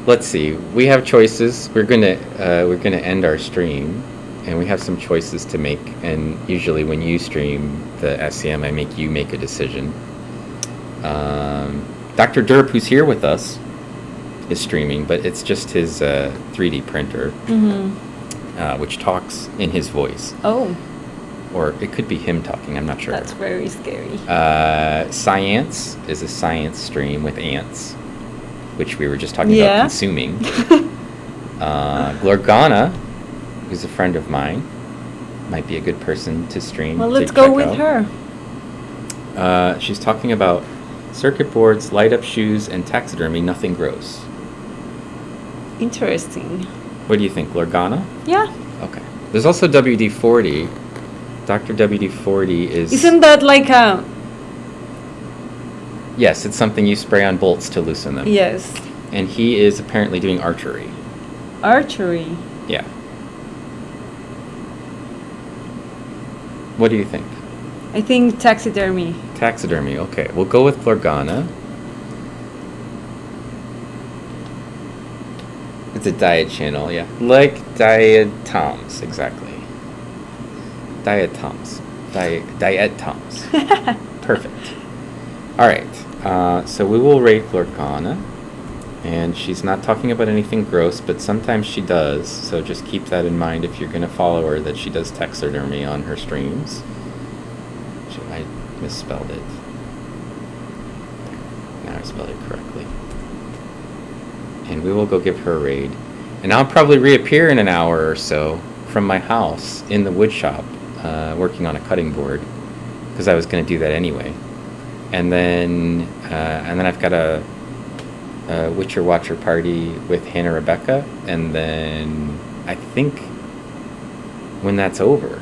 Let's see. We have choices. We're gonna end our stream, and we have some choices to make. And usually, when you stream the SCM, I make you make a decision. Dr. Derp, who's here with us, is streaming, but it's just his 3D printer, which talks in his voice, Oh, or it could be him talking. I'm not sure. that's very scary. Science is a science stream with ants, which we were just talking Yeah. about consuming. Glorgana, who's a friend of mine, might be a good person to stream. Well, to let's go check with out. her. She's talking about circuit boards, light-up shoes, and taxidermy. Nothing gross. Interesting. What do you think, Glorgana? Yeah. Okay. There's also WD-40. Dr. WD-40 is... Isn't that like a... Yes, it's something you spray on bolts to loosen them. Yes. And he is apparently doing archery. Archery. Yeah. What do you think? I think taxidermy. Taxidermy, okay. We'll go with Glorgana. It's a diet channel, yeah. Like Diet Toms, exactly. Diet Toms. Diet Toms. Perfect. All right. So we will rate Glorgana. And she's not talking about anything gross, but sometimes she does. So just keep that in mind if you're going to follow her, that she does taxidermy on her streams. I misspelled it. Now I spelled it correctly. And we will go give her a raid. And I'll probably reappear in an hour or so from my house in the wood shop, working on a cutting board, because I was going to do that anyway. And then I've got a Witcher Watcher party with Hannah Rebecca, and then I think when that's over,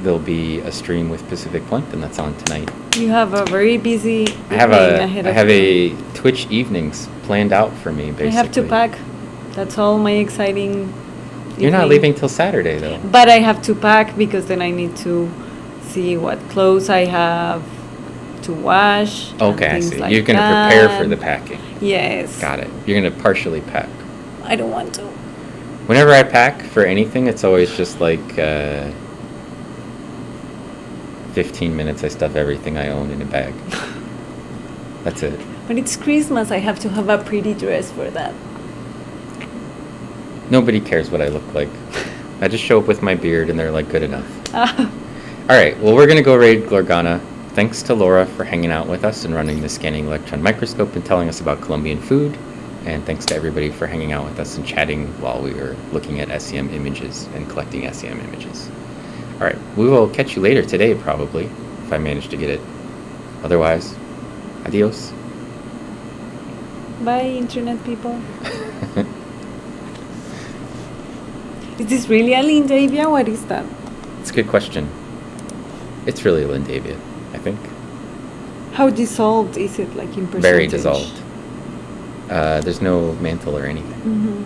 there'll be a stream with Pacific Plankton that's on tonight. You have a very busy I have evening ahead I of have you. a Twitch evenings planned out for me, basically. I have to pack. That's all my exciting. You're not evening. leaving till Saturday, though. But I have to pack because then I need to see what clothes I have to wash. and Okay, I things see. like You're going to prepare for that. the packing. Yes. Got it. You're going to partially pack. I don't want to. Whenever I pack for anything, it's always just like 15 minutes. I stuff everything I own in a bag. That's it. But it's Christmas. I have to have a pretty dress for that. Nobody cares what I look like. I just show up with my beard and they're like, good enough. Ah, All right, well, we're going to go raid Glorgana. Thanks to Laura for hanging out with us and running the scanning electron microscope and telling us about Colombian food. And thanks to everybody for hanging out with us and chatting while we were looking at SEM images and collecting SEM images. All right, we will catch you later today, probably, if I manage to get it. Otherwise, adios. bye, internet people. Is this really a Lindavia? What is that? It's a good question. It's really Lindavia, I think. How dissolved is it, like in percentage? Very dissolved. There's no mantle or anything. Mm-hmm.